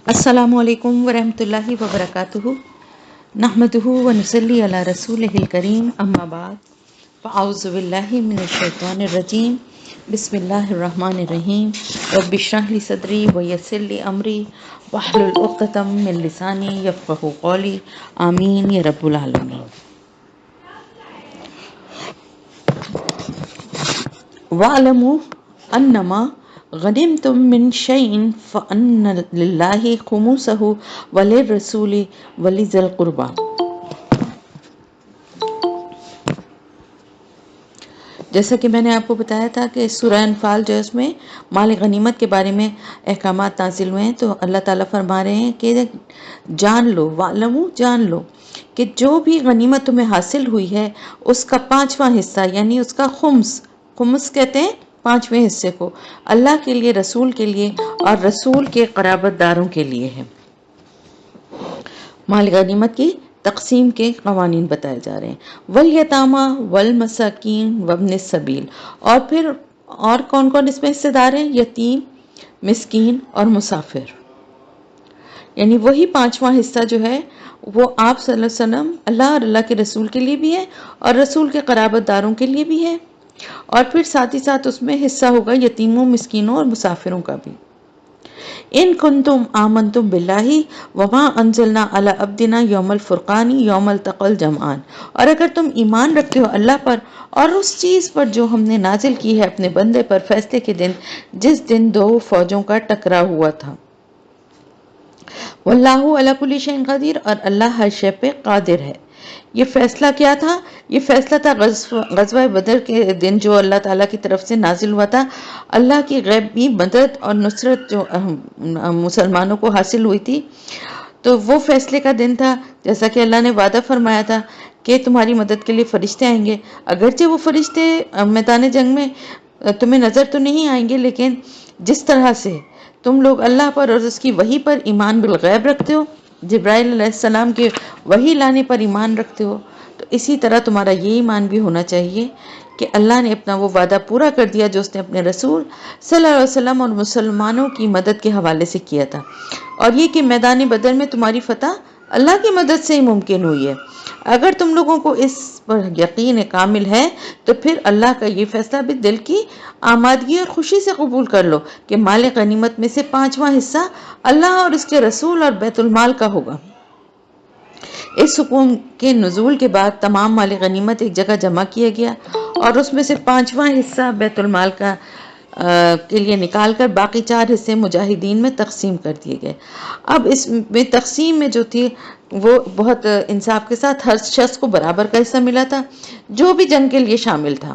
السلام علیکم ورحمۃ اللہ وبرکاتہ نحمدہ ونصلی علی رسولہ الکریم اما بعد فاعوذ باللہ من الشیطان الرجیم بسم اللہ الرحمن الرحیم رب اشرح لی صدری ویسر لی امری واحلل عقدۃ من لسانی یفقہوا قولی آمین یا رب العالمین۔ وَاعْلَمُوا أَنَّمَا غَنِمْتُم مِّن شَيْءٍ فَأَنَّ لِلَّهِ خُمُسَهُ وَلِلرَّسُولِ وَلِذِي الْقُرْبَىٰ۔ جیسا کہ میں نے آپ کو بتایا تھا کہ سورہ انفال جو ہے اس میں مال غنیمت کے بارے میں احکامات نازل ہوئے ہیں، تو اللہ تعالیٰ فرما رہے ہیں کہ جان لو، وَاعْلَمُوا جان لو کہ جو بھی غنیمت تمہیں حاصل ہوئی ہے اس کا 5واں حصہ یعنی اس کا خمس کہتے ہیں 5ویں حصے کو اللہ کے لیے، رسول کے لیے اور رسول کے قرابت داروں کے لیے ہے۔ مال غنیمت کی تقسیم کے قوانین بتائے جا رہے ہیں۔ والیتامیٰ والمساکین وابن السبیل، اور پھر اور کون کون اس میں حصے دار ہیں؟ یتیم، مسکین اور مسافر، یعنی وہی 5واں حصہ جو ہے وہ آپ صلی اللہ علیہ وسلم، اللہ اور اللہ کے رسول کے لیے بھی ہے اور رسول کے قرابت داروں کے لیے بھی ہے، اور پھر ساتھ ہی ساتھ اس میں حصہ ہوگا یتیموں، مسکینوں اور مسافروں کا بھی۔ ان کنتم آمنتم باللہ وما انزلنا علی عبدنا یوم الفرقان یوم التقى الجمعان، اور اگر تم ایمان رکھتے ہو اللہ پر اور اس چیز پر جو ہم نے نازل کی ہے اپنے بندے پر فیصلے کے دن، جس دن دو فوجوں کا ٹکراؤ ہوا تھا۔ واللہ علی کل شیء قدیر، اور اللہ ہر شے پہ قادر ہے۔ یہ فیصلہ کیا تھا؟ یہ فیصلہ تھا غزوہ بدر کے دن جو اللہ تعالیٰ کی طرف سے نازل ہوا تھا۔ اللہ کی غیبی مدد اور نصرت جو مسلمانوں کو حاصل ہوئی تھی، تو وہ فیصلے کا دن تھا، جیسا کہ اللہ نے وعدہ فرمایا تھا کہ تمہاری مدد کے لیے فرشتے آئیں گے۔ اگرچہ وہ فرشتے میدان جنگ میں تمہیں نظر تو نہیں آئیں گے، لیکن جس طرح سے تم لوگ اللہ پر اور اس کی وحی پر ایمان بالغیب رکھتے ہو، جبرائیل علیہ السلام کے وحی لانے پر ایمان رکھتے ہو، تو اسی طرح تمہارا یہ ایمان بھی ہونا چاہیے کہ اللہ نے اپنا وہ وعدہ پورا کر دیا جو اس نے اپنے رسول صلی اللہ علیہ وسلم اور مسلمانوں کی مدد کے حوالے سے کیا تھا، اور یہ کہ میدان بدر میں تمہاری فتح اللہ کی مدد سے ہی ممکن ہوئی ہے۔ اگر تم لوگوں کو اس پر یقین کامل ہے تو پھر اللہ کا یہ فیصلہ بھی دل کی آمادگی اور خوشی سے قبول کر لو کہ مال غنیمت میں سے 5واں حصہ اللہ اور اس کے رسول اور بیت المال کا ہوگا۔ اس حکم کے نزول کے بعد تمام مال غنیمت ایک جگہ جمع کیا گیا اور اس میں سے 5واں حصہ بیت المال کا کے لیے نکال کر باقی 4 حصے مجاہدین میں تقسیم کر دیے گئے۔ اب اس میں تقسیم میں جو تھی وہ بہت انصاف کے ساتھ ہر شخص کو برابر کا حصہ ملا تھا جو بھی جنگ کے لیے شامل تھا،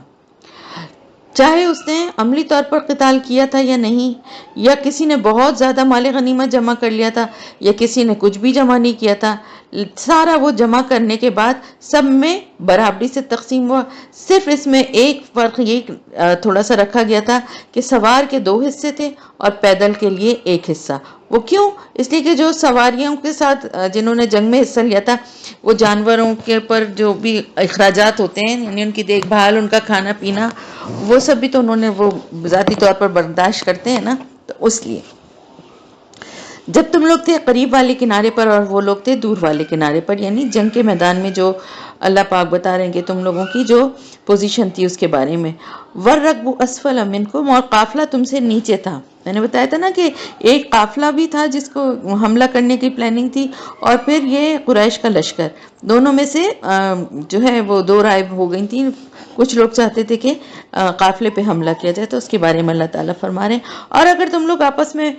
چاہے اس نے عملی طور پر قتال کیا تھا یا نہیں، یا کسی نے بہت زیادہ مال غنیمت جمع کر لیا تھا یا کسی نے کچھ بھی جمع نہیں کیا تھا، سارا وہ جمع کرنے کے بعد سب میں برابری سے تقسیم ہوا۔ صرف اس میں ایک فرق یہ تھوڑا سا رکھا گیا تھا کہ سوار کے 2 حصے تھے اور پیدل کے لیے 1 حصہ۔ وہ کیوں؟ اس لیے کہ جو سواریوں کے ساتھ جنہوں نے جنگ میں حصہ لیا تھا، وہ جانوروں کے پر جو بھی اخراجات ہوتے ہیں، یعنی ان کی دیکھ بھال، ان کا کھانا پینا، وہ سب بھی تو انہوں نے وہ ذاتی طور پر برداشت کرتے ہیں نا، تو اس لیے جب تم لوگ تھے قریب والے کنارے پر اور وہ لوگ تھے دور والے کنارے پر، یعنی جنگ کے میدان میں جو اللہ پاک بتا رہے ہیں کہ تم لوگوں کی جو پوزیشن تھی اس کے بارے میں۔ وَالرَّكْبُ أَسْفَلَ مِنْكُمْ، اور قافلہ تم سے نیچے تھا۔ میں نے بتایا تھا نا کہ ایک قافلہ بھی تھا جس کو حملہ کرنے کی پلاننگ تھی، اور پھر یہ قریش کا لشکر، دونوں میں سے جو ہے وہ 2 رائے ہو گئی تھیں۔ کچھ لوگ چاہتے تھے کہ قافلے پہ حملہ کیا جائے، تو اس کے بارے میں اللہ تعالیٰ فرما رہے ہیں، اور اگر تم لوگ آپس میں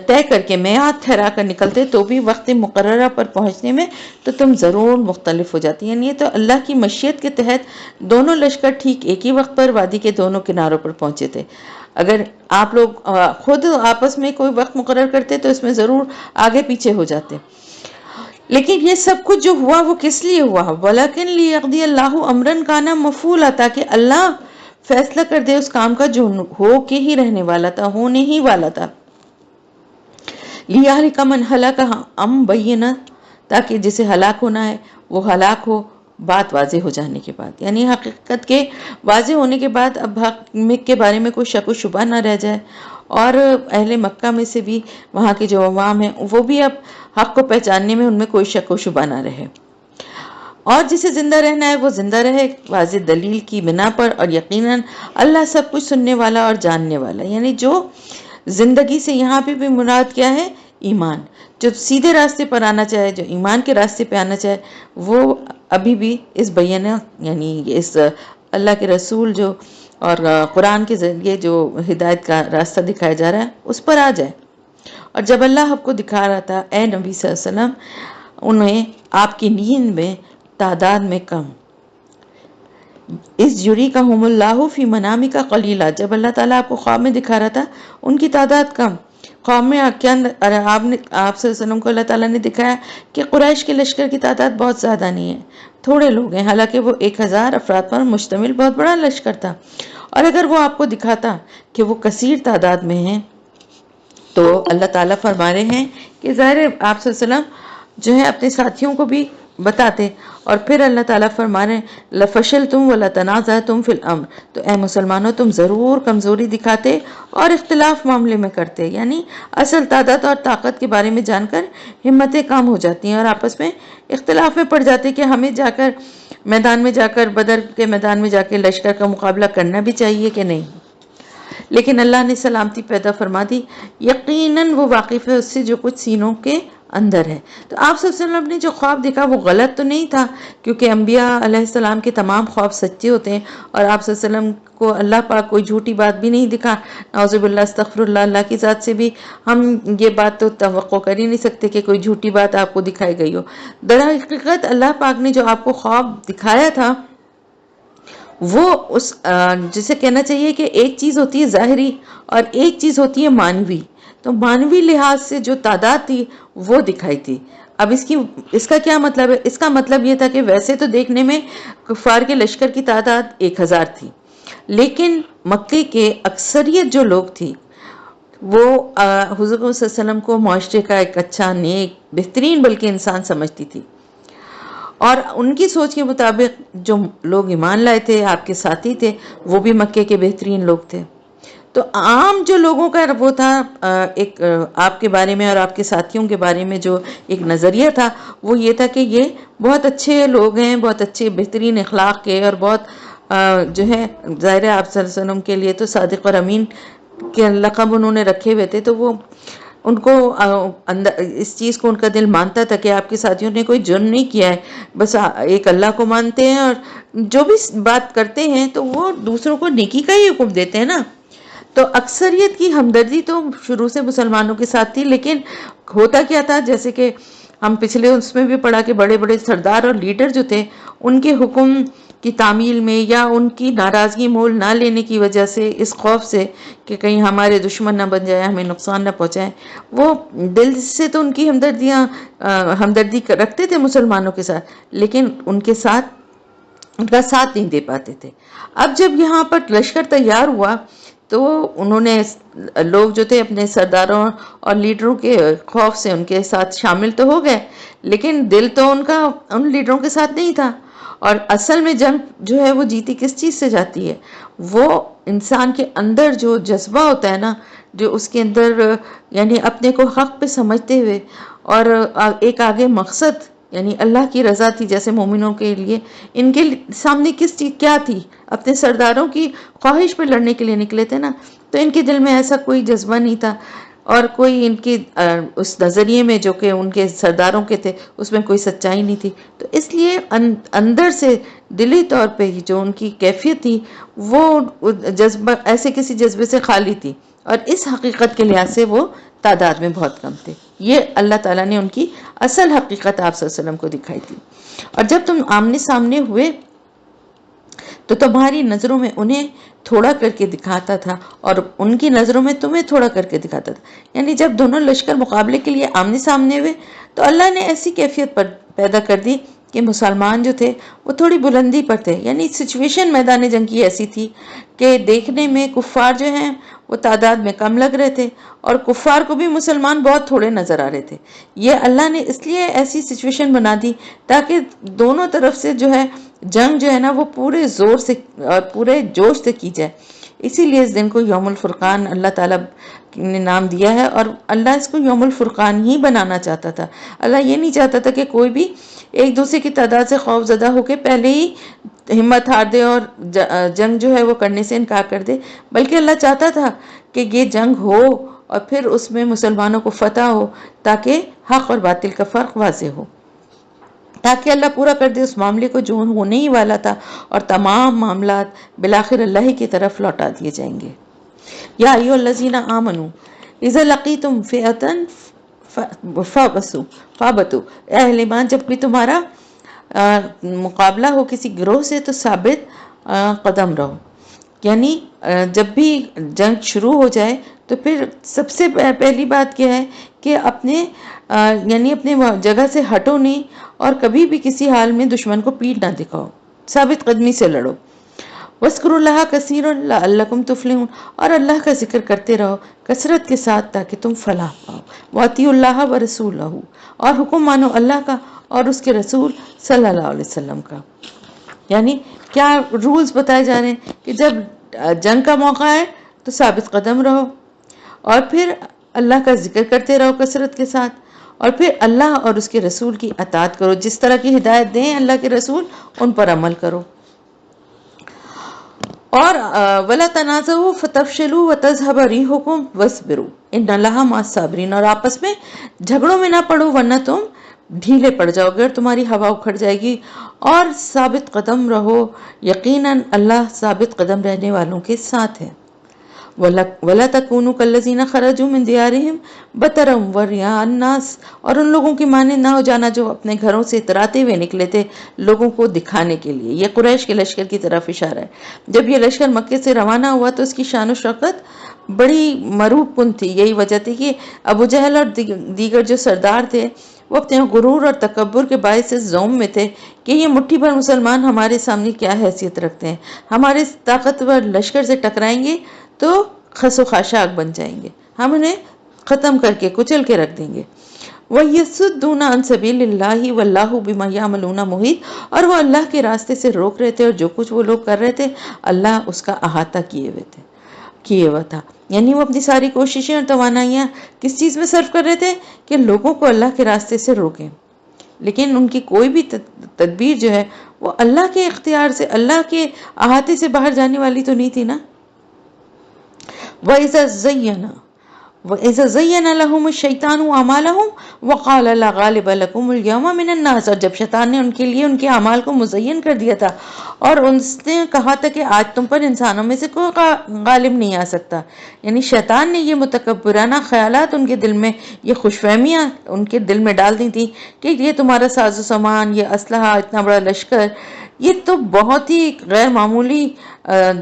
طے کر کے میعاد ٹھہرا کر نکلتے تو بھی وقت مقررہ پر پہنچنے میں تو تم ضرور مختلف ہو جاتی، یعنی یہ تو اللہ کی مشیت کے تحت دونوں لشکر ٹھیک ایک ہی وقت پر وادی کے دونوں کناروں پر پہنچے تھے۔ اگر آپ لوگ خود آپس میں کوئی وقت مقرر کرتے تو اس میں ضرور آگے پیچھے ہو جاتے، لیکن یہ سب کچھ جو ہوا وہ کس لیے ہوا؟ وَلَكِنْ لِيَقْضِيَ اللَّهُ أَمْرًا كَانَ مَفْعُولًا، تاکہ اللہ فیصلہ کر دے اس کام کا جو ہو کے ہی رہنے والا تھا، ہونے ہی والا تھا۔ لِيَهْلِكَ مَنْ هَلَكَ عَنْ بَيِّنَةٍ، تاکہ جسے ہلاک ہونا ہے وہ ہلاک ہو بات واضح ہو جانے کے بعد، یعنی حقیقت کے واضح ہونے کے بعد اب حق کے بارے میں کوئی شک و شبہ نہ رہ جائے، اور اہل مکہ میں سے بھی وہاں کے جو عوام ہیں وہ بھی اب حق کو پہچاننے میں ان میں کوئی شک و شبہ نہ رہے۔ اور جسے زندہ رہنا ہے وہ زندہ رہے واضح دلیل کی بنا پر، اور یقیناً اللہ سب کچھ سننے والا اور جاننے والا۔ یعنی جو زندگی سے یہاں پہ بھی مراد کیا ہے؟ ایمان۔ جو سیدھے راستے پر آنا چاہے، جو ایمان کے راستے پہ آنا چاہے، وہ ابھی بھی اس بینہ یعنی اس اللہ کے رسول جو اور قرآن کے ذریعے جو ہدایت کا راستہ دکھایا جا رہا ہے اس پر آ جائے۔ اور جب اللہ آپ کو دکھا رہا تھا اے نبی صلی اللہ علیہ وسلم، انہیں آپ کی نیند میں تعداد میں کم، اس جری کا ہم اللہ فی منامی کا قلیلہ، جب اللہ تعالیٰ آپ کو خواب میں دکھا رہا تھا ان کی تعداد کم۔ خواب میں آپ صلی اللہ علیہ وسلم کو اللہ تعالیٰ نے دکھایا کہ قریش کے لشکر کی تعداد بہت زیادہ نہیں ہے، تھوڑے لوگ ہیں، حالانکہ وہ 1000 افراد پر مشتمل بہت بڑا لشکر تھا۔ اور اگر وہ آپ کو دکھاتا کہ وہ کثیر تعداد میں ہیں، تو اللہ تعالیٰ فرما رہے ہیں کہ ظاہر آپ صلی اللہ علیہ وسلم جو ہے اپنے ساتھیوں کو بھی بتاتے، اور پھر اللہ تعالیٰ فرما رہے ہیں لَفَشِلْتُمْ وَلَتَنَازَعْتُمْ فِي الْأَمْرِ، تو اے مسلمانوں تم ضرور کمزوری دکھاتے اور اختلاف معاملے میں کرتے، یعنی اصل تعداد اور طاقت کے بارے میں جان کر ہمتیں کام ہو جاتی ہیں اور آپس میں اختلاف میں پڑ جاتے کہ ہمیں جا کر میدان میں جا کر بدر کے میدان میں جا کے لشکر کا مقابلہ کرنا بھی چاہیے کہ نہیں۔ لیکن اللہ نے سلامتی پیدا فرما دی، یقیناً وہ واقف ہے اس سے جو کچھ سینوں کے اندر ہے۔ تو آپ صلی اللہ علیہ وسلم نے جو خواب دیکھا وہ غلط تو نہیں تھا، کیونکہ انبیاء علیہ السلام کے تمام خواب سچے ہوتے ہیں، اور آپ صلی اللہ علیہ وسلم کو اللہ پاک کوئی جھوٹی بات بھی نہیں دکھا۔ نعوذ باللہ، استغفر اللہ، اللہ کی ذات سے بھی ہم یہ بات تو توقع کر ہی نہیں سکتے کہ کوئی جھوٹی بات آپ کو دکھائی گئی ہو۔ در حقیقت اللہ پاک نے جو آپ کو خواب دکھایا تھا وہ اس جسے کہنا چاہیے کہ ایک چیز ہوتی ہے ظاہری اور ایک چیز ہوتی ہے مانوی، تو مانوی لحاظ سے جو تعداد تھی وہ دکھائی تھی۔ اب اس کا کیا مطلب ہے؟ اس کا مطلب یہ تھا کہ ویسے تو دیکھنے میں کفار کے لشکر کی تعداد 1000 تھی، لیکن مکے کے اکثریت جو لوگ تھی وہ حضور صلی اللہ علیہ وسلم کو معاشرے کا ایک اچھا، نیک، بہترین بلکہ انسان سمجھتی تھی، اور ان کی سوچ کے مطابق جو لوگ ایمان لائے تھے آپ کے ساتھی تھے وہ بھی مکے کے بہترین لوگ تھے۔ تو عام جو لوگوں کا وہ تھا ایک آپ کے بارے میں اور آپ کے ساتھیوں کے بارے میں جو ایک نظریہ تھا وہ یہ تھا کہ یہ بہت اچھے لوگ ہیں، بہت اچھے بہترین اخلاق کے، اور بہت جو ہے ظاہر ہے آپ صلی اللہ علیہ وسلم کے لیے تو صادق اور امین کے لقب انہوں نے رکھے ہوئے تھے، تو وہ ان کو اس چیز کو ان کا دل مانتا تھا کہ آپ کے ساتھیوں نے کوئی جرم نہیں کیا ہے، بس ایک اللہ کو مانتے ہیں، اور جو بھی بات کرتے ہیں تو وہ دوسروں کو نیکی کا ہی حکم دیتے ہیں نا۔ تو اکثریت کی ہمدردی تو شروع سے مسلمانوں کے ساتھ تھی، لیکن ہوتا کیا تھا، جیسے کہ ہم پچھلے اس میں بھی پڑھا کہ بڑے بڑے سردار اور لیڈر جو تھے ان کے حکم کی تعمیل میں یا ان کی ناراضگی مول نہ لینے کی وجہ سے، اس خوف سے کہ کہیں ہمارے دشمن نہ بن جائے، ہمیں نقصان نہ پہنچائے، وہ دل سے تو ان کی ہمدردی رکھتے تھے مسلمانوں کے ساتھ، لیکن ان کا ساتھ نہیں دے پاتے تھے۔ اب جب یہاں پر لشکر تیار ہوا تو انہوں نے لوگ جو تھے اپنے سرداروں اور لیڈروں کے خوف سے ان کے ساتھ شامل تو ہو گئے، لیکن دل تو ان کا ان لیڈروں کے ساتھ نہیں تھا۔ اور اصل میں جنگ جو ہے وہ جیتی کس چیز سے جاتی ہے؟ وہ انسان کے اندر جو جذبہ ہوتا ہے نا، جو اس کے اندر یعنی اپنے کو حق پہ سمجھتے ہوئے اور ایک آگے مقصد یعنی اللہ کی رضا تھی، جیسے مومنوں کے لیے ان کے سامنے کس چیز کیا تھی؟ اپنے سرداروں کی خواہش پہ لڑنے کے لیے نکلے تھے نا، تو ان کے دل میں ایسا کوئی جذبہ نہیں تھا، اور کوئی ان کی اس نظریے میں جو کہ ان کے سرداروں کے تھے اس میں کوئی سچائی نہیں تھی۔ تو اس لیے اندر سے دلی طور پہ جو ان کی کیفیت تھی وہ جذبہ ایسے کسی جذبے سے خالی تھی، اور اس حقیقت کے لحاظ سے وہ تعداد میں بہت کم تھے۔ یہ اللہ تعالیٰ نے ان کی اصل حقیقت آپ صلی اللہ علیہ وسلم کو دکھائی تھی۔ اور جب تم آمنے سامنے ہوئے تو تمہاری نظروں میں انہیں تھوڑا کر کے دکھاتا تھا اور ان کی نظروں میں تمہیں تھوڑا کر کے دکھاتا تھا، یعنی جب دونوں لشکر مقابلے کے لیے آمنے سامنے ہوئے تو اللہ نے ایسی کیفیت پیدا کر دی کہ مسلمان جو تھے وہ تھوڑی بلندی پر تھے، یعنی سچویشن میدان جنگ کی ایسی تھی کہ دیکھنے میں کفار جو ہیں وہ تعداد میں کم لگ رہے تھے اور کفار کو بھی مسلمان بہت تھوڑے نظر آ رہے تھے۔ یہ اللہ نے اس لیے ایسی سچویشن بنا دی تاکہ دونوں طرف سے جو ہے جنگ جو ہے نا وہ پورے زور سے اور پورے جوش سے کی جائے۔ اسی لیے اس دن کو یوم الفرقان اللہ تعالیٰ نے نام دیا ہے، اور اللہ اس کو یوم الفرقان ہی بنانا چاہتا تھا۔ اللہ یہ نہیں چاہتا تھا کہ کوئی بھی ایک دوسرے کی تعداد سے خوف زدہ ہو کے پہلے ہی ہمت ہار دے اور جنگ جو ہے وہ کرنے سے انکار کر دے، بلکہ اللہ چاہتا تھا کہ یہ جنگ ہو اور پھر اس میں مسلمانوں کو فتح ہو، تاکہ حق اور باطل کا فرق واضح ہو، تاکہ اللہ پورا کر دے اس معاملے کو جو ہونے ہی والا تھا، اور تمام معاملات بالآخر اللہ ہی کی طرف لوٹا دیے جائیں گے۔ یا ایھا الذین آمنوا اذا لقیتم فئۃ فابتوا، اے اہل ایمان جب بھی تمہارا مقابلہ ہو کسی گروہ سے تو ثابت قدم رہو، یعنی جب بھی جنگ شروع ہو جائے تو پھر سب سے پہلی بات کیا ہے کہ اپنے جگہ سے ہٹو نہیں، اور کبھی بھی کسی حال میں دشمن کو پیٹ نہ دکھاؤ، ثابت قدمی سے لڑو۔ وَاذْكُرُوا اللَّهَ كَثِيرًا لَعَلَّكُمْ تُفْلِحُونَ، اور اللہ کا ذکر کرتے رہو کثرت کے ساتھ تاکہ تم فلاح پاؤ۔ وَأَطِیعُوا اللَّهَ وَرَسُولَهُ، اور حکم مانو اللہ کا اور اس کے رسول صلی اللہ علیہ وسلم کا۔ یعنی کیا رولز بتائے جا رہے ہیں کہ جب جنگ کا موقع ہے تو ثابت قدم رہو، اور پھر اللہ کا ذکر کرتے رہو کثرت کے ساتھ، اور پھر اللہ اور اس کے رسول کی اطاعت کرو، جس طرح کی ہدایت دیں اللہ کے رسول ان پر عمل کرو۔ اور وَلَا تَنَازَعُوا فَتَفْشَلُوا وَتَذْهَبَ رِيحُكُمْ وَاصْبِرُوا إِنَّ اللَّهَ مَعَ الصَّابِرِينَ، اور آپس میں جھگڑوں میں نہ پڑو ورنہ تم ڈھیلے پڑ جاؤ گے اور تمہاری ہوا اکھڑ جائے گی، اور ثابت قدم رہو، یقیناً اللہ ثابت قدم رہنے والوں کے ساتھ ہے۔ وَلَا تَكُونُوا كَالَّذِينَ خَرَجُوا مِنْ دِيَارِهِمْ بَطَرًا وَرِئَاءَ النَّاسِ، اور ان لوگوں کی مانند نہ ہو جانا جو اپنے گھروں سے اتراتے ہوئے نکلے تھے لوگوں کو دکھانے کے لیے۔ یہ قریش کے لشکر کی طرف اشارہ ہے۔ جب یہ لشکر مکے سے روانہ ہوا تو اس کی شان و شوکت بڑی مروب کن تھی، یہی وجہ تھی کہ ابو جہل اور دیگر جو سردار تھے وہ اپنے غرور اور تکبر کے باعث سے زوم میں تھے کہ یہ مٹھی بھر مسلمان ہمارے سامنے کیا حیثیت رکھتے ہیں، ہمارے طاقتور لشکر سے ٹکرائیں گے تو خس و خاشاک بن جائیں گے، ہم انہیں ختم کر کے کچل کے رکھ دیں گے۔ وَيَصُدُّونَ عَن سَبِيلِ اللَّهِ وَاللَّهُ بِمَا يَعْمَلُونَ مُحِيطٌ، اور وہ اللہ کے راستے سے روک رہے تھے، اور جو کچھ وہ لوگ کر رہے تھے اللہ اس کا احاطہ کیے ہوا تھا۔ یعنی وہ اپنی ساری کوششیں اور توانائیاں کس چیز میں صرف کر رہے تھے کہ لوگوں کو اللہ کے راستے سے روکیں، لیکن ان کی کوئی بھی تدبیر جو ہے وہ اللہ کے اختیار سے، اللہ کے احاطے سے باہر جانے والی تو نہیں تھی نا۔ وَإِذَا زَيَّنَ لَهُمُ الشَّيْطَانُ أَعْمَالَهُمْ وَقَالَ لَا غَالِبَ لَكُمُ الْيَوْمَ مِنَ النَّاسِ، اور جب شیطان نے ان کے لیے ان کے اعمال کو مزین کر دیا تھا اور اس نے کہا تھا کہ آج تم پر انسانوں میں سے کوئی غالب نہیں آ سکتا، یعنی شیطان نے یہ متکبرانہ خیالات ان کے دل میں، یہ خوش فہمیاں ان کے دل میں ڈال دی تھی کہ یہ تمہارا ساز و سامان، یہ اسلحہ، اتنا بڑا لشکر، یہ تو بہت ہی غیر معمولی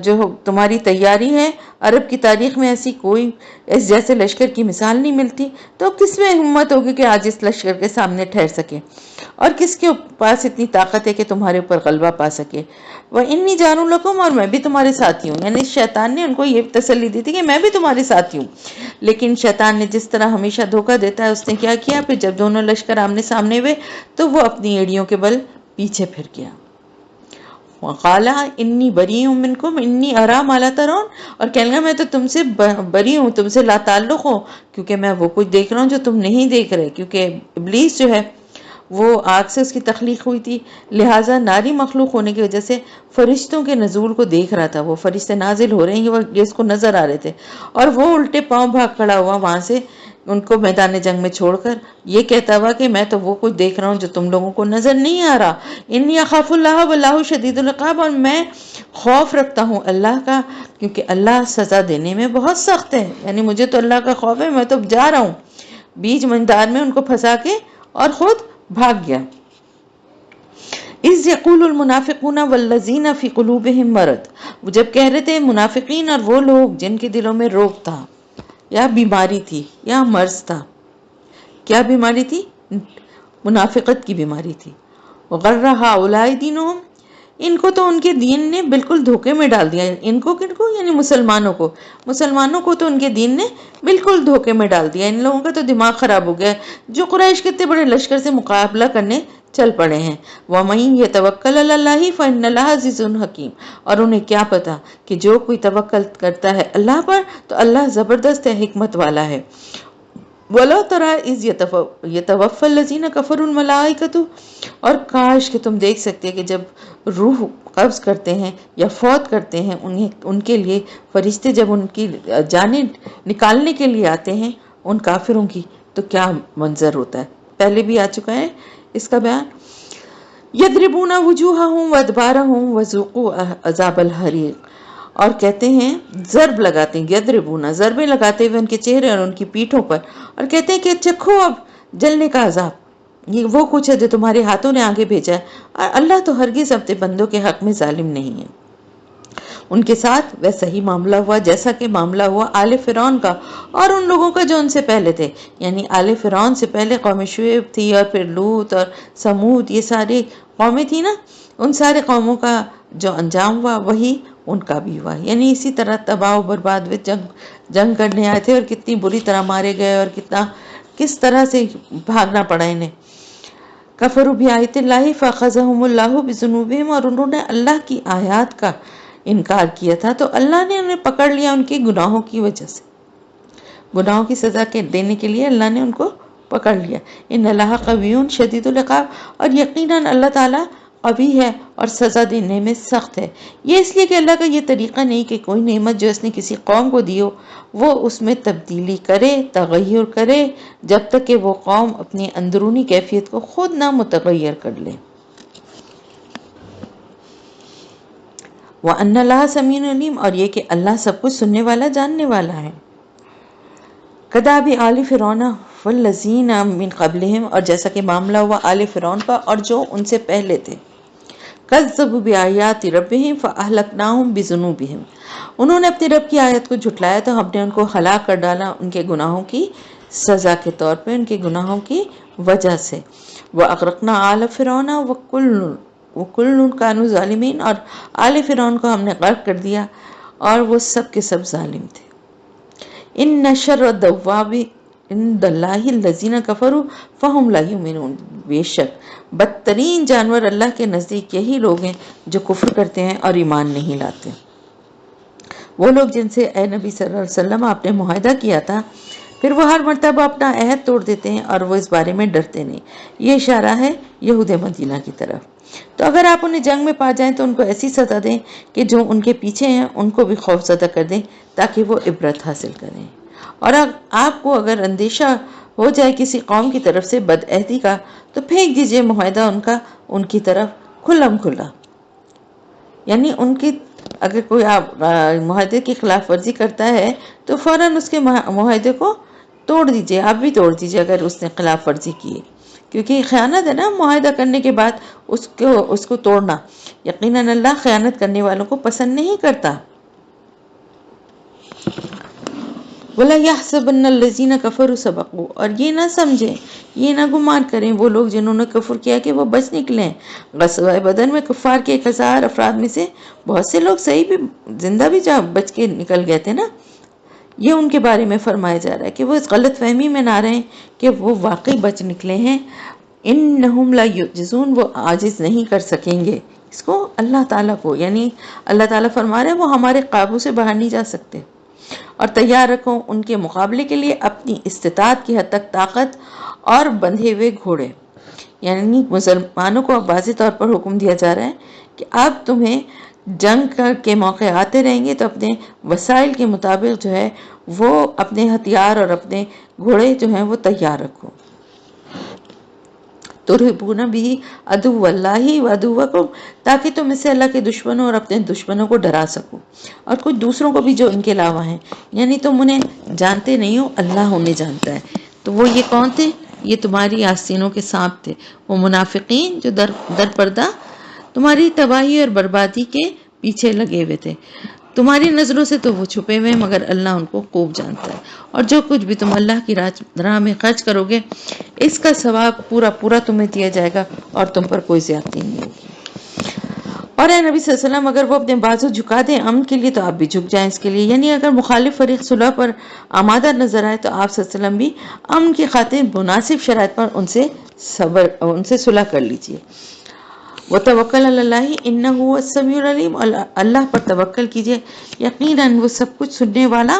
جو تمہاری تیاری ہے، عرب کی تاریخ میں ایسی کوئی اس جیسے لشکر کی مثال نہیں ملتی، تو کس میں ہمت ہوگی کہ آج اس لشکر کے سامنے ٹھہر سکے، اور کس کے پاس اتنی طاقت ہے کہ تمہارے اوپر غلبہ پا سکے۔ وَإِنِّي جَارٌ لَكُمْ، اور میں بھی تمہارے ساتھی ہوں، یعنی شیطان نے ان کو یہ تسلی دی تھی کہ میں بھی تمہارے ساتھی ہوں۔ لیکن شیطان نے جس طرح ہمیشہ دھوکہ دیتا ہے، اس نے کیا کیا، پھر جب دونوں لشکر آمنے سامنے ہوئے تو وہ اپنی ایڑیوں کے بل پیچھے پھر گیا۔ وَقَالَ إِنِّي بَرِيءٌ مِّنكُمْ إِنِّي أَرَىٰ مَا لَا تَرَوْنَ، اور کہنے لگا میں تو تم سے بری ہوں، تم سے لا تعلق ہوں، کیونکہ میں وہ کچھ دیکھ رہا ہوں جو تم نہیں دیکھ رہے، کیونکہ ابلیس جو ہے وہ آگ سے اس کی تخلیق ہوئی تھی، لہٰذا ناری مخلوق ہونے کی وجہ سے فرشتوں کے نزول کو دیکھ رہا تھا، وہ فرشتے نازل ہو رہے ہیں یہ اس کو نظر آ رہے تھے، اور وہ الٹے پاؤں بھاگ کھڑا ہوا وہاں سے ان کو میدان جنگ میں چھوڑ کر، یہ کہتا ہوا کہ میں تو وہ کچھ دیکھ رہا ہوں جو تم لوگوں کو نظر نہیں آ رہا۔ انی اخاف اللہ واللہ شدید العقاب، اور میں خوف رکھتا ہوں اللہ کا کیونکہ اللہ سزا دینے میں بہت سخت ہے، یعنی مجھے تو اللہ کا خوف ہے، میں تو جا رہا ہوں۔ بیچ میدان میں ان کو پھنسا کے اور خود بھاگ گیا۔ اذ یقول المنافقون والذین فی قلوبہم مرض، وہ جب کہہ رہے تھے منافقین اور وہ لوگ جن کے دلوں میں روگ تھا یا بیماری تھی یا مرض تھا، کیا بیماری تھی؟ منافقت کی بیماری تھی۔ وغر ہؤلاء دینہم، ان کو تو ان کے دین نے بالکل دھوکے میں ڈال دیا، ان کو کن کو، یعنی مسلمانوں کو تو ان کے دین نے بالکل دھوکے میں ڈال دیا، ان لوگوں کا تو دماغ خراب ہو گیا، جو قریش کتنے بڑے لشکر سے مقابلہ کرنے چل پڑے ہیں۔ وَمَن يَتَوَكَّلْ عَلَى اللَّهِ فَإِنَّ اللَّهَ عَزِيزٌ حَكِيمٌ، اور انہیں کیا پتا کہ جو کوئی توکل کرتا ہے اللہ پر تو اللہ زبردست ہے، حکمت والا ہے۔ وَلَوْ تَرَىٰ إِذْ يَتَوَفَّى الَّذِينَ كَفَرُوا الْمَلَائِكَةُ، اور کاش کہ تم دیکھ سکتے کہ جب روح قبض کرتے ہیں یا فوت کرتے ہیں ان کے لیے فرشتے، جب ان کی جانیں نکالنے کے لیے آتے ہیں ان کافروں کی، تو کیا منظر ہوتا ہے۔ پہلے بھی آ چکا ہے اس کا بیان۔ یضربون وجوہہم وادبارہم وذوقوا عذاب الحریق، اور کہتے ہیں ضرب لگاتے ہیں، یضربون ضربیں لگاتے ہوئے ان کے چہرے اور ان کی پیٹھوں پر، اور کہتے ہیں کہ چکھو اب جلنے کا عذاب، یہ وہ کچھ ہے جو تمہارے ہاتھوں نے آگے بھیجا ہے۔ اور اللہ تو ہرگز اپنے بندوں کے حق میں ظالم نہیں ہے۔ ان کے ساتھ ویسا ہی معاملہ ہوا جیسا کہ معاملہ ہوا آل فرعون کا اور ان لوگوں کا جو ان سے پہلے تھے، یعنی آل فرعون سے پہلے قوم شعیب تھی، اور پھر لوط اور سمود، یہ ساری قومیں تھی نا، ان سارے قوموں کا جو انجام ہوا وہی ان کا بھی ہوا، یعنی اسی طرح تباہ و برباد ہوئے، جنگ کرنے آئے تھے اور کتنی بری طرح مارے گئے اور کس طرح سے بھاگنا پڑا انہیں۔ کفروا بآیات اللہ فاخذہم اللہ بذنوبہم، اور انہوں نے اللہ کی آیات کا انکار کیا تھا تو اللہ نے انہیں پکڑ لیا ان کے گناہوں کی وجہ سے، گناہوں کی سزا دینے کے لیے اللہ نے ان کو پکڑ لیا۔ ان اللہ قوی شدید العقاب، اور یقیناً اللہ تعالیٰ قوی ہے اور سزا دینے میں سخت ہے۔ یہ اس لیے کہ اللہ کا یہ طریقہ نہیں کہ کوئی نعمت جو اس نے کسی قوم کو دی ہو وہ اس میں تبدیلی کرے، تغیر کرے، جب تک کہ وہ قوم اپنی اندرونی کیفیت کو خود نہ متغیر کر لے۔ وَأَنَّ اللَّهَ سَمِيعٌ عَلِيمٌ، اور یہ کہ اللہ سب کچھ سننے والا، جاننے والا ہے۔ کداب آل فرعون والذین من قبلہم، اور جیسا کہ معاملہ ہوا آل فرعون کا اور جو ان سے پہلے تھے۔ کذبوا بآیات ربہم فأہلکناہم بذنوبہم، انہوں نے اپنے رب کی آیت کو جھٹلایا تو ہم نے ان کو ہلاک کر ڈالا ان کے گناہوں کی سزا کے طور پہ، ان کے گناہوں کی وجہ سے۔ وَأَغْرَقْنَا آلَ فِرْعَوْنَ وَكُلٌّ كَانُوا ظَالِمِينَ، اور آل فرعون کو ہم نے غرق کر دیا اور وہ سب کے سب ظالم تھے۔ ان شر الدواب عند اللہ الذین کفروا فہم لا یؤمنون، بے شک بدترین جانور اللہ کے نزدیک یہی لوگ ہیں جو کفر کرتے ہیں اور ایمان نہیں لاتے۔ وہ لوگ جن سے اے نبی صلی اللہ علیہ وسلم آپ نے معاہدہ کیا تھا، پھر وہ ہر مرتبہ اپنا عہد توڑ دیتے ہیں اور وہ اس بارے میں ڈرتے نہیں۔ یہ اشارہ ہے یہود مدینہ کی طرف۔ تو اگر آپ انہیں جنگ میں پا جائیں تو ان کو ایسی سزا دیں کہ جو ان کے پیچھے ہیں ان کو بھی خوف زدہ کر دیں تاکہ وہ عبرت حاصل کریں۔ اور آپ کو اگر اندیشہ ہو جائے کسی قوم کی طرف سے بدعہدی کا تو پھینک دیجئے معاہدہ ان کی طرف کھلم کھلا، یعنی ان کی اگر کوئی معاہدے کی خلاف ورزی کرتا ہے تو فوراً اس کے معاہدے کو توڑ دیجئے، آپ بھی توڑ دیجئے اگر اس نے خلاف ورزی کی ہے، کیونکہ خیانت ہے نا معاہدہ کرنے کے بعد اس کو توڑنا۔ یقیناً اللہ خیانت کرنے والوں کو پسند نہیں کرتا۔ وَلَا يَحْسَبَنَّ الَّذِينَ كَفَرُوا سَبَقُوا، اور یہ نہ سمجھیں، یہ نہ گمان کریں وہ لوگ جنہوں نے کفر کیا کہ وہ بچ نکلے۔ غزوہ بدر میں کفار کے 1000 افراد میں سے بہت سے لوگ صحیح بھی زندہ بھی بچ کے نکل گئے تھے نا۔ یہ ان کے بارے میں فرمایا جا رہا ہے کہ وہ اس غلط فہمی میں نہ رہیں کہ وہ واقعی بچ نکلے ہیں۔ انہم لا یعجزون، وہ عاجز نہیں کر سکیں گے اس کو، اللہ تعالیٰ کو، یعنی اللہ تعالیٰ فرما رہے ہیں وہ ہمارے قابو سے باہر نہیں جا سکتے۔ اور تیار رکھو ان کے مقابلے کے لیے اپنی استطاعت کی حد تک طاقت اور بندھے ہوئے گھوڑے، یعنی مسلمانوں کو اب واضح طور پر حکم دیا جا رہا ہے کہ اب تمہیں جنگ کے موقع آتے رہیں گے تو اپنے وسائل کے مطابق جو ہے وہ اپنے ہتھیار اور اپنے گھوڑے جو ہیں وہ تیار رکھو۔ ترہبون بھی عدو اللہ وعدوکم، تاکہ تم اس سے اللہ کے دشمنوں اور اپنے دشمنوں کو ڈرا سکو، اور کچھ دوسروں کو بھی جو ان کے علاوہ ہیں، یعنی تم انہیں جانتے نہیں ہو، اللہ انہیں جانتا ہے۔ تو وہ یہ کون تھے؟ یہ تمہاری آستینوں کے سانپ تھے، وہ منافقین جو در پردہ تمہاری تباہی اور بربادی کے پیچھے لگے ہوئے تھے۔ تمہاری نظروں سے تو وہ چھپے ہوئے ہیں مگر اللہ ان کو خوب جانتا ہے۔ اور جو کچھ بھی تم اللہ کی راہ میں خرچ کرو گے اس کا ثواب پورا تمہیں دیا جائے گا اور تم پر کوئی زیادتی نہیں ہوگی۔ اور اے نبی صلی اللہ علیہ وسلم اگر وہ اپنے بازو جھکا دیں امن کے لیے تو آپ بھی جھک جائیں اس کے لیے، یعنی اگر مخالف فریق صلح پر آمادہ نظر آئے تو آپ صلی اللہ علیہ وسلم بھی امن کی خاطر مناسب شرائط پر ان سے صلح کر لیجئے۔ وتوکل علی اللہ انہ هو السمیع العلیم، اللہ پر توکل کیجئے، یقیناً وہ سب کچھ سننے والا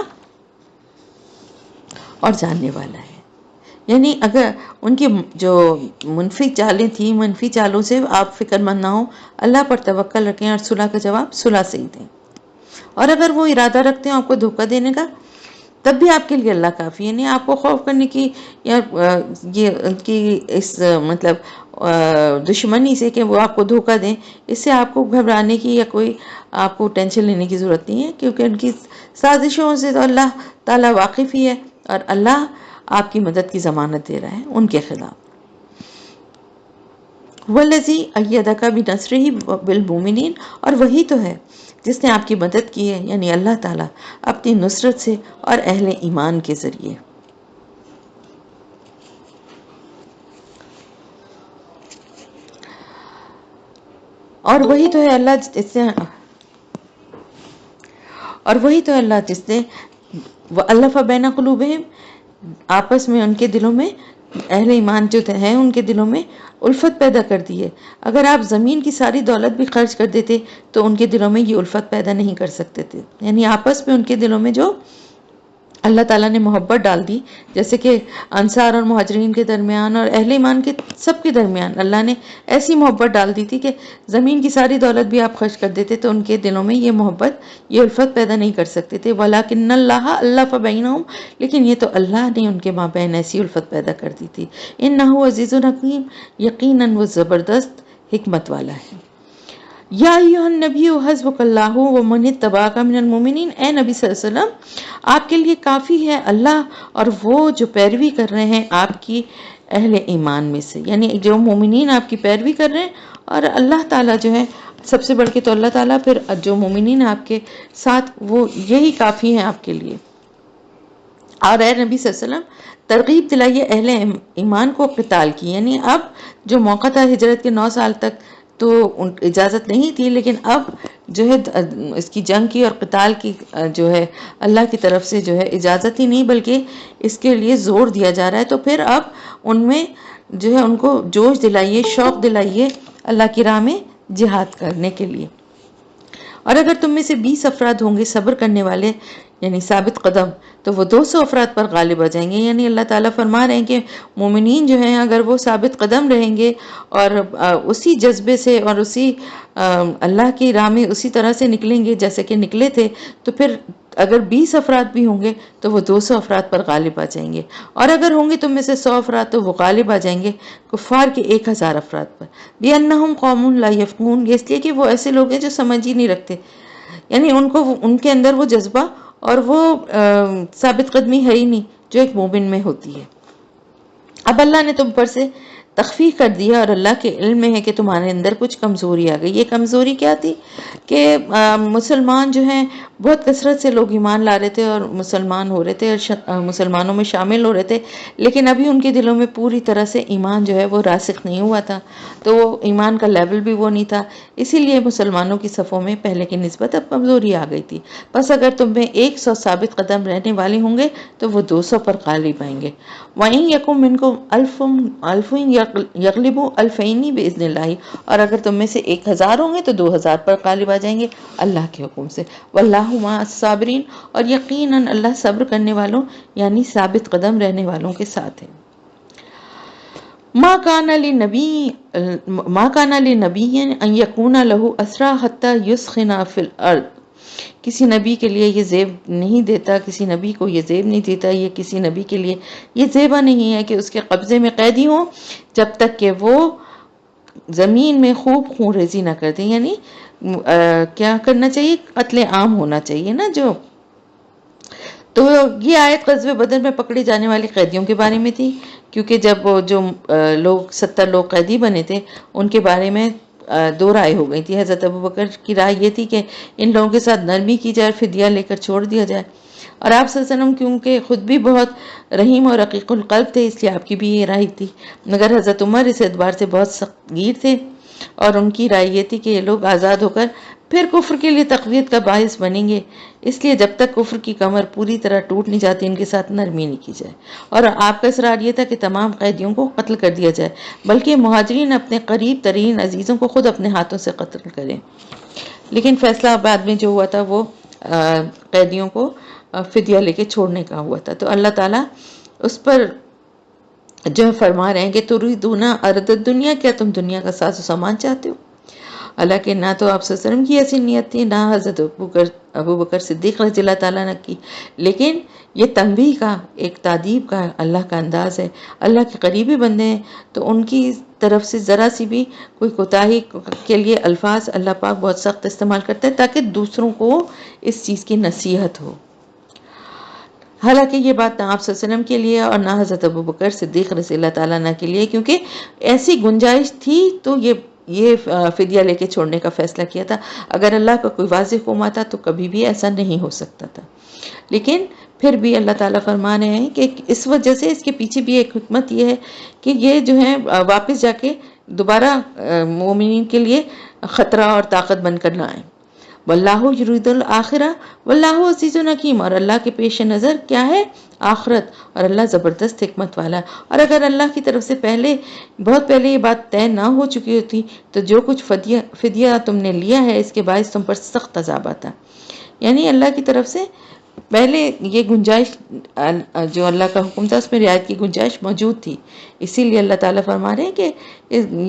اور جاننے والا ہے۔ یعنی اگر ان کی جو منفی چالیں تھیں، منفی چالوں سے آپ فکر مند نہ ہوں، اللہ پر توکل رکھیں اور صلح کا جواب صلح سے ہی دیں۔ اور اگر وہ ارادہ رکھتے ہیں آپ کو دھوکہ دینے کا تب بھی آپ کے لیے اللہ کافی ہے، نہیں آپ کو خوف کرنے کی یا یہ ان کی اس مطلب دشمنی سے کہ وہ آپ کو دھوکہ دیں، اس سے آپ کو گھبرانے کی یا کوئی آپ کو ٹینشن لینے کی ضرورت نہیں ہے، کیونکہ ان کی سازشوں سے تو اللہ تعالیٰ واقف ہی ہے اور اللہ آپ کی مدد کی ضمانت دے رہا ہے ان کے خلاف۔ والذی ایدک بنصرہ بالمؤمنین، اور وہی تو ہے جس نے آپ کی مدد کی ہے یعنی اللہ تعالیٰ اپنی نصرت سے اور اہل ایمان کے ذریعے۔ اور وہی تو ہے اللہ جس نے وَأَلَّفَ بَيْنَ قُلُوبِهِمْ، آپس میں ان کے دلوں میں، اہل ایمان جو ہیں ان کے دلوں میں الفت پیدا کر دی ہے۔ اگر آپ زمین کی ساری دولت بھی خرچ کر دیتے تو ان کے دلوں میں یہ الفت پیدا نہیں کر سکتے تھے، یعنی آپس میں ان کے دلوں میں جو اللہ تعالیٰ نے محبت ڈال دی، جیسے کہ انصار اور مہاجرین کے درمیان اور اہل ایمان کے سب کے درمیان اللہ نے ایسی محبت ڈال دی تھی کہ زمین کی ساری دولت بھی آپ خرچ کر دیتے تو ان کے دلوں میں یہ محبت، یہ الفت پیدا نہیں کر سکتے تھے۔ وَلَكِنَّ اللَّهَ أَلَّفَ بَيْنَهُمْ، لیکن یہ تو اللہ نے ان کے مابین ایسی الفت پیدا کر دی تھی۔ إِنَّهُ عَزِيزٌ حَكِيمٌ، یقیناً وہ زبردست حکمت والا ہے۔ یا ایھا النبی حسبک اللہ ومن اتبعک من المؤمنین، اے نبی صلی اللہ علیہ وسلم آپ کے لیے کافی ہے اللہ اور وہ جو پیروی کر رہے ہیں آپ کی اہل ایمان میں سے، یعنی جو مومنین آپ کی پیروی کر رہے ہیں، اور اللہ تعالیٰ جو ہے سب سے بڑھ کے تو اللہ تعالیٰ، پھر جو مومنین آپ کے ساتھ وہ یہی کافی ہیں آپ کے لیے۔ اور اے نبی صلی اللہ علیہ وسلم ترغیب دلائیے اہل ایمان کو قتال کی، یعنی اب جو موقع تھا ہجرت کے 9 سال تک تو اجازت نہیں تھی، لیکن اب جو ہے اس کی جنگ کی اور قتال کی جو ہے اللہ کی طرف سے جو ہے اجازت ہی نہیں بلکہ اس کے لیے زور دیا جا رہا ہے، تو پھر اب ان میں جو ہے ان کو جوش دلائیے، شوق دلائیے اللہ کی راہ میں جہاد کرنے کے لیے۔ اور اگر تم میں سے 20 افراد ہوں گے صبر کرنے والے یعنی ثابت قدم تو وہ 200 افراد پر غالب آ جائیں گے، یعنی اللہ تعالیٰ فرما رہے ہیں کہ مومنین جو ہیں اگر وہ ثابت قدم رہیں گے اور اسی جذبے سے اور اسی اللہ کی راہ میں اسی طرح سے نکلیں گے جیسے کہ نکلے تھے، تو پھر اگر 20 افراد بھی ہوں گے تو وہ 200 افراد پر غالب آ جائیں گے، اور اگر ہوں گے تم میں سے 100 افراد تو وہ غالب آ جائیں گے کفار کے 1000 افراد پر۔ بِأَنَّهُمْ قَوْمٌ لَا يَفْقَهُونَ، یہ اس لیے کہ وہ ایسے لوگ ہیں جو سمجھ ہی نہیں رکھتے، یعنی ان کے اندر وہ جذبہ اور وہ ثابت قدمی ہے ہی نہیں جو ایک مومن میں ہوتی ہے۔ اب اللہ نے تم پر سے تخفیف کر دیا اور اللہ کے علم میں ہے کہ تمہارے اندر کچھ کمزوری آ گئی۔ یہ کمزوری کیا تھی کہ مسلمان جو ہیں بہت کثرت سے لوگ ایمان لا رہے تھے اور مسلمان ہو رہے تھے اور مسلمانوں میں شامل ہو رہے تھے، لیکن ابھی ان کے دلوں میں پوری طرح سے ایمان جو ہے وہ راسخ نہیں ہوا تھا، تو وہ ایمان کا لیول بھی وہ نہیں تھا، اسی لیے مسلمانوں کی صفوں میں پہلے کی نسبت اب کمزوری آ گئی تھی۔ بس اگر تم میں 100 ثابت قدم رہنے والے ہوں گے تو وہ 200 پر غالب آئیں گے۔ وَإِن يَكُن مِّنكُمْ أَلْفٌ يَغْلِبُوا أَلْفَيْنِ بِإِذْنِ اللَّهِ، اور اگر تم میں سے 1000 ہوں گے تو 2000 پر غالب آ جائیں گے اللہ کے حکم سے۔ وَاللَّهُ مَعَ الصَّابِرِينَ، اور یقیناً اللہ صبر کرنے والوں یعنی ثابت قدم رہنے والوں کے ساتھ ہے۔ ما كان لنبي ان يكون له اسرى حتى يثخن في الارض، کسی نبی کے لیے یہ زیب نہیں دیتا، کسی نبی کو یہ زیب نہیں دیتا، یہ کسی نبی کے لیے یہ زیبہ نہیں ہے کہ اس کے قبضے میں قیدی ہوں جب تک کہ وہ زمین میں خوب خون ریزی نہ کر دیں، یعنی کیا کرنا چاہیے، قتل عام ہونا چاہیے نا جو۔ تو یہ آیت غزوہ بدر میں پکڑے جانے والے قیدیوں کے بارے میں تھی، کیونکہ جب جو لوگ 70 لوگ قیدی بنے تھے ان کے بارے میں 2 رائے ہو گئی تھی۔ حضرت ابوبکر کی رائے یہ تھی کہ ان لوگوں کے ساتھ نرمی کی جائے، فدیہ لے کر چھوڑ دیا جائے، اور آپ صلی اللہ علیہ وسلم کیونکہ خود بھی بہت رحیم اور رقیق القلب تھے اس لیے آپ کی بھی یہ رائے تھی، مگر حضرت عمر اس اعتبار سے بہت سخت گیر تھے اور ان کی رائے یہ تھی کہ یہ لوگ آزاد ہو کر پھر کفر کے لیے تقویت کا باعث بنیں گے، اس لیے جب تک کفر کی کمر پوری طرح ٹوٹ نہیں جاتی ان کے ساتھ نرمی نہیں کی جائے۔ اور آپ کا اصرار یہ تھا کہ تمام قیدیوں کو قتل کر دیا جائے، بلکہ مہاجرین اپنے قریب ترین عزیزوں کو خود اپنے ہاتھوں سے قتل کریں۔ لیکن فیصلہ بعد میں جو ہوا تھا وہ قیدیوں کو فدیہ لے کے چھوڑنے کا ہوا تھا۔ تو اللہ تعالیٰ اس پر جو فرما رہے ہیں کہ تریدون ارض الدنیا، کیا تم دنیا کا ساز و سامان چاہتے ہو؟ حالانکہ نہ تو آپ صلی اللہ علیہ وسلم کی ایسی نیت تھی، نہ حضرت ابو بکر صدیق رضی اللہ تعالیٰ نے کی، لیکن یہ تنبیہ کا، ایک تادیب کا اللہ کا انداز ہے۔ اللہ کے قریبی بندے ہیں تو ان کی طرف سے ذرا سی بھی کوئی کوتاہی کے لیے الفاظ اللہ پاک بہت سخت استعمال کرتے ہیں تاکہ دوسروں کو اس چیز کی نصیحت ہو۔ حالانکہ یہ بات نہ آپ صلی اللہ علیہ وسلم کے لیے اور نہ حضرت ابو بکر صدیق رضی اللہ تعالیٰ عنہ کے لیے، کیونکہ ایسی گنجائش تھی تو یہ فدیہ لے کے چھوڑنے کا فیصلہ کیا تھا۔ اگر اللہ کا کوئی واضح حکم آتا تو کبھی بھی ایسا نہیں ہو سکتا تھا، لیکن پھر بھی اللہ تعالیٰ فرما رہے ہیں کہ اس وجہ سے اس کے پیچھے بھی ایک حکمت یہ ہے کہ یہ جو ہے واپس جا کے دوبارہ مومنین کے لیے خطرہ اور طاقت بن کر نہ آئیں۔ واللہ یرید الآخرہ واللہ عزیز حکیم، اور اللہ کے پیش نظر کیا ہے؟ آخرت، اور اللہ زبردست حکمت والا ہے۔ اور اگر اللہ کی طرف سے بہت پہلے یہ بات طے نہ ہو چکی ہوتی تو جو کچھ فدیہ تم نے لیا ہے اس کے باعث تم پر سخت عذاب آتا۔ یعنی اللہ کی طرف سے پہلے یہ گنجائش، جو اللہ کا حکم تھا اس میں رعایت کی گنجائش موجود تھی، اسی لیے اللہ تعالیٰ فرما رہے ہیں کہ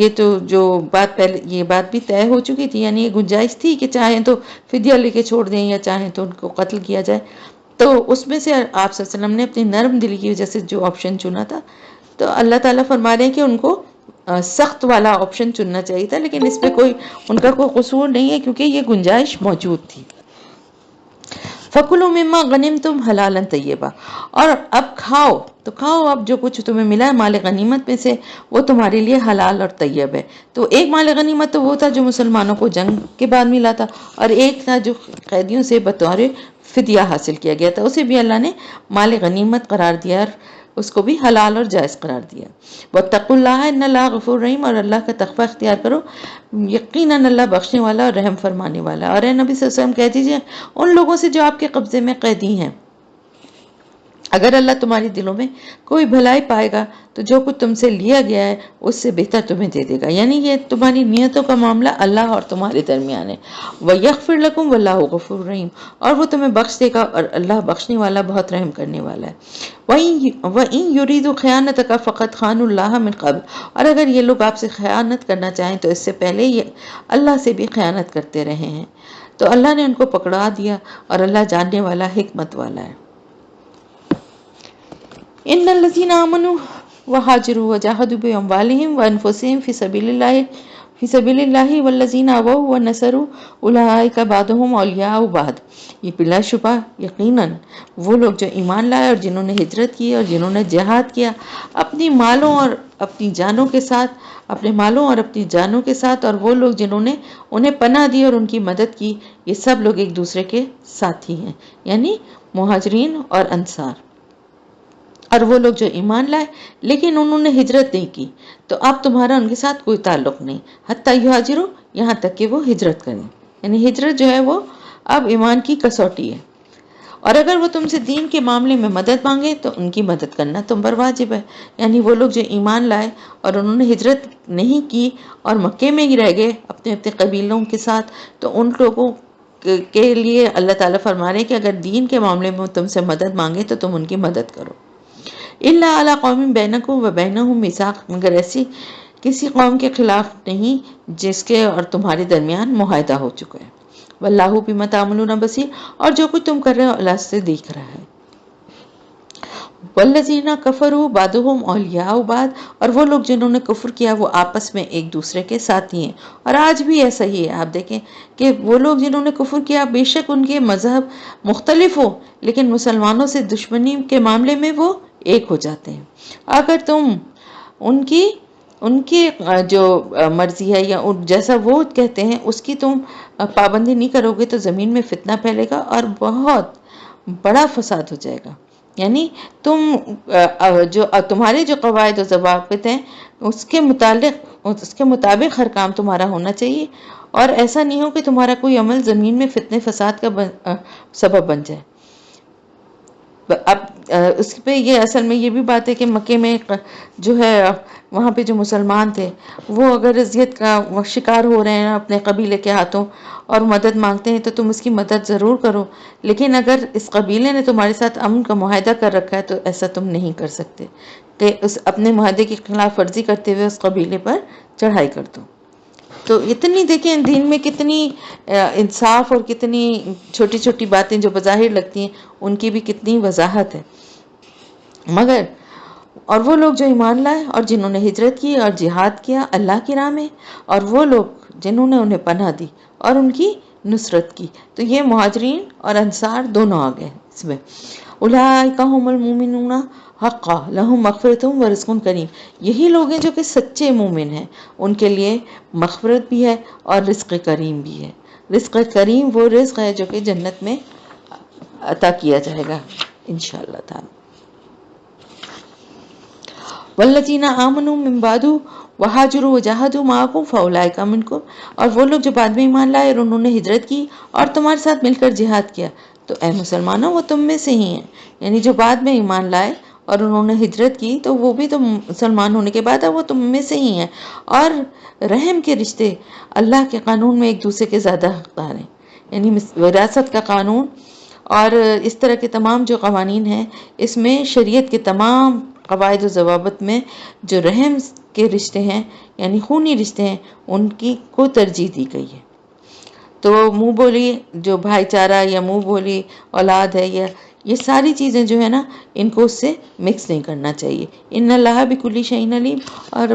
یہ تو جو بات پہلے، یہ بات بھی طے ہو چکی تھی، یعنی یہ گنجائش تھی کہ چاہیں تو فدیہ لے کے چھوڑ دیں یا چاہیں تو ان کو قتل کیا جائے۔ تو اس میں سے آپ صلی اللہ علیہ وسلم نے اپنی نرم دلی کی وجہ سے جو آپشن چنا تھا، تو اللہ تعالیٰ فرما رہے ہیں کہ ان کو سخت والا آپشن چننا چاہیے تھا، لیکن اس پہ ان کا کوئی قصور نہیں ہے کیونکہ یہ گنجائش موجود تھی۔ فَكُلُوا مِمَّا غَنِمْتُمْ حَلَالًا طَيِّبًا، اور اب کھاؤ، اب جو کچھ تمہیں ملا ہے مال غنیمت میں سے وہ تمہارے لیے حلال اور طیب ہے۔ تو ایک مال غنیمت تو وہ تھا جو مسلمانوں کو جنگ کے بعد ملا تھا، اور ایک تھا جو قیدیوں سے بطور فدیہ حاصل کیا گیا تھا، اسے بھی اللہ نے مال غنیمت قرار دیا اور اس کو بھی حلال اور جائز قرار دیا۔ وَاتَّقُوا اللَّهَ إِنَّ اللَّهَ غَفُورٌ رَحِيمٌ، اور اللہ کا تقوی اختیار کرو، یقیناً اللہ بخشنے والا اور رحم فرمانے والا۔ اور اے نبی صلی اللہ علیہ وسلم کہہ دیجئے ان لوگوں سے جو آپ کے قبضے میں قیدی ہیں، اگر اللہ تمہاری دلوں میں کوئی بھلائی پائے گا تو جو کچھ تم سے لیا گیا ہے اس سے بہتر تمہیں دے دے گا، یعنی یہ تمہاری نیتوں کا معاملہ اللہ اور تمہارے درمیان ہے۔ وَيَغْفِرْ لَكُمْ وَاللَّهُ غَفُورٌ رَحِيمٌ، اور وہ تمہیں بخش دے گا اور اللہ بخشنے والا بہت رحم کرنے والا ہے۔ وَإِن يُرِيدُوا خِيَانَتَكَ فَقَدْ خَانُوا اللَّهَ مِن قَبْلُ، اور اگر یہ لوگ آپ سے خیانت کرنا چاہیں تو اس سے پہلے یہ اللہ سے بھی خیانت کرتے رہے ہیں، تو اللہ نے ان کو پکڑا دیا اور اللہ جاننے والا حکمت والا ہے۔ ان الذين آمنوا وهاجروا وجاهدوا باموالهم وانفسهم في سبيل الله والذين آووا ونصروا اولئك بعضهم اولیاء بعض، یہ بلا شبہ یقیناً وہ لوگ جو ایمان لائے اور جنہوں نے ہجرت کی اور جنہوں نے جہاد کیا اپنے مالوں اور اپنی جانوں کے ساتھ، اور وہ لوگ جنہوں نے انہیں پناہ دی اور ان کی مدد کی، یہ سب لوگ ایک دوسرے کے ساتھی ہیں، یعنی مہاجرین اور انصار۔ اور وہ لوگ جو ایمان لائے لیکن انہوں نے ہجرت نہیں کی تو اب تمہارا ان کے ساتھ کوئی تعلق نہیں، حتیٰ یہاجروا، یہاں تک کہ وہ ہجرت کریں، یعنی ہجرت جو ہے وہ اب ایمان کی کسوٹی ہے۔ اور اگر وہ تم سے دین کے معاملے میں مدد مانگے تو ان کی مدد کرنا تم پر واجب ہے، یعنی وہ لوگ جو ایمان لائے اور انہوں نے ہجرت نہیں کی اور مکے میں ہی رہ گئے اپنے قبیلوں کے ساتھ، تو ان لوگوں کے لیے اللہ تعالیٰ فرما رہے ہیں کہ اگر دین کے معاملے میں تم سے مدد مانگے تو تم ان کی مدد کرو۔ الا علی قوم بینکم و بینہم میثاق، مگر ایسی کسی قوم کے خلاف نہیں جس کے اور تمہارے درمیان معاہدہ ہو چکا ہے۔ واللہ بما تعملون بصیر، اور جو کچھ تم کر رہے ہو اللہ سے دیکھ رہا ہے۔ والذین کفروا بعضهم اولیاء بعض، اور وہ لوگ جنہوں نے کفر کیا وہ آپس میں ایک دوسرے کے ساتھی ہیں، اور آج بھی ایسا ہی ہے۔ آپ دیکھیں کہ وہ لوگ جنہوں نے کفر کیا بے شک ان کے مذہب مختلف ہو لیکن مسلمانوں سے دشمنی کے معاملے میں وہ ایک ہو جاتے ہیں۔ اگر تم ان کی جو مرضی ہے یا جیسا وہ کہتے ہیں اس کی تم پابندی نہیں کرو گے تو زمین میں فتنہ پھیلے گا اور بہت بڑا فساد ہو جائے گا۔ یعنی تم جو تمہارے جو قواعد و ضوابط ہیں اس کے مطابق ہر کام تمہارا ہونا چاہیے، اور ایسا نہیں ہو کہ تمہارا کوئی عمل زمین میں فتنے فساد کا سبب بن جائے۔ اب اس پہ یہ اصل میں یہ بھی بات ہے کہ مکے میں جو ہے وہاں پہ جو مسلمان تھے وہ اگر اذیت کا شکار ہو رہے ہیں اپنے قبیلے کے ہاتھوں اور مدد مانگتے ہیں تو تم اس کی مدد ضرور کرو، لیکن اگر اس قبیلے نے تمہارے ساتھ امن کا معاہدہ کر رکھا ہے تو ایسا تم نہیں کر سکتے کہ اس اپنے معاہدے کی خلاف ورزی کرتے ہوئے اس قبیلے پر چڑھائی کر دو۔ تو اتنی دیکھیں دین میں کتنی انصاف اور کتنی چھوٹی چھوٹی باتیں جو بظاہر لگتی ہیں ان کی بھی کتنی وضاحت ہے۔ مگر اور وہ لوگ جو ایمان لائے اور جنہوں نے ہجرت کی اور جہاد کیا اللہ کی راہ میں، اور وہ لوگ جنہوں نے انہیں پناہ دی اور ان کی نصرت کی، تو یہ مہاجرین اور انصار دونوں آ گئے اس میں۔ اولئک هم المؤمنون حقا لہم مغفرۃ و رزق کریم، یہی لوگ ہیں جو کہ سچے مومن ہیں، ان کے لیے مغفرت بھی ہے اور رزق کریم بھی ہے۔ رزق کریم وہ رزق ہے جو کہ جنت میں عطا کیا جائے گا انشاءاللہ تعالی۔ والذین آمنوا من بعد وہاجروا وجاہدوا معکم فاولئک منکم، اور وہ لوگ جو بعد میں ایمان لائے اور انہوں نے ہجرت کی اور تمہارے ساتھ مل کر جہاد کیا تو اے مسلمانوں وہ تم میں سے ہی ہیں، یعنی جو بعد میں ایمان لائے اور انہوں نے ہجرت کی تو وہ بھی تو مسلمان ہونے کے بعد وہ تم میں سے ہی ہیں، اور رحم کے رشتے اللہ کے قانون میں ایک دوسرے کے زیادہ حقدار ہیں، یعنی وراثت کا قانون اور اس طرح کے تمام جو قوانین ہیں اس میں شریعت کے تمام قواعد و ضوابط میں جو رحم کے رشتے ہیں یعنی خونی رشتے ہیں ان کی کو ترجیح دی گئی ہے۔ تو منہ بولی جو بھائی چارہ یا منہ بولی اولاد ہے یا یہ ساری چیزیں جو ہے نا ان کو اس سے مکس نہیں کرنا چاہیے۔ ان اللہ بکل شیء علیم، اور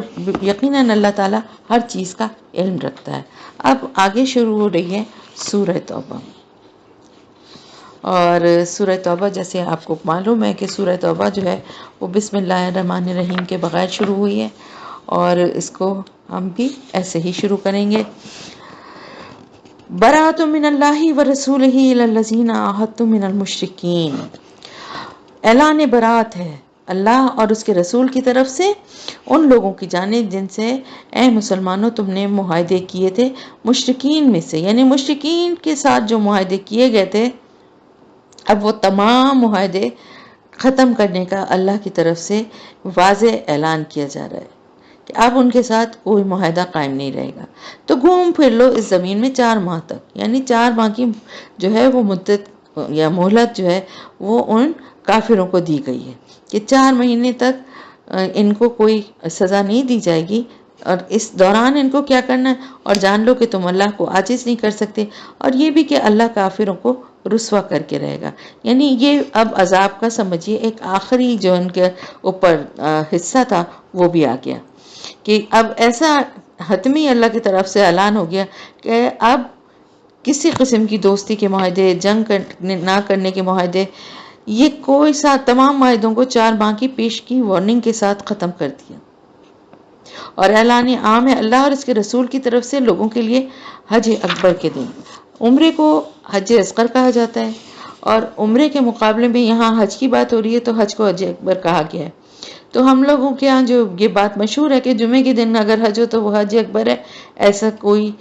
یقیناً اللہ تعالیٰ ہر چیز کا علم رکھتا ہے۔ اب آگے شروع ہو رہی ہے سورہ توبہ، اور سورہ توبہ جیسے آپ کو معلوم ہے کہ سورہ توبہ جو ہے وہ بسم اللہ الرحمن الرحیم کے بغیر شروع ہوئی ہے، اور اس کو ہم بھی ایسے ہی شروع کریں گے۔ براۃ من اللہ ورسولہ الی الذین عاہدتم من المشرکین، اعلان برات ہے اللہ اور اس کے رسول کی طرف سے ان لوگوں کی جانب جن سے اے مسلمانوں تم نے معاہدے کیے تھے مشرکین میں سے، یعنی مشرکین کے ساتھ جو معاہدے کیے گئے تھے اب وہ تمام معاہدے ختم کرنے کا اللہ کی طرف سے واضح اعلان کیا جا رہا ہے کہ اب ان کے ساتھ کوئی معاہدہ قائم نہیں رہے گا۔ تو گھوم پھر لو اس زمین میں 4 ماہ تک، یعنی 4 ماہ کی جو ہے وہ مدت یا مہلت جو ہے وہ ان کافروں کو دی گئی ہے کہ 4 مہینے تک ان کو کوئی سزا نہیں دی جائے گی، اور اس دوران ان کو کیا کرنا ہے، اور جان لو کہ تم اللہ کو عاجز نہیں کر سکتے، اور یہ بھی کہ اللہ کافروں کو رسوا کر کے رہے گا۔ یعنی یہ اب عذاب کا سمجھیے ایک آخری جو ان کے اوپر حصہ تھا وہ بھی آ گیا کہ اب ایسا حتمی اللہ کی طرف سے اعلان ہو گیا کہ اب کسی قسم کی دوستی کے معاہدے، جنگ نہ کرنے کے معاہدے، یہ کوئی ساتھ تمام معاہدوں کو 4 ماہ کی پیش کی وارننگ کے ساتھ ختم کر دیا۔ اور اعلان عام ہے اللہ اور اس کے رسول کی طرف سے لوگوں کے لیے حج اکبر کے دن۔ عمرے کو حج اصغر کہا جاتا ہے، اور عمرے کے مقابلے میں یہاں حج کی بات ہو رہی ہے تو حج کو حج اکبر کہا گیا ہے۔ تو ہم لوگوں کے ہاں جو یہ بات مشہور ہے کہ جمعے کے دن اگر حج ہو تو وہ حج اکبر ہے، ایسا کوئی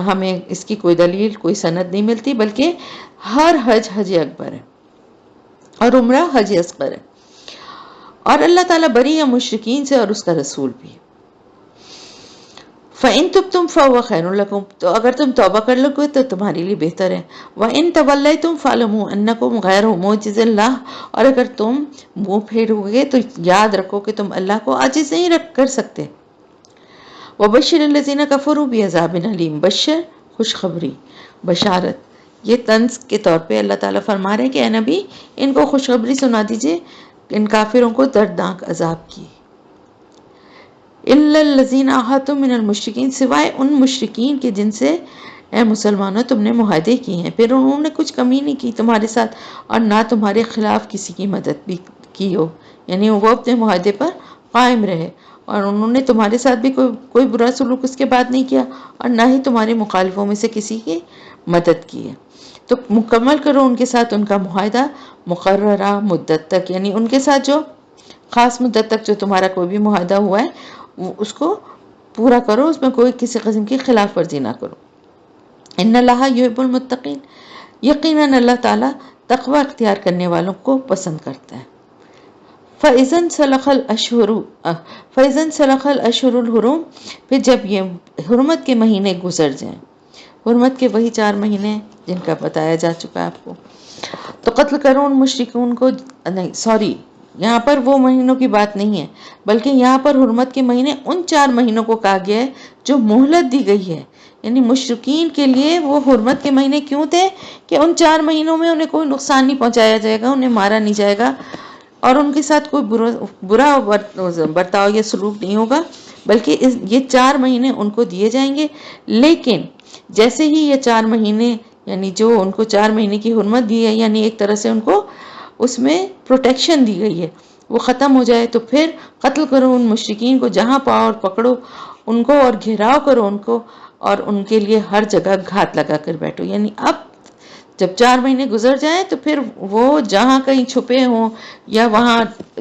ہمیں اس کی کوئی دلیل کوئی سند نہیں ملتی، بلکہ ہر حج حج اکبر ہے اور عمرہ حج اصغر ہے، اور اللہ تعالیٰ بری ہے مشرکین سے اور اس کا رسول بھی۔ فَإِن تُبْتُمْ فَهُوَ خَيْرٌ لَكُمْ، تو اگر تم توبہ کر لو گے تو تمہارے لیے بہتر ہے۔ وَإِن تَوَلَّيْتُمْ فَاعْلَمُوا أَنَّكُمْ غَيْرُ مُعْجِزِ اللَّهِ، اور اگر تم منہ پھیرو گے تو یاد رکھو کہ تم اللہ کو عاجز نہیں کر سکتے۔ وَبَشِّرِ الَّذِينَ كَفَرُوا بِعَذَابٍ أَلِيمٍ، بشر خوشخبری، بشارت، یہ طنز کے طور پہ اللہ تعالیٰ فرما رہے ہیں کہ اے نبی ان کو خوشخبری سنا دیجئے ان کافروں کو دردناک عذاب کی۔ إِلَّا الَّذِينَ عَاهَدتُّم مِّنَ الْمُشْرِكِينَ، سوائے ان مشرکین کے جن سے اے مسلمانوں تم نے معاہدے کیے ہیں، پھر انہوں نے کچھ کمی نہیں کی تمہارے ساتھ اور نہ تمہارے خلاف کسی کی مدد بھی کی ہو، یعنی وہ اپنے معاہدے پر قائم رہے اور انہوں نے تمہارے ساتھ بھی کوئی برا سلوک اس کے بعد نہیں کیا اور نہ ہی تمہارے مخالفوں میں سے کسی کی مدد کی ہے۔ تو مکمل کرو ان کے ساتھ ان کا معاہدہ مقررہ مدت تک، یعنی ان کے ساتھ جو خاص مدت تک جو تمہارا کوئی بھی معاہدہ ہوا ہے اس کو پورا کرو، اس میں کوئی کسی قسم کی خلاف ورزی نہ کرو۔ ان اللہ یحب المتقین، یقیناً اللہ تعالیٰ تقوی اختیار کرنے والوں کو پسند کرتا ہے۔ فَإِذَا انسلخ الاشہر الحرم، پھر جب یہ حرمت کے مہینے گزر جائیں، حرمت کے وہی 4 مہینے جن کا بتایا جا چکا ہے آپ کو، تو قتل کرو ان مشرکون کو، نہیں سوری، یہاں پر وہ مہینوں کی بات نہیں ہے، بلکہ یہاں پر حرمت کے مہینے ان 4 مہینوں کو کہا گیا ہے جو مہلت دی گئی ہے۔ یعنی مشرکین کے لیے وہ حرمت کے مہینے کیوں تھے کہ ان 4 مہینوں میں انہیں کوئی نقصان نہیں پہنچایا جائے گا، انہیں مارا نہیں جائے گا، اور ان کے ساتھ کوئی برا برتاؤ یا سلوک نہیں ہوگا، بلکہ یہ 4 مہینے ان کو دیے جائیں گے۔ لیکن جیسے ہی یہ 4 مہینے، یعنی جو ان کو 4 مہینے کی حرمت دی ہے، یعنی ایک طرح سے ان کو اس میں پروٹیکشن دی گئی ہے، وہ ختم ہو جائے تو پھر قتل کرو ان مشرکین کو، جہاں پاؤ اور پکڑو ان کو اور گھیراؤ کرو ان کو، اور ان کے لیے ہر جگہ گھات لگا کر بیٹھو۔ یعنی اب جب 4 مہینے گزر جائیں تو پھر وہ جہاں کہیں چھپے ہوں یا وہاں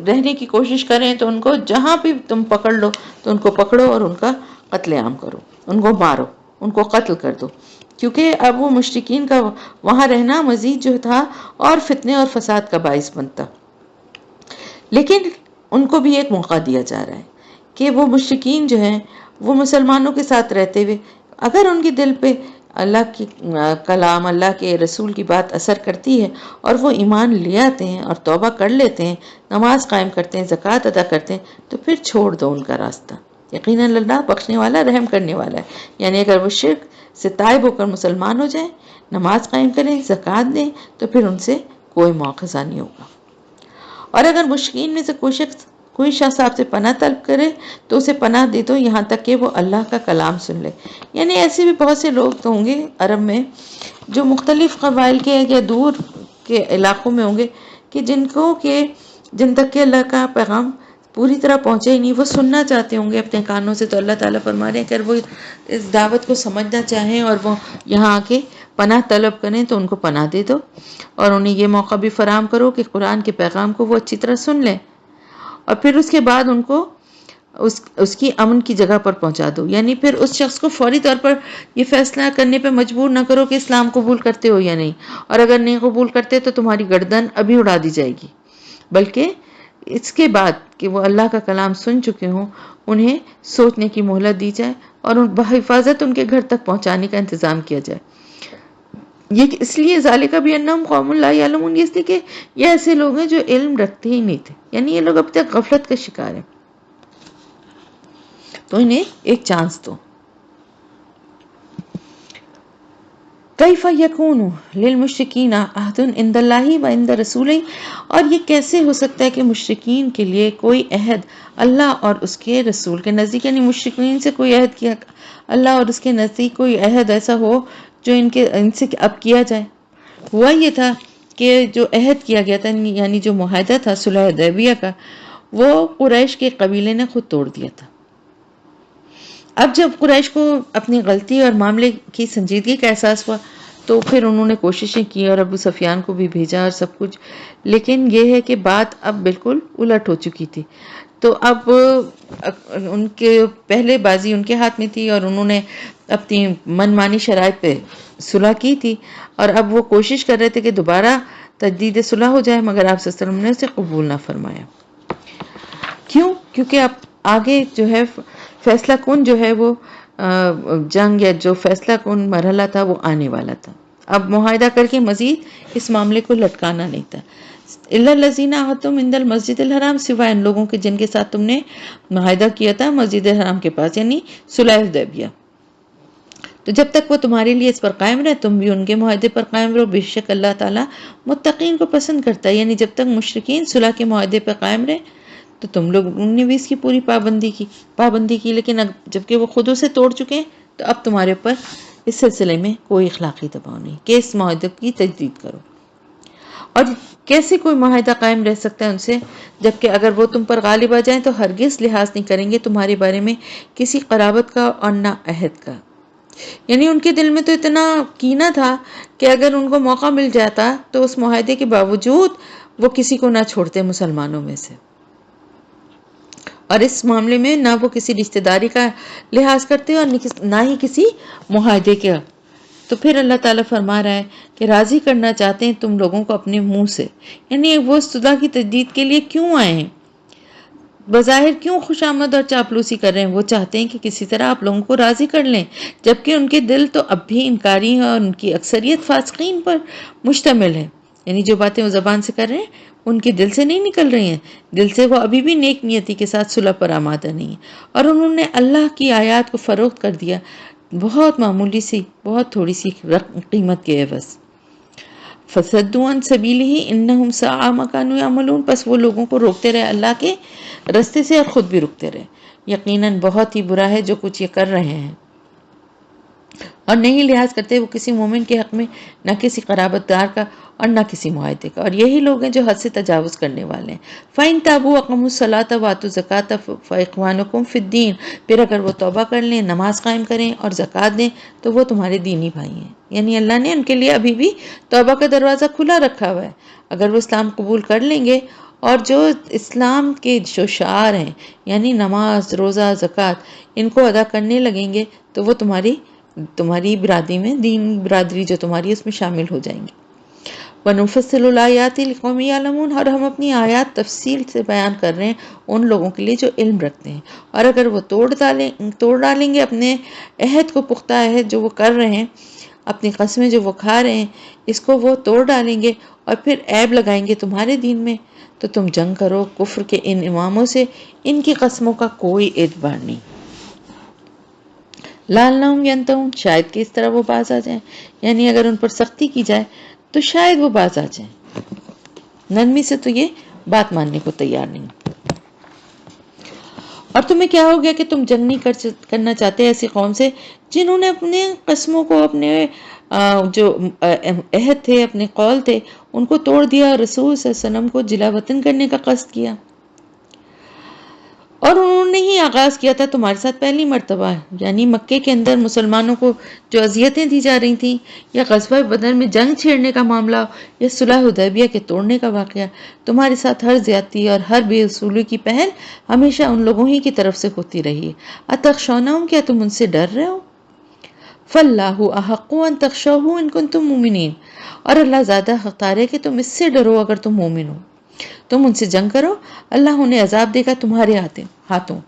رہنے کی کوشش کریں تو ان کو جہاں بھی تم پکڑ لو تو ان کو پکڑو اور ان کا قتل عام کرو، ان کو مارو، ان کو قتل کر دو، کیونکہ اب وہ مشرکین کا وہاں رہنا مزید جو تھا اور فتنے اور فساد کا باعث بنتا۔ لیکن ان کو بھی ایک موقع دیا جا رہا ہے کہ وہ مشرکین جو ہیں وہ مسلمانوں کے ساتھ رہتے ہوئے اگر ان کے دل پہ اللہ کی کلام، اللہ کے رسول کی بات اثر کرتی ہے اور وہ ایمان لے آتے ہیں اور توبہ کر لیتے ہیں، نماز قائم کرتے ہیں، زکوٰۃ ادا کرتے ہیں، تو پھر چھوڑ دو ان کا راستہ۔ یقیناً اللہ بخشنے والا، رحم کرنے والا ہے۔ یعنی اگر وہ شرک سے تائب ہو کر مسلمان ہو جائیں، نماز قائم کریں، زکوٰۃ دیں، تو پھر ان سے کوئی مواخذہ نہیں ہوگا۔ اور اگر مشرکین میں سے کوئی شخص آپ سے پناہ طلب کرے تو اسے پناہ دے دو یہاں تک کہ وہ اللہ کا کلام سن لے۔ یعنی ایسے بھی بہت سے لوگ تو ہوں گے عرب میں جو مختلف قبائل کے یا دور کے علاقوں میں ہوں گے کہ جن تک کہ اللہ کا پیغام پوری طرح پہنچے ہی نہیں، وہ سننا چاہتے ہوں گے اپنے کانوں سے، تو اللہ تعالیٰ فرما رہے ہیں کہ اگر وہ اس دعوت کو سمجھنا چاہیں اور وہ یہاں آ کے پناہ طلب کریں تو ان کو پناہ دے دو، اور انہیں یہ موقع بھی فراہم کرو کہ قرآن کے پیغام کو وہ اچھی طرح سن لیں، اور پھر اس کے بعد ان کو اس کی امن کی جگہ پر پہنچا دو۔ یعنی پھر اس شخص کو فوری طور پر یہ فیصلہ کرنے پہ مجبور نہ کرو کہ اسلام قبول کرتے ہو یا نہیں، اور اگر نہیں قبول کرتے تو تمہاری گردن ابھی اڑا دی جائے گی، بلکہ اس کے بعد کہ وہ اللہ کا کلام سن چکے ہوں انہیں سوچنے کی مہلت دی جائے اور بحفاظت ان کے گھر تک پہنچانے کا انتظام کیا جائے۔ یہ اس لیے ذالک بانہم قوم لا یعلمون، اس لیے کہ یہ ایسے لوگ ہیں جو علم رکھتے ہی نہیں تھے، یعنی یہ لوگ اب تک غفلت کا شکار ہیں، تو انہیں ایک چانس دو۔ کیف یکون للمشرکین عہد عند اللہ وعند رسولہ، اور یہ کیسے ہو سکتا ہے کہ مشرکین کے لیے کوئی عہد اللہ اور اس کے رسول کے نزدیک، یعنی مشرکین سے کوئی عہد کیا اللہ اور اس کے نزدیک کوئی عہد ایسا ہو جو ان سے اب کیا جائے۔ ہوا یہ تھا کہ جو عہد کیا گیا تھا، یعنی جو معاہدہ تھا صلح حدیبیہ کا، وہ قریش کے قبیلے نے خود توڑ دیا تھا۔ اب جب قریش کو اپنی غلطی اور معاملے کی سنجیدگی کا احساس ہوا تو پھر انہوں نے کوششیں کی اور ابو سفیان کو بھی بھیجا اور سب کچھ، لیکن یہ ہے کہ بات اب بالکل الٹ ہو چکی تھی۔ تو اب ان کے پہلے بازی ان کے ہاتھ میں تھی اور انہوں نے اپنی من مانی شرائط پہ صلح کی تھی، اور اب وہ کوشش کر رہے تھے کہ دوبارہ تجدید صلح ہو جائے، مگر آپ صلی اللہ علیہ وسلم نے اسے قبول نہ فرمایا۔ کیوں؟ کیونکہ اب آگے جو ہے فیصلہ کن جو ہے وہ جنگ یا جو فیصلہ کن مرحلہ تھا وہ آنے والا تھا۔ اب معاہدہ کر کے مزید اس معاملے کو لٹکانا نہیں تھا۔ الا الذین عاہدتم عند المسجد الحرام، سوائے ان لوگوں کے جن کے ساتھ تم نے معاہدہ کیا تھا مسجد حرام کے پاس، یعنی صلح حدیبیہ۔ تو جب تک وہ تمہارے لیے اس پر قائم رہے تم بھی ان کے معاہدے پر قائم رہو، بے شک اللہ تعالیٰ متقین کو پسند کرتا ہے۔ یعنی جب تک مشرکین صلح کے معاہدے پر قائم رہے تو تم لوگوں نے بھی اس کی پوری پابندی کی، لیکن جبکہ وہ خود اسے توڑ چکے ہیں تو اب تمہارے اوپر اس سلسلے میں کوئی اخلاقی دباؤ نہیں کہ اس معاہدے کی تجدید کرو۔ اور کیسے کوئی معاہدہ قائم رہ سکتا ہے ان سے، جبکہ اگر وہ تم پر غالب آ جائیں تو ہرگز لحاظ نہیں کریں گے تمہارے بارے میں کسی قرابت کا اور نہ عہد کا۔ یعنی ان کے دل میں تو اتنا کینہ تھا کہ اگر ان کو موقع مل جاتا تو اس معاہدے کے باوجود وہ کسی کو نہ چھوڑتے مسلمانوں میں سے، اور اس معاملے میں نہ وہ کسی رشتہ داری کا لحاظ کرتے اور نہ ہی کسی معاہدے کا۔ تو پھر اللہ تعالیٰ فرما رہا ہے کہ راضی کرنا چاہتے ہیں تم لوگوں کو اپنے منہ سے، یعنی وہ صلح کی تجدید کے لیے کیوں آئے ہیں، بظاہر کیوں خوشامد اور چاپلوسی کر رہے ہیں، وہ چاہتے ہیں کہ کسی طرح آپ لوگوں کو راضی کر لیں، جبکہ ان کے دل تو اب بھی انکاری ہیں اور ان کی اکثریت فاسقین پر مشتمل ہے، یعنی جو باتیں وہ زبان سے کر رہے ہیں ان کے دل سے نہیں نکل رہی ہیں، دل سے وہ ابھی بھی نیک نیتی کے ساتھ صلح پر آمادہ نہیں ہیں، اور انہوں نے اللہ کی آیات کو فروخت کر دیا بہت معمولی سی، بہت تھوڑی سی قیمت کے عوض۔ فصدوا عن سبیلہ انہم ساء ما کانوا یعملون، پس وہ لوگوں کو روکتے رہے اللہ کے رستے سے اور خود بھی رکتے رہے، یقیناً بہت ہی برا ہے جو کچھ یہ کر رہے ہیں، اور نہیں لحاظ کرتے وہ کسی مومن کے حق میں نہ کسی قرابت دار کا اور نہ کسی معاہدے کا، اور یہی لوگ ہیں جو حد سے تجاوز کرنے والے ہیں۔ فَإِن تَابُوا وَأَقَامُوا الصَّلَاةَ وَآتُوا الزَّكَاةَ فَإِخْوَانُكُمْ فِي الدِّينِ، پھر اگر وہ توبہ کر لیں، نماز قائم کریں اور زکوٰۃ دیں تو وہ تمہارے دینی بھائی ہیں، یعنی اللہ نے ان کے لیے ابھی بھی توبہ کا دروازہ کھلا رکھا ہوا ہے، اگر وہ اسلام قبول کر لیں گے اور جو اسلام کے جو شعار ہیں یعنی نماز، روزہ، زکوٰۃ ان کو ادا کرنے لگیں گے تو وہ تمہاری برادری میں، دین برادری جو تمہاری اس میں شامل ہو جائیں گے۔ وَنُفَصِّلُ الْآيَاتِ لِقَوْمٍ يَعْلَمُونَ، اور ہم اپنی آیات تفصیل سے بیان کر رہے ہیں ان لوگوں کے لیے جو علم رکھتے ہیں، اور اگر وہ توڑ ڈالیں گے اپنے عہد کو، پختہ عہد جو وہ کر رہے ہیں، اپنی قسمیں جو وہ کھا رہے ہیں اس کو وہ توڑ ڈالیں گے اور پھر عیب لگائیں گے تمہارے دین میں، تو تم جنگ کرو کفر کے ان اماموں سے، ان کی قسموں کا کوئی اعتبار نہیں۔ لعلہم ینتہون، شاید کہ اس طرح وہ باز آ جائیں، یعنی اگر ان پر سختی کی جائے تو شاید وہ باز آ جائیں، نرمی سے تو یہ بات ماننے کو تیار نہیں۔ اور تمہیں کیا ہو گیا کہ تم جنگ نہیں کرنا چاہتے ایسی قوم سے جنہوں نے اپنے قسموں کو، اپنے جو عہد تھے، اپنے قول تھے ان کو توڑ دیا، رسول صلی اللہ علیہ وسلم کو جلا وطن کرنے کا قصد کیا، اور انہوں نے ہی آغاز کیا تھا تمہارے ساتھ پہلی مرتبہ، یعنی مکے کے اندر مسلمانوں کو جو اذیتیں دی جا رہی تھیں، یا غزوہ بدر میں جنگ چھیڑنے کا معاملہ، یا صلح حدیبیہ کے توڑنے کا واقعہ، تمہارے ساتھ ہر زیادتی اور ہر بے اصولی کی پہل ہمیشہ ان لوگوں ہی کی طرف سے ہوتی رہی ہے۔ اتخشونہم، کیا تم ان سے ڈر رہے ہو؟ فاللہ احق ان تخشوہ ان کنتم مومنین، اور اللہ زیادہ حقدار ہے کہ تم اس سے ڈرو اگر تم مومن ہو، تم ان سے جنگ کرو، اللہ انہیں عذاب دے گا تمہارے ہاتھوں،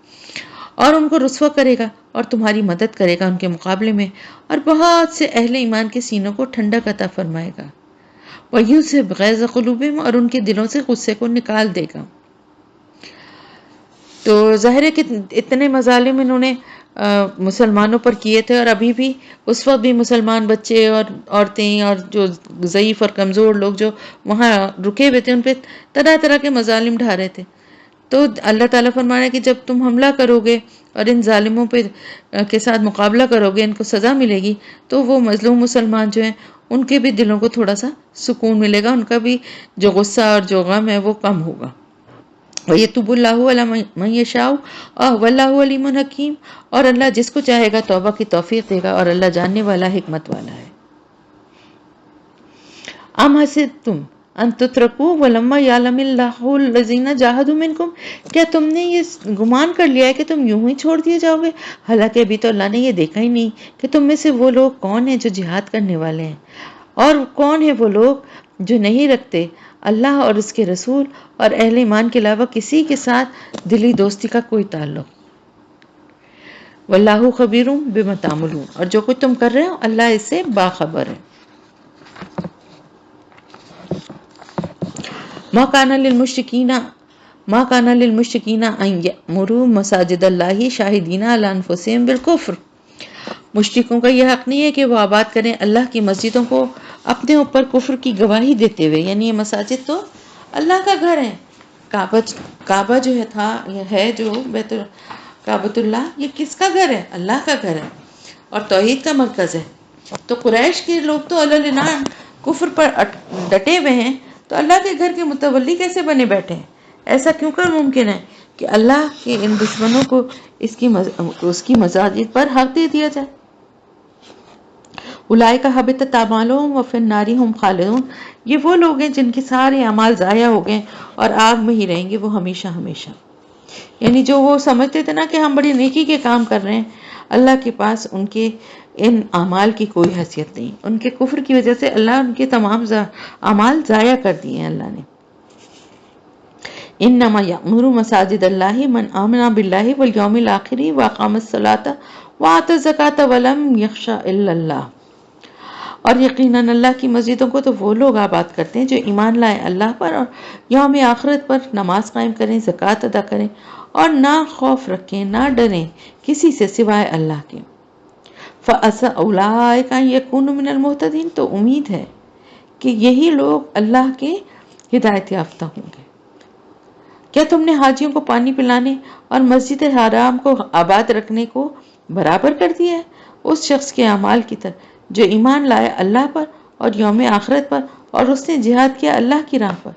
اور ان کو رسوا کرے گا اور تمہاری مدد کرے گا ان کے مقابلے میں، اور بہت سے اہل ایمان کے سینوں کو ٹھنڈک عطا فرمائے گا، وَيُذْهِبْ غَيْظَ قُلُوبِهِمْ، اور ان کے دلوں سے غصے کو نکال دے گا۔ تو ظاہر ہے کہ اتنے مظالم انہوں نے مسلمانوں پر کیے تھے، اور ابھی بھی اس وقت بھی مسلمان بچے اور عورتیں اور جو ضعیف اور کمزور لوگ جو وہاں رکے ہوئے تھے ان پہ طرح طرح کے مظالم ڈھا رہے تھے۔ تو اللہ تعالیٰ فرما رہا ہے کہ جب تم حملہ کرو گے اور ان ظالموں پہ کے ساتھ مقابلہ کرو گے، ان کو سزا ملے گی، تو وہ مظلوم مسلمان جو ہیں ان کے بھی دلوں کو تھوڑا سا سکون ملے گا، ان کا بھی جو غصہ اور جو غم ہے وہ کم ہوگا۔ وَيَتُوبُ اللَّهُ عَلَىٰ مَن يَشَاءُ وَاللَّهُ عَلِيمٌ حَكِيمٌ، اور اللہ جس کو چاہے گا توبہ کی توفیق دے گا، اور اللہ جاننے والا، حکمت والا ہے۔ ام حسبتم ان تترکوا ولما یعلم اللہ الذین جاہدوا منکم، کیا تم نے یہ گمان کر لیا ہے کہ تم یوں ہی چھوڑ دیے جاؤ گے، حالانکہ ابھی تو اللہ نے یہ دیکھا ہی نہیں کہ تم میں سے وہ لوگ کون ہیں جو جہاد کرنے والے ہیں، اور کون ہیں وہ لوگ جو نہیں رکھتے اللہ اور اس کے رسول اور اہل ایمان کے علاوہ کسی کے ساتھ دلی دوستی کا کوئی تعلق۔ واللہ خبیر بما تعملون، اور جو کچھ تم کر رہے ہو اللہ اس سے باخبر ہے۔ ما کان للمشرکین ان یأمروا مساجد اللہ شاہدین علی انفسہم بالکفر، مشرکوں کا یہ حق نہیں ہے کہ وہ آباد کریں اللہ کی مسجدوں کو اپنے اوپر کفر کی گواہی دیتے ہوئے، یعنی یہ مساجد تو اللہ کا گھر ہے، کعبہ جو ہے جو کعبۃ اللہ، یہ کس کا گھر ہے؟ اللہ کا گھر ہے اور توحید کا مرکز ہے۔ تو قریش کے لوگ تو علل کفر پر ڈٹے ہوئے ہیں، تو اللہ کے گھر کے متولی کیسے بنے بیٹھے ہیں؟ ایسا کیوں کر ممکن ہے کہ اللہ کے ان دشمنوں کو اس کی مساجد پر حق دے دیا جائے؟ اولئک حبطت اعمالهم وفی النار هم خالدون، یہ وہ لوگ ہیں جن کے سارے اعمال ضائع ہو گئے اور آگ میں ہی رہیں گے وہ ہمیشہ ہمیشہ۔ یعنی جو وہ سمجھتے تھے نا کہ ہم بڑی نیکی کے کام کر رہے ہیں، اللہ کے پاس ان کے ان اعمال کی کوئی حیثیت نہیں، ان کے کفر کی وجہ سے اللہ ان کے تمام اعمال ضائع کر دیے ہیں اللہ نے۔ انما یأمر مساجد اللہ من آمن باللہ والیوم الآخر واقام الصلاۃ وآتى الزکاۃ ولم یخش الا اللہ، اور یقیناً اللہ کی مسجدوں کو تو وہ لوگ آباد کرتے ہیں جو ایمان لائے اللہ پر اور یوم آخرت پر، نماز قائم کریں، زکوٰۃ ادا کریں اور نہ خوف رکھیں، نہ ڈریں کسی سے سوائے اللہ کے۔ فَعَسَىٰ أُولَٰئِكَ أَن يَكُونُوا مِنَ الْمُهْتَدِينَ، تو امید ہے کہ یہی لوگ اللہ کے ہدایت یافتہ ہوں گے۔ کیا تم نے حاجیوں کو پانی پلانے اور مسجد حرام کو آباد رکھنے کو برابر کر دیا ہے اس شخص کے اعمال کی طرح جو ایمان لائے اللہ پر اور یوم آخرت پر اور اس نے جہاد کیا اللہ کی راہ پر؟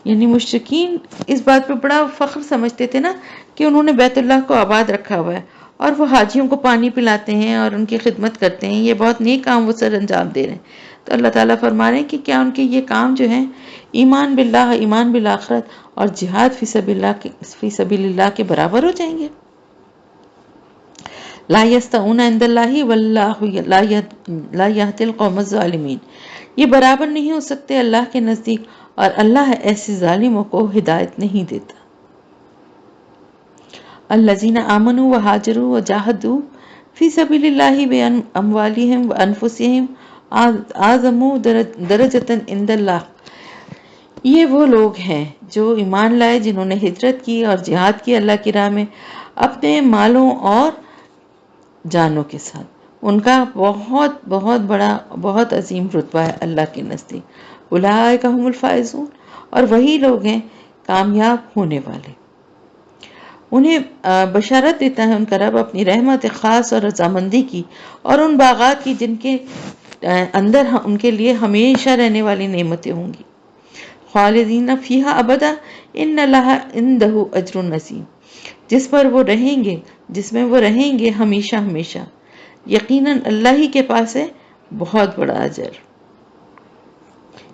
یعنی مشرکین اس بات پہ بڑا فخر سمجھتے تھے نا کہ انہوں نے بیت اللہ کو آباد رکھا ہوا ہے اور وہ حاجیوں کو پانی پلاتے ہیں اور ان کی خدمت کرتے ہیں، یہ بہت نیک کام وہ سر انجام دے رہے ہیں۔ تو اللہ تعالیٰ فرما رہے ہیں کہ کیا ان کے یہ کام جو ہیں ایمان باللہ، ایمان بالآخرت اور جہاد فی سبیل اللہ کے برابر ہو جائیں گے؟ لا یستعون عند اللہ واللہ لا یہدی القوم الظالمین، یہ برابر نہیں ہو سکتے اللہ کے نزدیک اور اللہ ایسے ظالموں کو ہدایت نہیں دیتا۔ الذین آمنوا وہاجروا وجاہدوا فی سبیل اللہ باموالہم وانفسہم اعظم درجۃ عند اللہ، یہ وہ لوگ ہیں جو ایمان لائے، جنہوں نے ہجرت کی اور جہاد کی اللہ کی راہ میں اپنے مالوں اور جانوں کے ساتھ، ان کا بہت بہت بڑا بہت عظیم رتبہ ہے اللہ کے نزدیک۔ اولئک هم الفائزون، اور وہی لوگ ہیں کامیاب ہونے والے۔ انہیں بشارت دیتا ہے ان کا رب اپنی رحمت خاص اور رضامندی کی اور ان باغات کی جن کے اندر ان کے لیے ہمیشہ رہنے والی نعمتیں ہوں گی۔ خالدین فیہا ابدا ان اللہ عندہ اجر عظیم، جس پر وہ رہیں گے، جس میں وہ رہیں گے ہمیشہ ہمیشہ، یقیناً اللہ ہی کے پاس ہے بہت بڑا اجر۔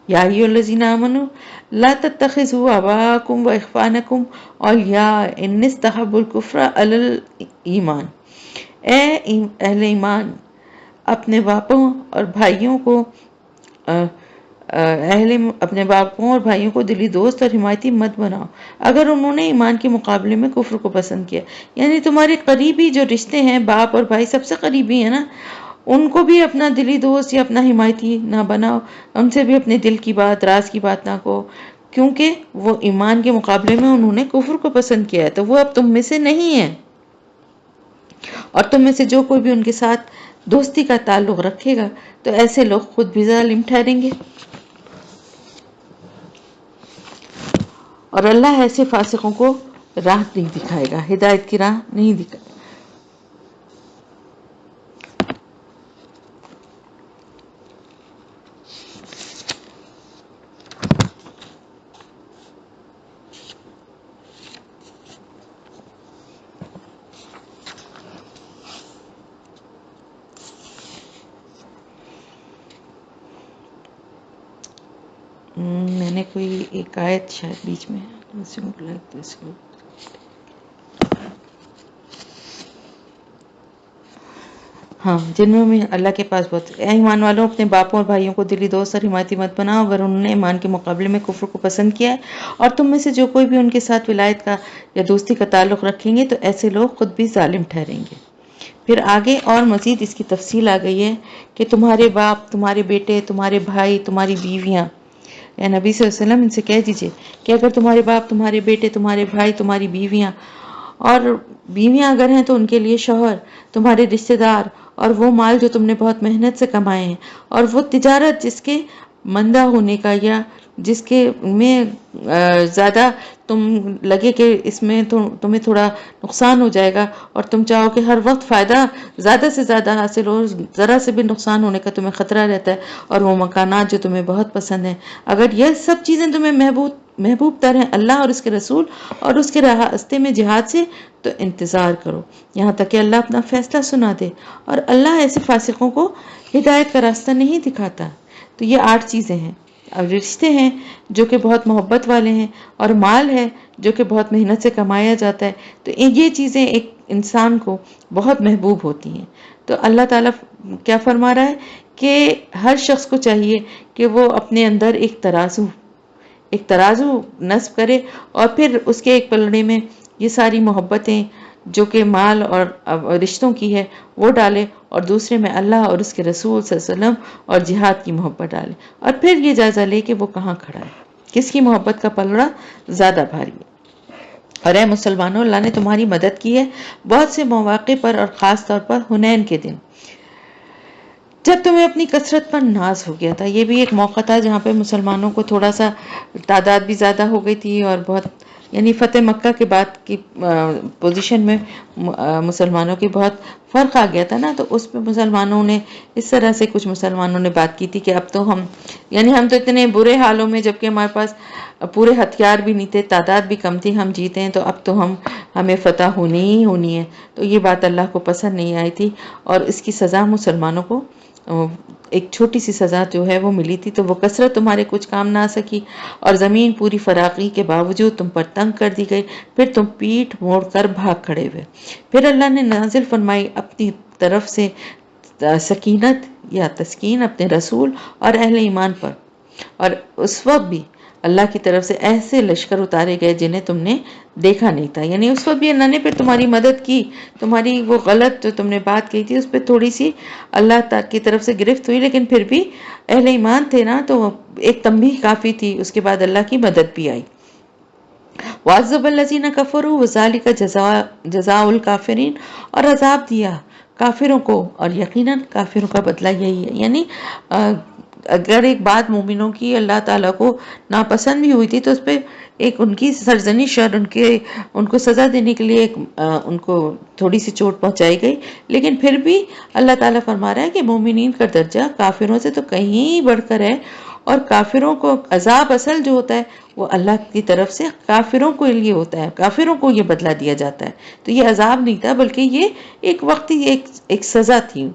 یا ایھا الذین آمنوا لا تتخذوا آباءکم واخوانکم اولیاء ان استحبوا الکفر علی الایمان، اے اہل ایمان اپنے باپوں اور بھائیوں کو دلی دوست اور حمایتی مت بناؤ اگر انہوں نے ایمان کے مقابلے میں کفر کو پسند کیا۔ یعنی تمہارے قریبی جو رشتے ہیں، باپ اور بھائی سب سے قریبی ہیں نا، ان کو بھی اپنا دلی دوست یا اپنا حمایتی نہ بناؤ، ان سے بھی اپنے دل کی بات، راز کی بات نہ کہو، کیونکہ وہ ایمان کے مقابلے میں انہوں نے کفر کو پسند کیا ہے، تو وہ اب تم میں سے نہیں ہے، اور تم میں سے جو کوئی بھی ان کے ساتھ دوستی کا تعلق رکھے گا تو ایسے لوگ خود بھی ظالم ٹھہریں گے، اور اللہ ایسے فاسقوں کو راہ نہیں دکھائے گا، ہدایت کی راہ نہیں دکھائے گا۔ میں نے کوئی ایک آیت شاید بیچ میں ہاں، جنہوں میں اللہ کے پاس بہت، اے ایمان والوں اپنے باپوں اور بھائیوں کو دلی دوست اور حمایتی مت بناؤ اگر انہوں نے ایمان کے مقابلے میں کفر کو پسند کیا ہے، اور تم میں سے جو کوئی بھی ان کے ساتھ ولایت کا یا دوستی کا تعلق رکھیں گے تو ایسے لوگ خود بھی ظالم ٹھہریں گے۔ پھر آگے اور مزید اس کی تفصیل آ گئی ہے کہ تمہارے باپ، تمہارے بیٹے، تمہارے بھائی، تمہاری بیویاں، یا نبی صلی اللہ علیہ وسلم ان سے کہہ دیجئے کہ اگر تمہارے باپ، تمہارے بیٹے، تمہارے بھائی، تمہاری بیویاں، اور بیویاں اگر ہیں تو ان کے لیے شوہر، تمہارے رشتہ دار، اور وہ مال جو تم نے بہت محنت سے کمائے ہیں، اور وہ تجارت جس کے مندہ ہونے کا یا جس کے میں زیادہ تم لگے کہ اس میں تمہیں تھوڑا نقصان ہو جائے گا، اور تم چاہو کہ ہر وقت فائدہ زیادہ سے زیادہ حاصل ہو، ذرا سے بھی نقصان ہونے کا تمہیں خطرہ رہتا ہے، اور وہ مکانات جو تمہیں بہت پسند ہیں، اگر یہ سب چیزیں تمہیں محبوب تر ہیں اللہ اور اس کے رسول اور اس کے راستے میں جہاد سے، تو انتظار کرو یہاں تک کہ اللہ اپنا فیصلہ سنا دے، اور اللہ ایسے فاسقوں کو ہدایت کا راستہ نہیں دکھاتا۔ تو یہ 8 چیزیں ہیں، اور رشتے ہیں جو کہ بہت محبت والے ہیں، اور مال ہے جو کہ بہت محنت سے کمایا جاتا ہے، تو یہ چیزیں ایک انسان کو بہت محبوب ہوتی ہیں۔ تو اللہ تعالیٰ کیا فرما رہا ہے کہ ہر شخص کو چاہیے کہ وہ اپنے اندر ایک ترازو نصب کرے، اور پھر اس کے ایک پلڑے میں یہ ساری محبتیں جو کہ مال اور رشتوں کی ہے وہ ڈالے، اور دوسرے میں اللہ اور اس کے رسول صلی اللہ علیہ وسلم اور جہاد کی محبت ڈالے، اور پھر یہ جائزہ لے کہ وہ کہاں کھڑا ہے، کس کی محبت کا پلڑا زیادہ بھاری ہے۔ اور اے مسلمانوں، اللہ نے تمہاری مدد کی ہے بہت سے مواقع پر، اور خاص طور پر حنین کے دن، جب تمہیں اپنی کثرت پر ناز ہو گیا تھا۔ یہ بھی ایک موقع تھا جہاں پہ مسلمانوں کو تھوڑا سا تعداد بھی زیادہ ہو گئی تھی، اور بہت یعنی فتح مکہ کے بعد کی پوزیشن میں مسلمانوں کی بہت فرق آ گیا تھا نا، تو اس پہ مسلمانوں نے اس طرح سے کچھ مسلمانوں نے بات کی تھی کہ اب تو ہم تو اتنے برے حالوں میں، جبکہ ہمارے پاس پورے ہتھیار بھی نہیں تھے، تعداد بھی کم تھی، ہم جیتے ہیں تو اب تو ہمیں فتح ہونی ہی ہونی ہے۔ تو یہ بات اللہ کو پسند نہیں آئی تھی، اور اس کی سزا مسلمانوں کو ایک چھوٹی سی سزا جو ہے وہ ملی تھی، تو وہ کثرت تمہارے کچھ کام نہ آ سکی، اور زمین پوری فراخی کے باوجود تم پر تنگ کر دی گئی، پھر تم پیٹھ موڑ کر بھاگ کھڑے ہوئے۔ پھر اللہ نے نازل فرمائی اپنی طرف سے سکینت یا تسکین اپنے رسول اور اہل ایمان پر، اور اس وقت بھی اللہ کی طرف سے ایسے لشکر اتارے گئے جنہیں تم نے دیکھا نہیں تھا، یعنی اس وقت بھی اللہ نے پھر تمہاری مدد کی، تمہاری وہ غلط جو تم نے بات کہی تھی اس پہ تھوڑی سی اللہ کی طرف سے گرفت ہوئی، لیکن پھر بھی اہل ایمان تھے نا، تو ایک تنبیہ کافی تھی، اس کے بعد اللہ کی مدد بھی آئی۔ وَعَذَّبَ الَّذِينَ كَفَرُوا وَذَلِكَ جَزَاءُ الْكَافِرِينَ، اور عذاب دیا کافروں کو، اور یقیناً کافروں کا بدلہ یہی ہے۔ یعنی اگر ایک بات مومنوں کی اللہ تعالیٰ کو ناپسند بھی ہوئی تھی تو اس پہ ایک ان کی سرزنش اور ان کو سزا دینے کے لیے ان کو تھوڑی سی چوٹ پہنچائی گئی، لیکن پھر بھی اللہ تعالیٰ فرما رہا ہے کہ مومنین کا درجہ کافروں سے تو کہیں بڑھ کر ہے، اور کافروں کو عذاب اصل جو ہوتا ہے وہ اللہ کی طرف سے کافروں کو لیے ہوتا ہے، کافروں کو یہ بدلہ دیا جاتا ہے، تو یہ عذاب نہیں تھا بلکہ یہ ایک وقتی ایک سزا تھی۔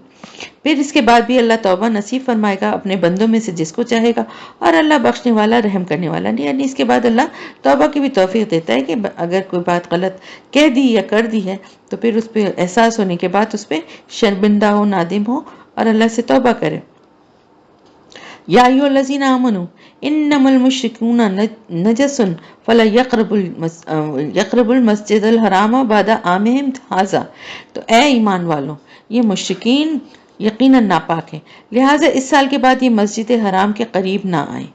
پھر اس کے بعد بھی اللہ توبہ نصیب فرمائے گا اپنے بندوں میں سے جس کو چاہے گا، اور اللہ بخشنے والا رحم کرنے والا نہیں، یعنی اس کے بعد اللہ توبہ کی بھی توفیق دیتا ہے کہ اگر کوئی بات غلط کہہ دی یا کر دی ہے تو پھر اس پہ احساس ہونے کے بعد اس پہ شرمندہ ہو، نادم ہو، اور اللہ سے توبہ کرے۔ یا ایھا الذین آمنوا انما المشرکون نجس فلا یقربوا المسجد الحرام بعد عامهم ھذا، تو اے ایمان والوں، یہ مشرکین یقیناً ناپاک ہیں، لہٰذا اس سال کے بعد یہ مسجد حرام کے قریب نہ آئیں۔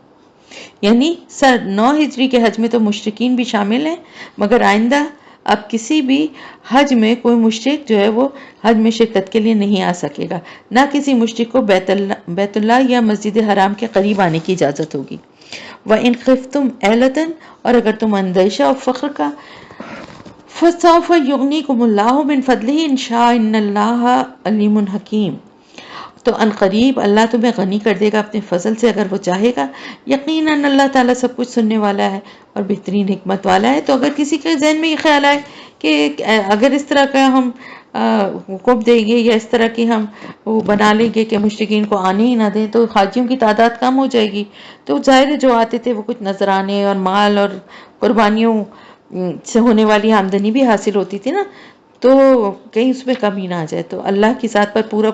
یعنی 9 ہجری کے حج میں تو مشرکین بھی شامل ہیں، مگر آئندہ اب کسی بھی حج میں کوئی مشرک جو ہے وہ حج میں شرکت کے لیے نہیں آ سکے گا، نہ کسی مشرک کو بیت اللہ یا مسجد حرام کے قریب آنے کی اجازت ہوگی۔ وَإِنْ خِفْتُمْ عَيْلَةً، اور اگر تم اندیشہ اور فخر کا، فَسَوْفَ يُغْنِيكُمُ اللَّهُ مِنْ فَضْلِهِ إِنْ شَاءَ إِنَّ اللَّهَ عَلِيمٌ حَكِيمٌ، تو ان قریب اللہ تمہیں غنی کر دے گا اپنے فضل سے اگر وہ چاہے گا، یقیناً اللہ تعالیٰ سب کچھ سننے والا ہے اور بہترین حکمت والا ہے۔ تو اگر کسی کے ذہن میں یہ خیال آئے کہ اگر اس طرح کا ہم حکم دیں گے یا اس طرح کی ہم وہ بنا لیں گے کہ مشرکین کو آنے ہی نہ دیں تو حاجیوں کی تعداد کم ہو جائے گی، تو ظاہر ہے جو آتے تھے وہ کچھ نذرانے اور مال اور قربانیوں سے ہونے والی آمدنی بھی حاصل ہوتی تھی نا، تو کہیں اس میں کمی نہ آ جائے۔ تو اللہ کی ذات پر پورا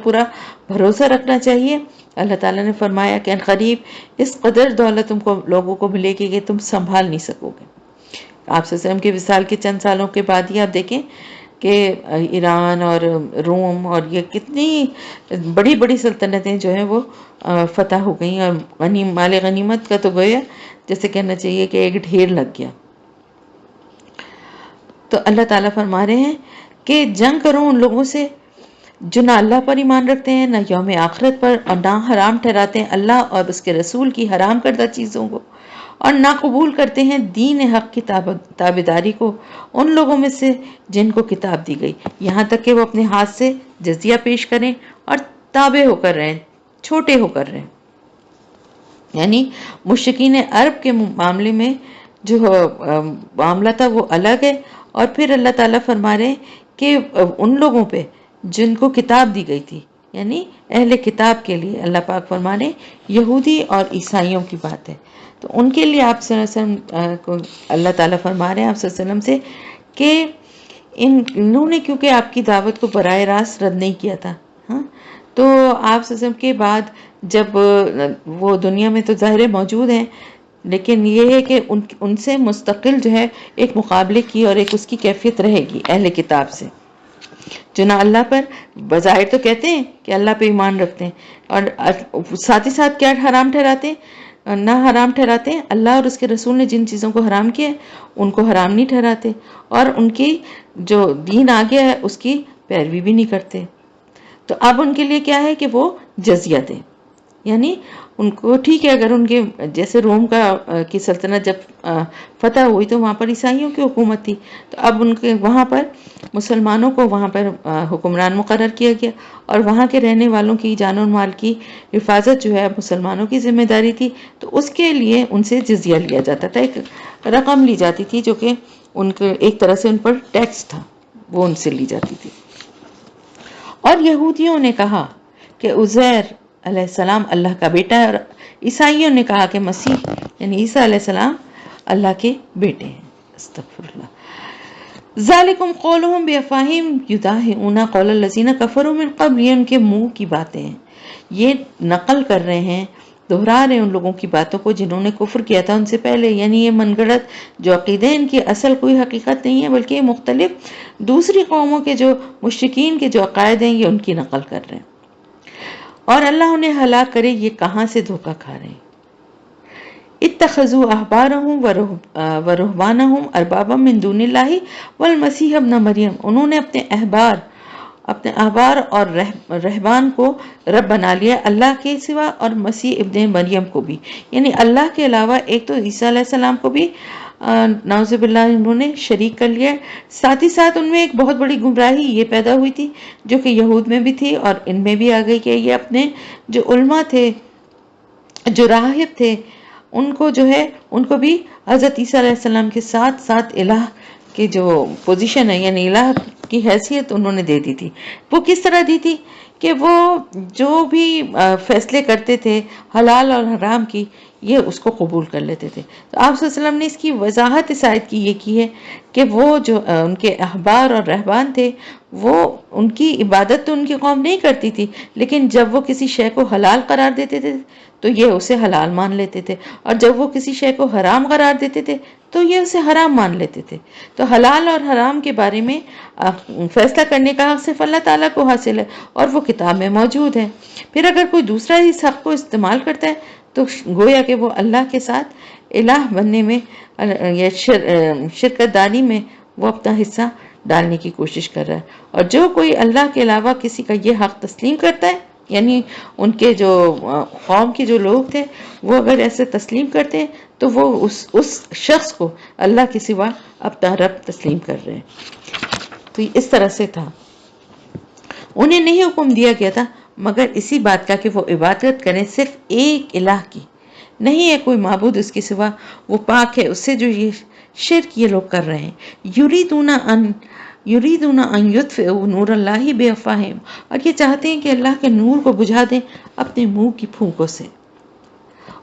بھروسہ رکھنا چاہیے۔ اللہ تعالیٰ نے فرمایا کہ ان قریب اس قدر دولت تم کو لوگوں کو ملے گی کہ تم سنبھال نہیں سکو گے۔ آپ صلی اللہ علیہ وسلم کے وصال کے چند سالوں کے بعد ہی آپ دیکھیں کہ ایران اور روم اور یہ کتنی بڑی سلطنتیں جو ہیں وہ فتح ہو گئیں، اور مال غنیمت کا تو گویا جیسے کہنا چاہیے کہ ایک ڈھیر لگ گیا۔ تو اللہ تعالیٰ فرما رہے ہیں کہ جنگ کرو ان لوگوں سے جو نہ اللہ پر ایمان رکھتے ہیں، نہ یوم آخرت پر، اور نہ حرام ٹھہراتے ہیں اللہ اور اس کے رسول کی حرام کردہ چیزوں کو، اور ناقبول کرتے ہیں دین حق کی تابعداری کو ان لوگوں میں سے جن کو کتاب دی گئی، یہاں تک کہ وہ اپنے ہاتھ سے جزیہ پیش کریں اور تابع ہو کر رہیں، چھوٹے ہو کر رہیں۔ یعنی مشرکین عرب کے معاملے میں جو معاملہ تھا وہ الگ ہے، اور پھر اللہ تعالیٰ فرما رہے ہیں کہ ان لوگوں پہ جن کو کتاب دی گئی تھی، یعنی اہل کتاب کے لیے اللہ پاک فرما رہے ہیں، یہودی اور عیسائیوں کی بات ہے، تو ان کے لیے آپ صلی اللہ علیہ وسلم کو اللہ تعالیٰ فرما رہے ہیں آپ صلی اللہ علیہ وسلم سے کہ انہوں نے کیونکہ آپ کی دعوت کو براہ راست رد نہیں کیا تھا، ہاں، تو آپ صلی اللہ علیہ وسلم کے بعد جب وہ دنیا میں تو ظاہر موجود ہیں، لیکن یہ ہے کہ ان سے مستقل جو ہے ایک مقابلے کی اور ایک اس کی کیفیت رہے گی اہل کتاب سے، جو نہ اللہ پر بظاہر تو کہتے ہیں کہ اللہ پہ ایمان رکھتے ہیں، اور ساتھ ہی ساتھ کیا حرام ٹھہراتے ہیں، نہ حرام ٹھہراتے ہیں، اللہ اور اس کے رسول نے جن چیزوں کو حرام کیا ہے ان کو حرام نہیں ٹھہراتے، اور ان کی جو دین آ گیا ہے اس کی پیروی بھی نہیں کرتے۔ تو اب ان کے لیے کیا ہے کہ وہ جزیہ دیں، یعنی ان کو ٹھیک ہے اگر ان کے جیسے روم کی سلطنت جب فتح ہوئی تو وہاں پر عیسائیوں کی حکومت تھی، تو اب ان کے وہاں پر مسلمانوں کو وہاں پر حکمران مقرر کیا گیا، اور وہاں کے رہنے والوں کی جان و مال کی حفاظت جو ہے مسلمانوں کی ذمہ داری تھی، تو اس کے لیے ان سے جزیہ لیا جاتا تھا، ایک رقم لی جاتی تھی جو کہ ان کے ایک طرح سے ان پر ٹیکس تھا، وہ ان سے لی جاتی تھی۔ اور یہودیوں نے کہا کہ عزیر علیہ السلام اللہ کا بیٹا ہے، اور عیسائیوں نے کہا کہ مسیح یعنی عیسیٰ علیہ السلام اللہ کے بیٹے ہیں۔ استغفر اللہ۔ ذالکم قولہم بافواہہم یضاہئون قول الذین کفروا من قبل، یہ ان کے منہ کی باتیں ہیں، یہ نقل کر رہے ہیں، دہرا رہے ہیں ان لوگوں کی باتوں کو جنہوں نے کفر کیا تھا ان سے پہلے، یعنی یہ من گڑت جو عقیدے ان کی اصل کوئی حقیقت نہیں ہے، بلکہ یہ مختلف دوسری قوموں کے جو مشرکین کے جو عقائد ہیں یہ ان کی نقل کر رہے ہیں، اور اللہ انہیں ہلاک کرے یہ کہاں سے دھوکہ کھا رہے ہیں۔ اتخذوا احبارهم ورهبانهم اربابا من دون اللہ والمسیح ابن مریم، انہوں نے اپنے احبار اور رہبان کو رب بنا لیا اللہ کے سوا، اور مسیح ابن مریم کو بھی، یعنی اللہ کے علاوہ ایک تو عیسیٰ علیہ السلام کو بھی نعوذ باللہ انہوں نے شریک کر لیا۔ ساتھ ہی ساتھ ان میں ایک بہت بڑی گمراہی یہ پیدا ہوئی تھی جو کہ یہود میں بھی تھی اور ان میں بھی آ گئی، کہ یہ اپنے جو علماء تھے، جو راہب تھے، ان کو جو ہے ان کو بھی حضرت عیسیٰ علیہ السلام کے ساتھ ساتھ الہ کی جو پوزیشن ہے یعنی الہ کی حیثیت انہوں نے دے دی تھی۔ وہ کس طرح دی تھی کہ وہ جو بھی فیصلے کرتے تھے حلال اور حرام کی، یہ اس کو قبول کر لیتے تھے۔ تو آپ صلی اللہ علیہ وسلم نے اس کی وضاحت اس آیت کی یہ کی ہے کہ وہ جو ان کے احبار اور رہبان تھے، وہ ان کی عبادت تو ان کی قوم نہیں کرتی تھی، لیکن جب وہ کسی شے کو حلال قرار دیتے تھے تو یہ اسے حلال مان لیتے تھے، اور جب وہ کسی شے کو حرام قرار دیتے تھے تو یہ اسے حرام مان لیتے تھے۔ تو حلال اور حرام کے بارے میں فیصلہ کرنے کا حق صرف اللہ تعالیٰ کو حاصل ہے، اور وہ کتاب میں موجود ہے۔ پھر اگر کوئی دوسرا اس حق کو استعمال کرتا ہے تو گویا کہ وہ اللہ کے ساتھ الہ بننے میں یا شرکت داری میں وہ اپنا حصہ ڈالنے کی کوشش کر رہا ہے۔ اور جو کوئی اللہ کے علاوہ کسی کا یہ حق تسلیم کرتا ہے، یعنی ان کے جو قوم کے جو لوگ تھے وہ اگر ایسے تسلیم کرتے ہیں تو وہ اس شخص کو اللہ کے سوا اپنا رب تسلیم کر رہے ہیں۔ تو اس طرح سے تھا، انہیں نہیں حکم دیا گیا تھا مگر اسی بات کا کہ وہ عبادت کریں صرف ایک الہ کی، نہیں ہے کوئی معبود اس کے سوا، وہ پاک ہے اس سے جو یہ شرک یہ لوگ کر رہے ہیں۔ یریدون ان یطفئوا نور اللہ بافواہہم، اور یہ چاہتے ہیں کہ اللہ کے نور کو بجھا دیں اپنے منہ کی پھونکوں سے،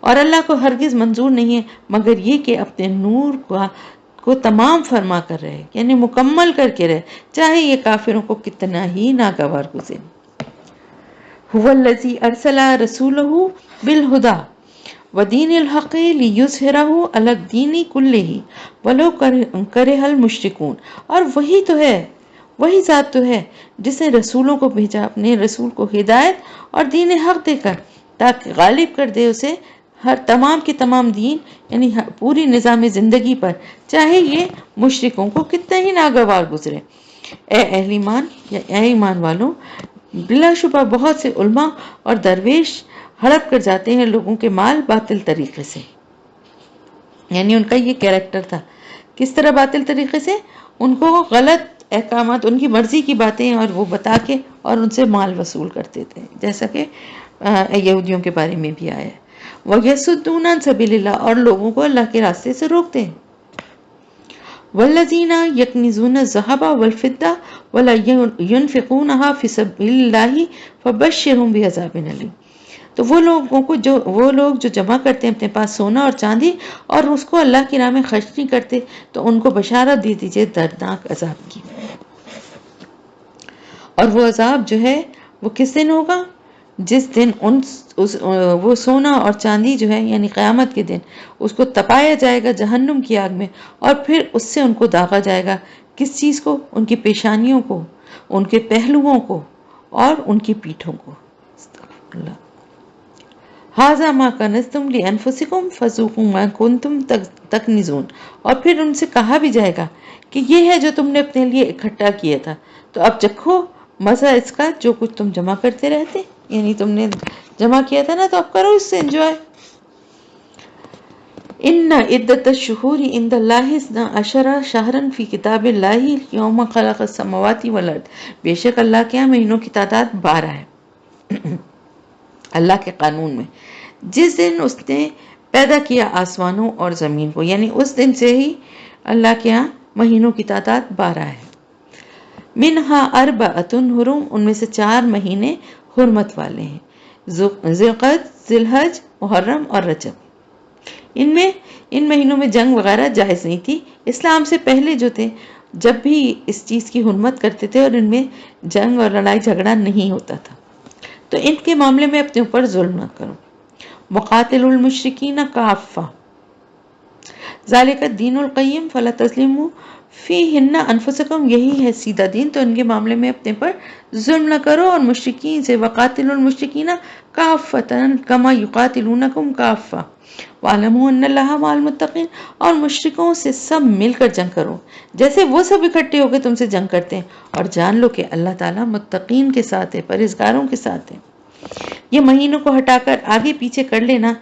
اور اللہ کو ہرگز منظور نہیں ہے مگر یہ کہ اپنے نور کو تمام فرما کر رہے، یعنی مکمل کر کے رہے، چاہے یہ کافروں کو کتنا ہی ناگوار گزرے۔ هو الذی ارسل رسولہ بالہدی ودین الحق لیظہرہ علی الدین کلہ ولو کرہ المشرکون، اور وہی تو ہے، وہی ذات تو ہے جس نے رسولوں کو بھیجا اپنے رسول کو ہدایت اور دین حق دے کر تاکہ غالب کر دے اسے ہر تمام کے تمام دین یعنی پوری نظام زندگی پر، چاہے یہ مشرکوں کو کتنا ہی ناگوار گزرے۔ اے اہل ایمان یا اے ایمان والوں، بلا شبہ بہت سے علماء اور درویش ہڑپ کر جاتے ہیں لوگوں کے مال باطل طریقے سے، یعنی ان کا یہ کیریکٹر تھا. کس طرح باطل طریقے سے ان کو غلط احکامات، ان کی مرضی کی باتیں اور وہ بتا کے اور ان سے مال وصول کرتے تھے، جیسا کہ یہودیوں کے بارے میں بھی آیا ہے. وَيَصُدُّونَ عَن سَبِيلِ اللَّهِ، اور لوگوں کو اللہ کے راستے سے روکتے ہیں. وَالَّذِينَ يَكْنِزُونَ الذَّهَبَ وَالْفِضَّةَ وَلَا يُنْفِقُونَهَا فِي سَبِيلِ اللَّهِ فَبَشِّرْهُم بِعَذَابٍ أَلِيمٍ. تو وہ لوگ جو جمع کرتے ہیں اپنے پاس سونا اور چاندی اور اس کو اللہ کی راہ میں خرچ نہیں کرتے، تو ان کو بشارت دے دیجئے دردناک عذاب کی. اور وہ عذاب جو ہے وہ کس دن ہوگا؟ جس دن وہ سونا اور چاندی جو ہے یعنی قیامت کے دن اس کو تپایا جائے گا جہنم کی آگ میں، اور پھر اس سے ان کو داغا جائے گا. کس چیز کو؟ ان کی پیشانیوں کو، ان کے پہلوؤں کو اور ان کی پیٹھوں کو. استغفر اللہ. ھذا ما کنزتم لانفسکم فذوقوا ما کنتم تکنزون. اور پھر ان سے کہا بھی جائے گا کہ یہ ہے جو تم نے اپنے لیے اکٹھا کیا تھا، تو اب چکھو مزہ اس کا جو کچھ تم جمع کرتے رہتے. یعنی تم نے جمع کیا تھا نا، تو اب کرو اس سے انجوائے. ان عدت الشہور عند اللہ 12 شہرا فی کتاب اللہ یوم خلق السماوات والارض. بے شک اللہ کے یہاں مہینوں کی تعداد 12 ہے اللہ کے قانون میں، جس دن اس نے پیدا کیا آسمانوں اور زمین کو، یعنی اس دن سے ہی اللہ کے ہاں مہینوں کی تعداد 12 ہے. منہا اربعۃ حرم، ان میں سے 4 مہینے حرمت والے ہیں، ذوالقعدہ، ذی الحج، محرم اور رجب. ان مہینوں میں جنگ وغیرہ جائز نہیں تھی. اسلام سے پہلے جو تھے جب بھی اس چیز کی حرمت کرتے تھے اور ان میں جنگ اور لڑائی جھگڑا نہیں ہوتا تھا. تو ان کے معاملے میں اپنے اوپر ظلم نہ کرو. وقاتل المشرکین کافہ ذالک الدین القیم فلا تظلموا فیہن انفسکم، یہی ہے سیدھا دین، تو ان کے معاملے میں اپنے پر ظلم نہ کرو اور مشرکین سے وقاتل المشرکین کافۃ کما یقاتلونکم کافہ وَاعْلَمُوا أَنَّ اللَّهَ مَعَ الْمُتَّقِينَ. اور مشرکوں سے سب مل کر جنگ کرو جیسے وہ سب اکٹھے ہو کے تم سے جنگ کرتے ہیں، اور جان لو کہ اللہ تعالیٰ متقین کے ساتھ ہے، پرہیزگاروں کے ساتھ ہے. یہ مہینوں کو ہٹا کر آگے پیچھے کر لینا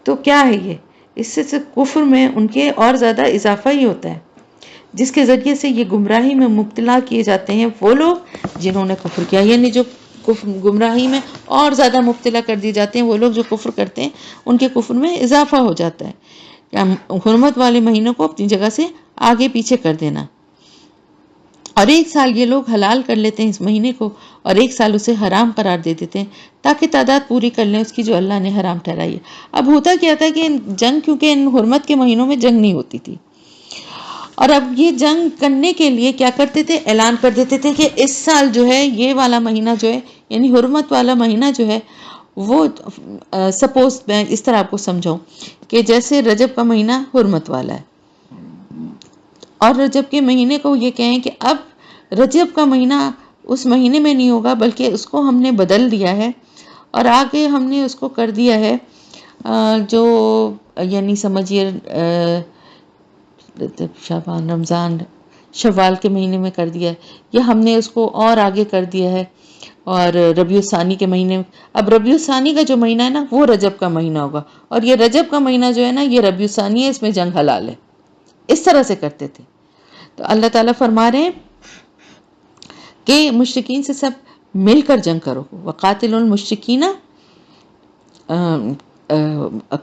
تو کیا ہے یہ؟ اس سے کفر میں ان کے اور زیادہ اضافہ ہی ہوتا ہے، جس کے ذریعے سے یہ گمراہی میں مبتلا کیے جاتے ہیں وہ لوگ جنہوں نے کفر کیا. یعنی جو گمراہی میں اور زیادہ مبتلا کر دیے جاتے ہیں وہ لوگ جو کفر کرتے ہیں، ان کے کفر میں اضافہ ہو جاتا ہے. حرمت والے مہینوں کو اپنی جگہ سے آگے پیچھے کر دینا. اور 1 سال یہ لوگ حلال کر لیتے ہیں اس مہینے کو، اور 1 سال اسے حرام قرار دے دیتے ہیں تاکہ تعداد پوری کر لیں اس کی جو اللہ نے حرام ٹھہرائی ہے. اب ہوتا کیا تھا کہ کیونکہ ان حرمت کے مہینوں میں جنگ نہیں ہوتی تھی، اور اب یہ جنگ کرنے کے لیے کیا کرتے تھے؟ اعلان کر دیتے تھے کہ اس سال جو ہے یہ والا مہینہ جو ہے یعنی حرمت والا مہینہ جو ہے وہ سپوز میں اس طرح آپ کو سمجھاؤں کہ جیسے رجب کا مہینہ حرمت والا ہے، اور رجب کے مہینے کو یہ کہیں کہ اب رجب کا مہینہ اس مہینے میں نہیں ہوگا بلکہ اس کو ہم نے بدل دیا ہے، اور آگے ہم نے اس کو کر دیا ہے جو یعنی سمجھیے شعبان، رمضان، شوال کے مہینے میں کر دیا ہے، یا ہم نے اس کو اور آگے کر دیا ہے اور ربیع الثانی کے مہینے میں. اب ربیع الثانی کا جو مہینہ ہے نا وہ رجب کا مہینہ ہوگا، اور یہ رجب کا مہینہ جو ہے نا یہ ربیع الثانی ہے، اس میں جنگ حلال ہے. اس طرح سے کرتے تھے. تو اللہ تعالیٰ فرما رہے ہیں کہ مشرکین سے سب مل کر جنگ کرو. وقاتل المشرکین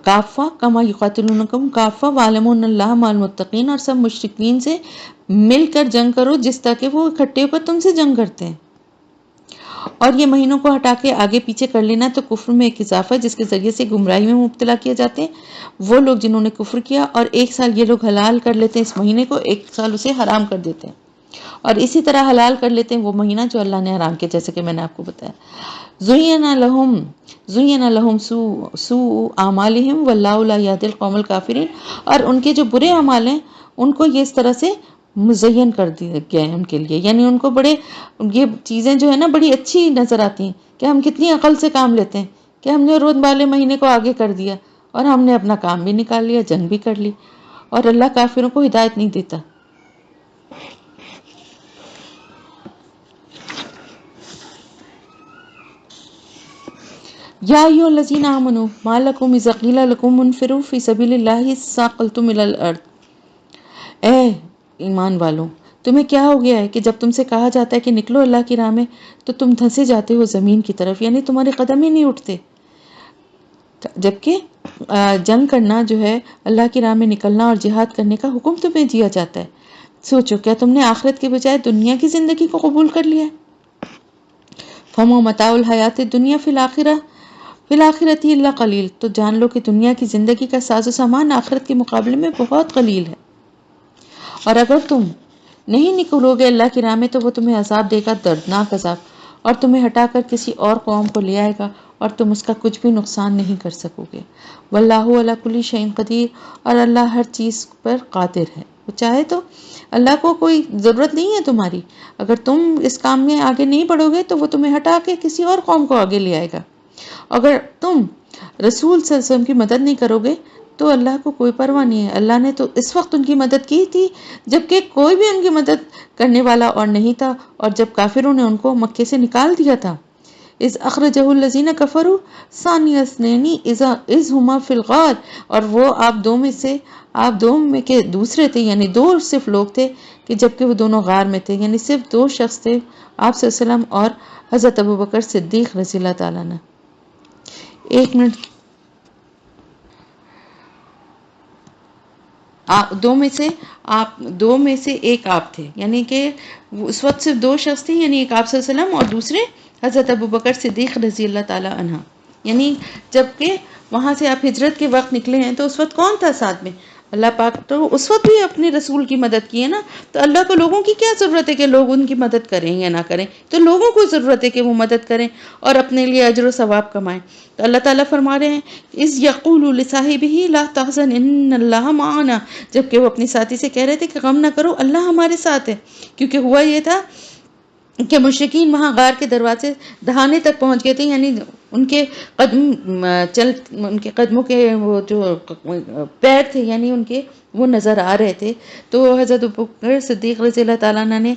کافہ کما یقاتلونکم کافہ وَاعْلَمُوا أَنَّ اللَّهَ مَعَ الْمُتَّقِينَ. اور سب مشرکین سے مل کر جنگ کرو جس طرح کہ وہ اکٹھے ہو کر تم سے جنگ کرتے ہیں. اور یہ مہینوں کو ہٹا کے آگے پیچھے کر لینا تو کفر میں ایک اضافہ جس کے ذریعے سے گمراہی میں مبتلا کیے جاتے ہیں وہ لوگ جنہوں نے کفر کیا، اور 1 سال یہ لوگ حلال کر لیتے ہیں اس مہینے کو، 1 سال اسے حرام کر دیتے ہیں، اور اسی طرح حلال کر لیتے ہیں وہ مہینہ جو اللہ نے حرام کیا، جیسے کہ میں نے آپ کو بتایا. زُيِّنَ لَهُمْ سُوءُ أَعْمَالِهِمْ وَاللَّهُ لَا يَهْدِي الْقَوْمَ الْكَافِرِينَ. اور ان کے جو برے اعمال ہیں ان کو یہ اس طرح سے مزین کر دیا گیا ہے ان کے لیے، یعنی ان کو بڑے یہ چیزیں جو ہے نا بڑی اچھی نظر آتی ہیں کہ ہم کتنی عقل سے کام لیتے ہیں کہ ہم نے روز والے مہینے کو آگے کر دیا اور ہم نے اپنا کام بھی نکال لیا، جنگ بھی کر لی، اور اللہ کافروں کو ہدایت نہیں دیتا. یا ایھا الذین آمنوا ما لکم اذا قیل لکم انفروا فی سبیل اللہ ثاقلتم الی الارض، اے ایمان والوں تمہیں کیا ہو گیا ہے کہ جب تم سے کہا جاتا ہے کہ نکلو اللہ کی راہ میں تو تم دھنسے جاتے ہو زمین کی طرف، یعنی تمہارے قدم ہی نہیں اٹھتے، جبکہ جنگ کرنا جو ہے، اللہ کی راہ میں نکلنا اور جہاد کرنے کا حکم تمہیں دیا جاتا ہے۔ سوچو کیا تم نے آخرت کے بجائے دنیا کی زندگی کو قبول کر لیا ہے؟ فما متاع الحیات الدنیا فی الآخرۃ الا قلیل، تو جان لو کہ دنیا کی زندگی کا ساز و سامان آخرت کے مقابلے میں بہت قلیل ہے۔ اور اگر تم نہیں نکلو گے اللہ کی راہ میں تو وہ تمہیں عذاب دے گا، دردناک عذاب، اور تمہیں ہٹا کر کسی اور قوم کو لے آئے گا اور تم اس کا کچھ بھی نقصان نہیں کر سکو گے۔ واللہ علی کل شیء قدیر، اور اللہ ہر چیز پر قادر ہے، وہ چاہے تو اللہ کو کوئی ضرورت نہیں ہے تمہاری، اگر تم اس کام میں آگے نہیں بڑھو گے تو وہ تمہیں ہٹا کے کسی اور قوم کو آگے لے آئے گا۔ اگر تم رسول صلی اللہ علیہ وسلم کی مدد نہیں کرو گے تو اللہ کو کوئی پرواہ نہیں ہے، اللہ نے تو اس وقت ان کی مدد کی تھی جبکہ کوئی بھی ان کی مدد کرنے والا اور نہیں تھا، اور جب کافروں نے ان کو مکے سے نکال دیا تھا۔ اذ اخرجہ الذین کفروا ثانی اثنین اذ ہما فی الغار، اور وہ آپ دو میں کے دوسرے تھے، یعنی دو صرف لوگ تھے کہ جبکہ وہ دونوں غار میں تھے، یعنی صرف دو شخص تھے، آپ صلی اللہ علیہ وسلم اور حضرت ابوبکر صدیق رضی اللہ تعالیٰ عنہ۔ ایک منٹ، دو میں سے ایک آپ تھے، یعنی کہ اس وقت صرف دو شخص تھے، یعنی ایک آپ صلی اللہ علیہ وسلم اور دوسرے حضرت ابوبکر صدیق رضی اللہ تعالیٰ عنہ۔ یعنی جبکہ وہاں سے آپ ہجرت کے وقت نکلے ہیں تو اس وقت کون تھا ساتھ میں؟ اللہ پاک تو اس وقت بھی اپنے رسول کی مدد کی ہے نا، تو اللہ کو لوگوں کی کیا ضرورت ہے کہ لوگ ان کی مدد کریں یا نہ کریں، تو لوگوں کو ضرورت ہے کہ وہ مدد کریں اور اپنے لیے اجر و ثواب کمائیں۔ تو اللہ تعالیٰ فرما رہے ہیں اذ یقول لصاحبہ لا تحزن ان اللہ معنا، جبکہ وہ اپنی ساتھی سے کہہ رہے تھے کہ غم نہ کرو اللہ ہمارے ساتھ ہے، کیونکہ ہوا یہ تھا کہ مشرکین وہاں غار کے دروازے دہانے تک پہنچ گئے تھے، یعنی ان کے ان کے قدموں کے وہ جو پیر تھے، یعنی ان کے وہ نظر آ رہے تھے۔ تو حضرت ابوبکر صدیق رضی اللہ تعالیٰ عنہ نے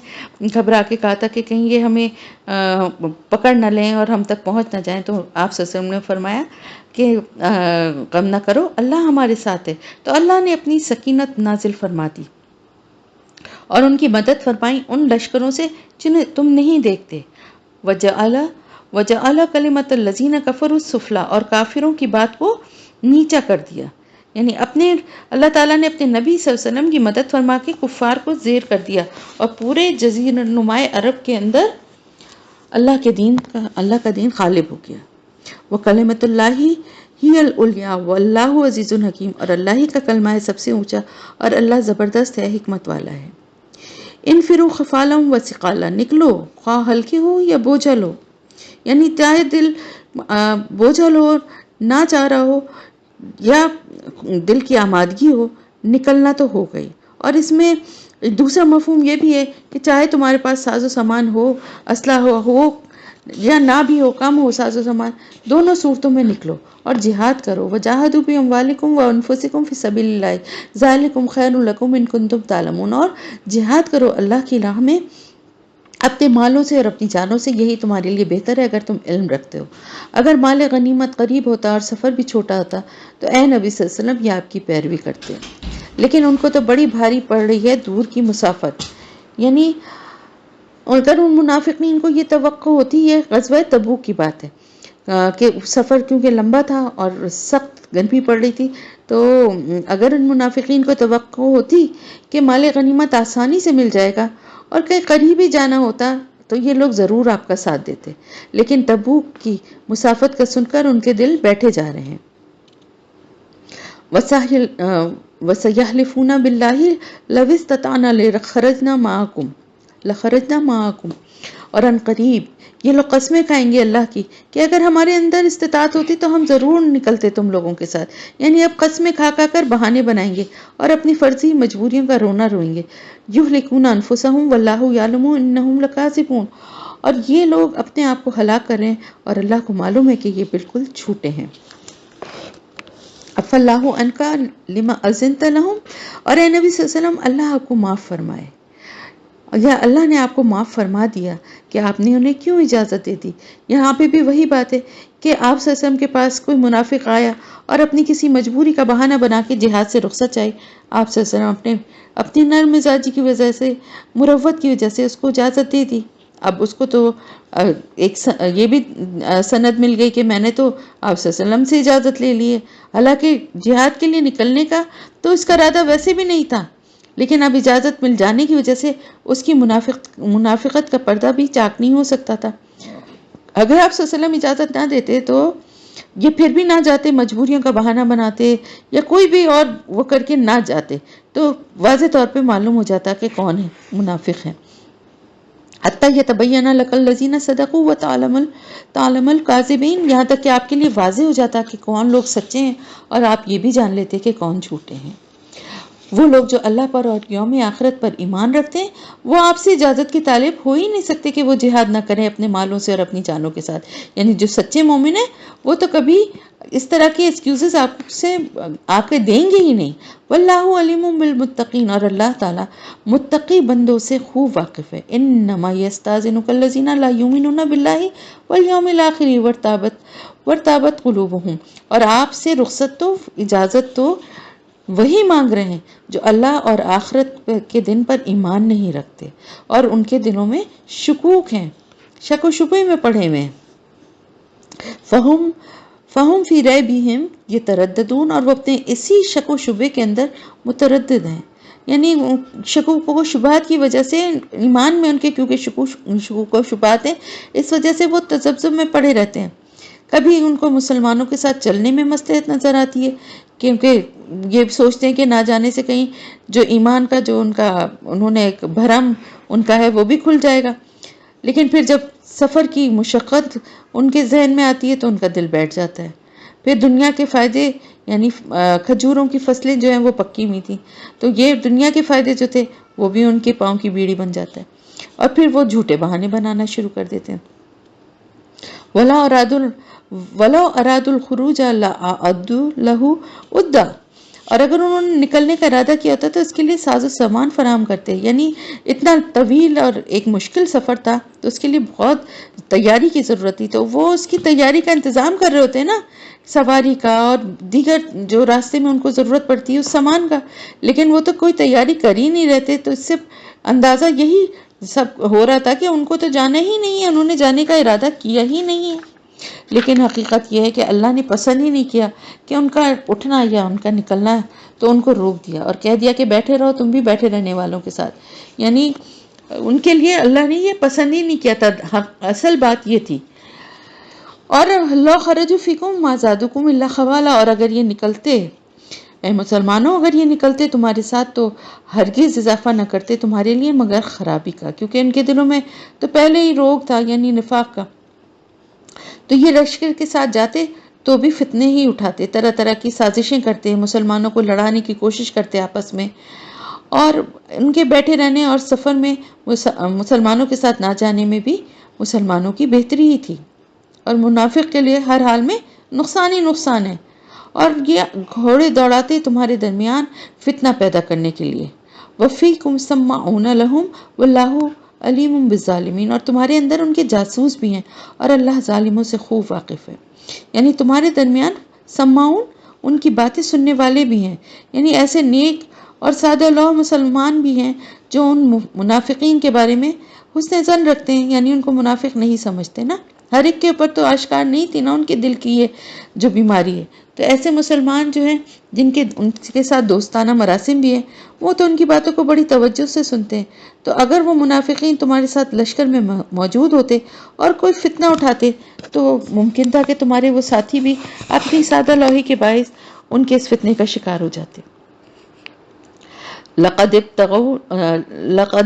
گھبرا کے کہا تھا کہ کہیں یہ ہمیں پکڑ نہ لیں اور ہم تک پہنچ نہ جائیں، تو آپ صلی اللہ علیہ وسلم نے فرمایا کہ غم نہ کرو اللہ ہمارے ساتھ ہے۔ تو اللہ نے اپنی سکینت نازل فرما دی اور ان کی مدد فرمائی ان لشکروں سے جنہیں تم نہیں دیکھتے۔ وجعل کلمۃ الذین کفروا السفلی، اور کافروں کی بات کو نیچا کر دیا، یعنی اللہ تعالیٰ نے اپنے نبی صلی اللہ علیہ وسلم کی مدد فرما کے کفار کو زیر کر دیا، اور پورے جزیرہ نماء عرب کے اندر اللہ کا دین غالب ہو گیا۔ وکلمۃ اللہ ہی العلیٰ واللہ عزیز حکیم، اور اللہ ہی کا کلمہ ہے سب سے اونچا اور اللہ زبردست ہے، حکمت والا ہے۔ انفروا خفالا وثقالا، نکلو خواہ ہلکے ہو یا بوجھل ہو، یعنی چاہے دل بوجھل ہو، نہ چاہ رہا ہو، یا دل کی آمادگی ہو، نکلنا تو ہو گئی۔ اور اس میں دوسرا مفہوم یہ بھی ہے کہ چاہے تمہارے پاس ساز و سامان ہو، اسلحہ ہو یا نہ بھی ہو، کم ہو ساز و سامان، دونوں صورتوں میں نکلو اور جہاد کرو۔ وجاہدوا باموالکم وانفسکم فی سبیل اللہ ذالکم خیر لکم ان کنتم تعلمون، اور جہاد کرو اللہ کی راہ میں اپنے مالوں سے اور اپنی جانوں سے، یہی تمہارے لیے بہتر ہے اگر تم علم رکھتے ہو۔ اگر مال غنیمت قریب ہوتا اور سفر بھی چھوٹا ہوتا تو اے نبی صلی اللہ علیہ وسلم یہ آپ کی پیروی کرتے، لیکن ان کو تو بڑی بھاری پڑ رہی ہے دور کی مسافت، یعنی اگر ان منافقین کو یہ توقع ہوتی، یہ غزوہ تبوک کی بات ہے کہ سفر کیونکہ لمبا تھا اور سخت گرمی پڑ رہی تھی، تو اگر ان منافقین کو توقع ہوتی کہ مال غنیمت آسانی سے مل جائے گا اور کہیں قریب ہی جانا ہوتا تو یہ لوگ ضرور آپ کا ساتھ دیتے، لیکن تبوک کی مسافت کا سن کر ان کے دل بیٹھے جا رہے ہیں۔ وَسَيَحْلِفُونَ بِاللَّهِ لَوِ اسْتَطَعْنَا لَخَرَجْنَا مَعَكُمْ، اور ان قریب یہ لوگ قسمیں کھائیں گے اللہ کی کہ اگر ہمارے اندر استطاعت ہوتی تو ہم ضرور نکلتے تم لوگوں کے ساتھ، یعنی اب قسمیں کھا کر بہانے بنائیں گے اور اپنی فرضی مجبوریوں کا رونا روئیں گے۔ یہلکون انفسہم واللہ یعلم انہم لکاذبون، اور یہ لوگ اپنے آپ کو ہلاک کر رہے ہیں اور اللہ کو معلوم ہے کہ یہ بالکل جھوٹے ہیں۔ عفا اللہ عنک لما اذنت لہم، اور اے نبی صلی اللہ علیہ وسلم اللہ آپ کو معاف فرمائے یا اللہ نے آپ کو معاف فرما دیا کہ آپ نے انہیں کیوں اجازت دے دی. یہاں پہ بھی وہی بات ہے کہ آپ صلی اللہ علیہ وسلم کے پاس کوئی منافق آیا اور اپنی کسی مجبوری کا بہانہ بنا کے جہاد سے رخصت چاہی. آپ صلی اللہ علیہ وسلم اپنی نرم مزاجی کی وجہ سے، مروت کی وجہ سے اس کو اجازت دے دی. اب اس کو تو یہ بھی سند مل گئی کہ میں نے تو آپ صلی اللہ علیہ وسلم سے اجازت لے لی ہے، حالانکہ جہاد کے لیے نکلنے کا تو اس کا ارادہ ویسے بھی نہیں تھا، لیکن اب اجازت مل جانے کی وجہ سے اس کی منافقت کا پردہ بھی چاک نہیں ہو سکتا تھا. اگر آپ صلی اللہ علیہ وسلم اجازت نہ دیتے تو یہ پھر بھی نہ جاتے، مجبوریوں کا بہانہ بناتے یا کوئی بھی اور وہ کر کے نہ جاتے، تو واضح طور پہ معلوم ہو جاتا کہ کون ہے منافق ہے. حتیٰ یتبین لک الذین صدقوا وتعلم الکاذبین، یہاں تک کہ آپ کے لیے واضح ہو جاتا کہ کون لوگ سچے ہیں اور آپ یہ بھی جان لیتے کہ کون جھوٹے ہیں. وہ لوگ جو اللہ پر اور یوم آخرت پر ایمان رکھتے ہیں وہ آپ سے اجازت کی طالب ہو ہی نہیں سکتے کہ وہ جہاد نہ کریں اپنے مالوں سے اور اپنی جانوں کے ساتھ. یعنی جو سچے مومن ہیں وہ تو کبھی اس طرح کے ایکسکیوزز آپ کے دیں گے ہی نہیں. واللہ علیم بالمتقین، اور اللہ تعالیٰ متقی بندوں سے خوب واقف ہے. انما یستاذنک الذین لا یؤمنون باللہ والیوم الآخر وارتابت قلوبہم، اور آپ سے رخصت تو اجازت تو وہی مانگ رہے ہیں جو اللہ اور آخرت کے دن پر ایمان نہیں رکھتے اور ان کے دلوں میں شکوک ہیں، شک و شبے میں پڑے ہوئے ہیں. فہم فی ریبہم یترددون، اور وہ اپنے اسی شک و شبے کے اندر متردد ہیں. یعنی شکوک و شبہات کی وجہ سے ایمان میں ان کے کیونکہ شکوک و شبہات ہیں، اس وجہ سے وہ تذبذب میں پڑے رہتے ہیں. کبھی ان کو مسلمانوں کے ساتھ چلنے میں مصلحت نظر آتی ہے کیونکہ یہ سوچتے ہیں کہ نہ جانے سے کہیں جو ایمان کا جو انہوں نے ایک بھرم ان کا ہے وہ بھی کھل جائے گا. لیکن پھر جب سفر کی مشقت ان کے ذہن میں آتی ہے تو ان کا دل بیٹھ جاتا ہے. پھر دنیا کے فائدے یعنی کھجوروں کی فصلیں جو ہیں وہ پکی ہوئی تھیں، تو یہ دنیا کے فائدے جو تھے وہ بھی ان کے پاؤں کی بیڑی بن جاتا ہے اور پھر وہ جھوٹے بہانے بنانا شروع کر دیتے ہیں. وَلَوْ أَرَادُوا الْخُرُوجَ لَأَعَدُّوا لَهُ عُدَّةً، اور اگر انہوں نے نکلنے کا ارادہ کیا ہوتا تو اس کے لیے ساز و سامان فراہم کرتے. یعنی اتنا طویل اور ایک مشکل سفر تھا تو اس کے لیے بہت تیاری کی ضرورت تھی، تو وہ اس کی تیاری کا انتظام کر رہے ہوتے ہیں نا، سواری کا اور دیگر جو راستے میں ان کو ضرورت پڑتی ہے اس سامان کا. لیکن وہ تو کوئی تیاری کر ہی نہیں رہتے، تو اس سے اندازہ یہی سب ہو رہا تھا کہ ان کو تو جانا ہی نہیں ہے، انہوں نے جانے کا ارادہ کیا ہی نہیں ہے. لیکن حقیقت یہ ہے کہ اللہ نے پسند ہی نہیں کیا کہ ان کا اٹھنا یا ان کا نکلنا، تو ان کو روک دیا اور کہہ دیا کہ بیٹھے رہو تم بھی بیٹھے رہنے والوں کے ساتھ. یعنی ان کے لیے اللہ نے یہ پسند ہی نہیں کیا تھا. اصل بات یہ تھی. اور لو خرجوا فیکم ما زادوکم الا خبالا، اور اگر یہ نکلتے اے مسلمانوں، اگر یہ نکلتے تمہارے ساتھ تو ہرگز اضافہ نہ کرتے تمہارے لیے مگر خرابی کا، کیونکہ ان کے دلوں میں تو پہلے ہی روگ تھا یعنی نفاق کا. تو یہ لشکر کے ساتھ جاتے تو بھی فتنے ہی اٹھاتے، طرح طرح کی سازشیں کرتے، مسلمانوں کو لڑانے کی کوشش کرتے آپس میں. اور ان کے بیٹھے رہنے اور سفر میں مسلمانوں کے ساتھ نہ جانے میں بھی مسلمانوں کی بہتری ہی تھی، اور منافق کے لیے ہر حال میں نقصان ہی نقصان ہے. اور یہ گھوڑے دوڑاتے تمہارے درمیان فتنہ پیدا کرنے کے لیے. وَفِيكُمْ سَمَّعُونَ لَهُمْ وَاللَّهُ عَلِيمٌ بِالظَّالِمِينَ، اور تمہارے اندر ان کے جاسوس بھی ہیں اور اللہ ظالموں سے خوب واقف ہے. یعنی تمہارے درمیان سماعون ان کی باتیں سننے والے بھی ہیں، یعنی ایسے نیک اور سادہ لوح مسلمان بھی ہیں جو ان منافقین کے بارے میں حسن ظن رکھتے ہیں، یعنی ان کو منافق نہیں سمجھتے نا. ہر ایک کے اوپر تو آشکار نہیں تھی نا ان کے دل کی یہ جو بیماری ہے. تو ایسے مسلمان جو ہیں ان کے ساتھ دوستانہ مراسم بھی ہیں، وہ تو ان کی باتوں کو بڑی توجہ سے سنتے ہیں. تو اگر وہ منافقین تمہارے ساتھ لشکر میں موجود ہوتے اور کوئی فتنہ اٹھاتے تو ممکن تھا کہ تمہارے وہ ساتھی بھی اپنی سادہ لوحی کے باعث ان کے اس فتنے کا شکار ہو جاتے. لقد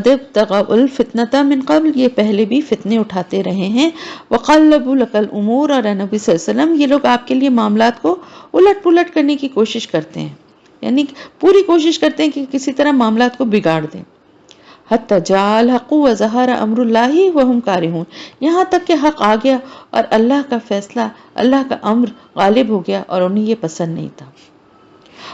ابتغوا الفتنة من قبل، یہ پہلے بھی فتنے اٹھاتے رہے ہیں. وقلبوا لك الامور، اور نبی صلی اللہ علیہ وسلم یہ لوگ آپ کے لیے معاملات کو الٹ پلٹ کرنے کی کوشش کرتے ہیں، یعنی پوری کوشش کرتے ہیں کہ کسی طرح معاملات کو بگاڑ دیں. حتی جاء الحق وظہر امر اللہ وهم کارہون، یہاں تک کہ حق آ گیا اور اللہ کا فیصلہ، اللہ کا امر غالب ہو گیا اور انہیں یہ پسند نہیں تھا.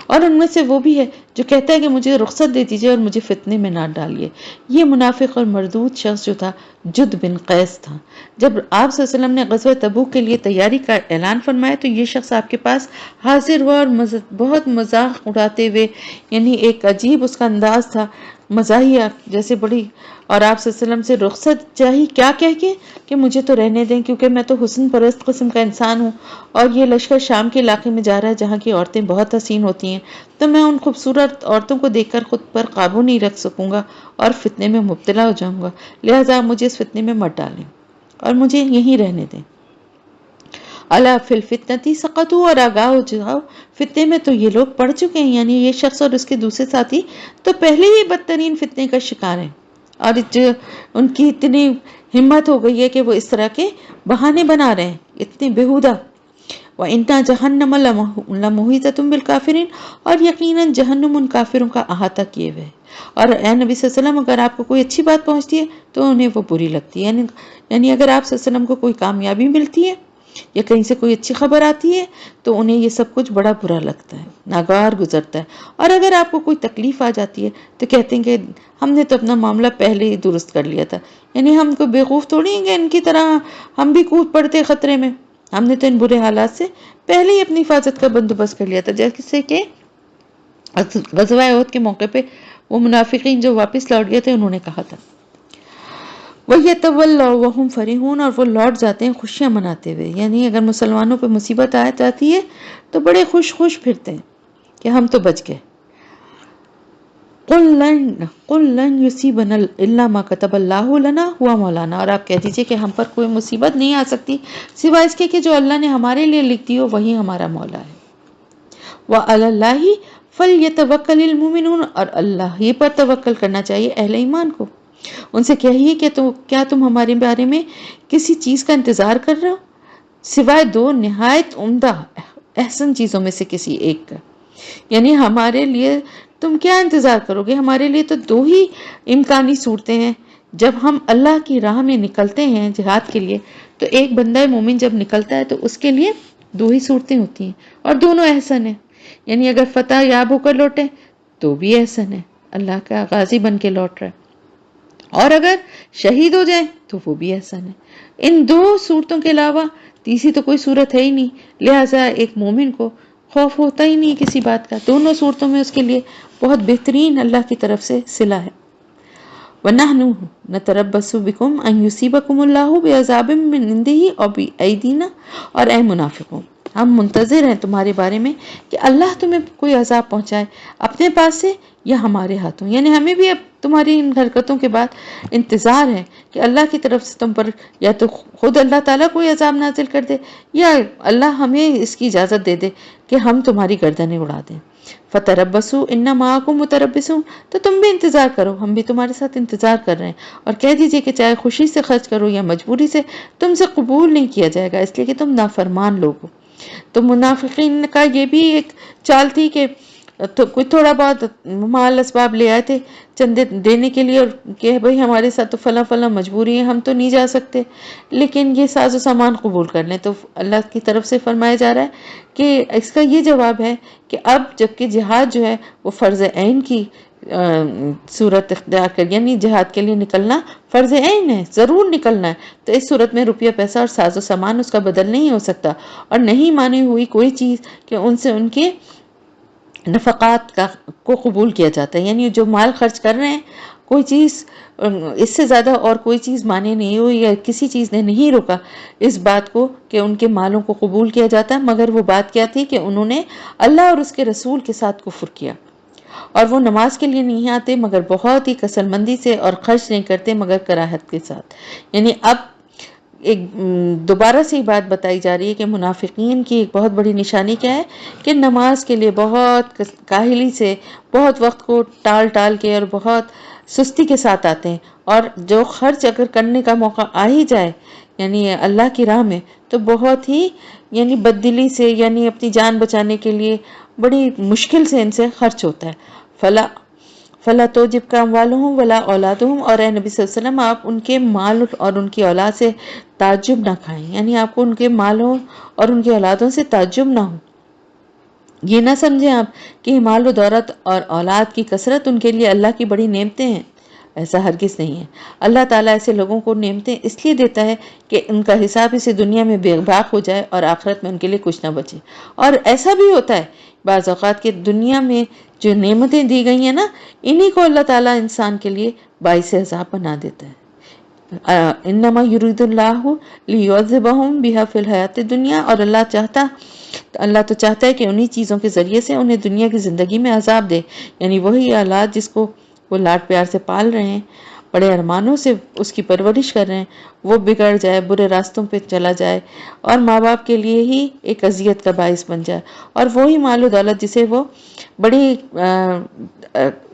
اور ان میں سے وہ بھی ہے جو کہتا ہے کہ مجھے رخصت دے دیجیے اور مجھے فتنے میں نہ ڈالیے۔ یہ منافق اور مردود شخص جو تھا جد بن قیس تھا۔ جب آپ صلی اللہ علیہ وسلم نے غزوہ تبوک کے لیے تیاری کا اعلان فرمایا تو یہ شخص آپ کے پاس حاضر ہوا اور بہت مذاق اڑاتے ہوئے، یعنی ایک عجیب اس کا انداز تھا، مزاحیہ جیسے بڑی، اور آپ صلی اللہ علیہ وسلم سے رخصت چاہی کیا کہہ کے کہ مجھے تو رہنے دیں کیونکہ میں تو حسن پرست قسم کا انسان ہوں، اور یہ لشکر شام کے علاقے میں جا رہا ہے جہاں کی عورتیں بہت حسین ہوتی ہیں، تو میں ان خوبصورت عورتوں کو دیکھ کر خود پر قابو نہیں رکھ سکوں گا اور فتنے میں مبتلا ہو جاؤں گا، لہٰذا آپ مجھے اس فتنے میں مت ڈالیں اور مجھے یہیں رہنے دیں۔ الا فی الفتنتی سقطوا، اور آگاہ ہو جاؤ، فتنے میں تو یہ لوگ پڑ چکے ہیں، یعنی یہ شخص اور اس کے دوسرے ساتھی تو پہلے ہی بدترین فتنے کا شکار ہیں، اور ان کی اتنی ہمت ہو گئی ہے کہ وہ اس طرح کے بہانے بنا رہے ہیں اتنے بیہودہ۔ وَإِنَّ جَهَنَّمَ لَمُحِيطَةٌ بِالْكَافِرِينَ، اور یقیناً جہنم ان کافروں کا احاطہ کیے ہوئے ہے۔ اور اے نبی صلی اللہ علیہ وسلم، اگر آپ کو کوئی اچھی بات پہنچتی ہے تو انہیں وہ بری لگتی ہے، یعنی اگر آپ صلی اللہ علیہ وسلم کو کوئی کامیابی ملتی ہے یا کہیں سے کوئی اچھی خبر آتی ہے تو انہیں یہ سب کچھ بڑا برا لگتا ہے، ناگوار گزرتا ہے، اور اگر آپ کو کوئی تکلیف آ جاتی ہے تو کہتے ہیں کہ ہم نے تو اپنا معاملہ پہلے ہی درست کر لیا تھا، یعنی ہم کو بیوقوف تھوڑی ہیں کہ ان کی طرح ہم بھی کود پڑتے خطرے میں، ہم نے تو ان برے حالات سے پہلے ہی اپنی حفاظت کا بندوبست کر لیا تھا، جیسے کہ غزوہ احد کے موقع پہ وہ منافقین جو واپس لوٹ گئے تھے انہوں نے کہا تھا۔ وَيَتَوَلَّوْا وَهُمْ فَرِحُونَ، اور وہ لوٹ جاتے ہیں خوشیاں مناتے ہوئے، یعنی اگر مسلمانوں پہ مصیبت آ جاتی ہے تو بڑے خوش پھرتے ہیں کہ ہم تو بچ گئے۔ قُلْ لَنْ يُصِيبَنَا إِلَّا مَا كَتَبَ اللَّهُ لَنَا هُوَ مَوْلَانَا، اور آپ کہہ دیجئے کہ ہم پر کوئی مصیبت نہیں آ سکتی سوائے اس کے کہ جو اللہ نے ہمارے لیے لکھ دی ہو وہی ہمارا مولا ہے۔ وَعَلَى اللَّهِ فَلْيَتَوَكَّلِ الْمُؤْمِنُونَ، اور اللہ ہی پر توکل کرنا چاہیے اہل ایمان کو۔ ان سے کہیے کہ کیا تم ہمارے بارے میں کسی چیز کا انتظار کر رہے ہو سوائے دو نہایت عمدہ احسن چیزوں میں سے کسی ایک کا، یعنی ہمارے لیے تم کیا انتظار کرو گے؟ ہمارے لیے تو دو ہی امکانی صورتیں ہیں، جب ہم اللہ کی راہ میں نکلتے ہیں جہاد کے لیے تو ایک بندہ مومن جب نکلتا ہے تو اس کے لیے دو ہی صورتیں ہوتی ہیں اور دونوں احسن ہیں، یعنی اگر فتح یاب ہو کر لوٹے تو بھی احسن ہے، اللہ کا غازی بن کے لوٹ رہا ہے، اور اگر شہید ہو جائیں تو وہ بھی احسن ہے۔ ان دو صورتوں کے علاوہ تیسری تو کوئی صورت ہے ہی نہیں، لہٰذا ایک مومن کو خوف ہوتا ہی نہیں کسی بات کا، دونوں صورتوں میں اس کے لیے بہت بہترین اللہ کی طرف سے صلہ ہے۔ وَنَحْنُ نَتَرَبَّصُ بِكُمْ أَن يُصِيبَكُمُ اللَّهُ بِعَذَابٍ مِّنْ عِندِهِ أَوْ بِأَيْدِينَا، اور اے منافقوں، ہم منتظر ہیں تمہارے بارے میں کہ اللہ تمہیں کوئی عذاب پہنچائے اپنے پاس سے یا ہمارے ہاتھوں، یعنی ہمیں بھی اب تمہاری ان حرکتوں کے بعد انتظار ہے کہ اللہ کی طرف سے تم پر یا تو خود اللہ تعالیٰ کوئی عذاب نازل کر دے یا اللہ ہمیں اس کی اجازت دے دے کہ ہم تمہاری گردنیں اڑا دیں۔ فَتَرَبَّصُوا إِنَّا مَعَكُمْ مُتَرَبِّصُونَ، تو تم بھی انتظار کرو، ہم بھی تمہارے ساتھ انتظار کر رہے ہیں، اور کہہ دیجئے کہ چاہے خوشی سے خرچ کرو یا مجبوری سے تم سے قبول نہیں کیا جائے گا، اس لیے کہ تم نافرمان لوگ ہو۔ تو منافقین کا یہ بھی ایک چال تھی کہ تو کوئی تھوڑا بہت مال اسباب لے آئے تھے چندے دینے کے لیے، اور کہ بھئی ہمارے ساتھ تو فلاں فلاں مجبوری ہے، ہم تو نہیں جا سکتے، لیکن یہ ساز و سامان قبول کر لیں۔ تو اللہ کی طرف سے فرمایا جا رہا ہے کہ اس کا یہ جواب ہے کہ اب جبکہ جہاد جو ہے وہ فرض عین کی صورت اختیار کر، یعنی جہاد کے لیے نکلنا فرض عین ہے، ضرور نکلنا ہے، تو اس صورت میں روپیہ پیسہ اور ساز و سامان اس کا بدل نہیں ہو سکتا، اور نہیں مانی ہوئی کوئی چیز کہ ان سے ان کے نفقات کو قبول کیا جاتا ہے، یعنی جو مال خرچ کر رہے ہیں کوئی چیز اس سے زیادہ اور کوئی چیز مانے نہیں ہوئی، یا کسی چیز نے نہیں روکا اس بات کو کہ ان کے مالوں کو قبول کیا جاتا ہے، مگر وہ بات کیا تھی کہ انہوں نے اللہ اور اس کے رسول کے ساتھ کفر کیا، اور وہ نماز کے لیے نہیں آتے مگر بہت ہی کسل مندی سے، اور خرچ نہیں کرتے مگر کراہت کے ساتھ۔ یعنی اب ایک دوبارہ سے بات بتائی جا رہی ہے کہ منافقین کی ایک بہت بڑی نشانی کیا ہے کہ نماز کے لیے بہت کاہلی سے، بہت وقت کو ٹال کے اور بہت سستی کے ساتھ آتے ہیں، اور جو خرچ اگر کرنے کا موقع آ ہی جائے یعنی اللہ کی راہ میں تو بہت ہی یعنی بددلی سے، یعنی اپنی جان بچانے کے لیے بڑی مشکل سے ان سے خرچ ہوتا ہے۔ فلا توجبک اموالہم ولا اولادہم، اور اے نبی صلی اللہ علیہ وسلم آپ ان کے مال اور ان کی اولاد سے تعجب نہ کھائیں، یعنی آپ کو ان کے مالوں اور ان کی اولادوں سے تعجب نہ ہو۔ یہ نہ سمجھیں آپ کہ مال و دولت اور اولاد کی کثرت ان کے لیے اللہ کی بڑی نعمتیں ہیں، ایسا ہرگز نہیں ہے۔ اللہ تعالیٰ ایسے لوگوں کو نعمتیں اس لیے دیتا ہے کہ ان کا حساب اسی دنیا میں بے باک ہو جائے اور آخرت میں ان کے لیے کچھ نہ بچے۔ اور ایسا بھی ہوتا ہے بعض اوقات کہ دنیا میں جو نعمتیں دی گئی ہیں نا، انہی کو اللہ تعالیٰ انسان کے لیے باعث عذاب بنا دیتا ہے۔ انما یرید اللہ لیعذبہم بہا فی الحیات الدنیا، اور اللہ تو چاہتا ہے کہ انہی چیزوں کے ذریعے سے انہیں دنیا کی زندگی میں عذاب دے، یعنی وہی اولاد جس کو وہ لاڈ پیار سے پال رہے ہیں، بڑے ارمانوں سے اس کی پرورش کر رہے ہیں، وہ بگڑ جائے، برے راستوں پہ چلا جائے اور ماں باپ کے لیے ہی ایک اذیت کا باعث بن جائے، اور وہی مال و دولت جسے وہ بڑی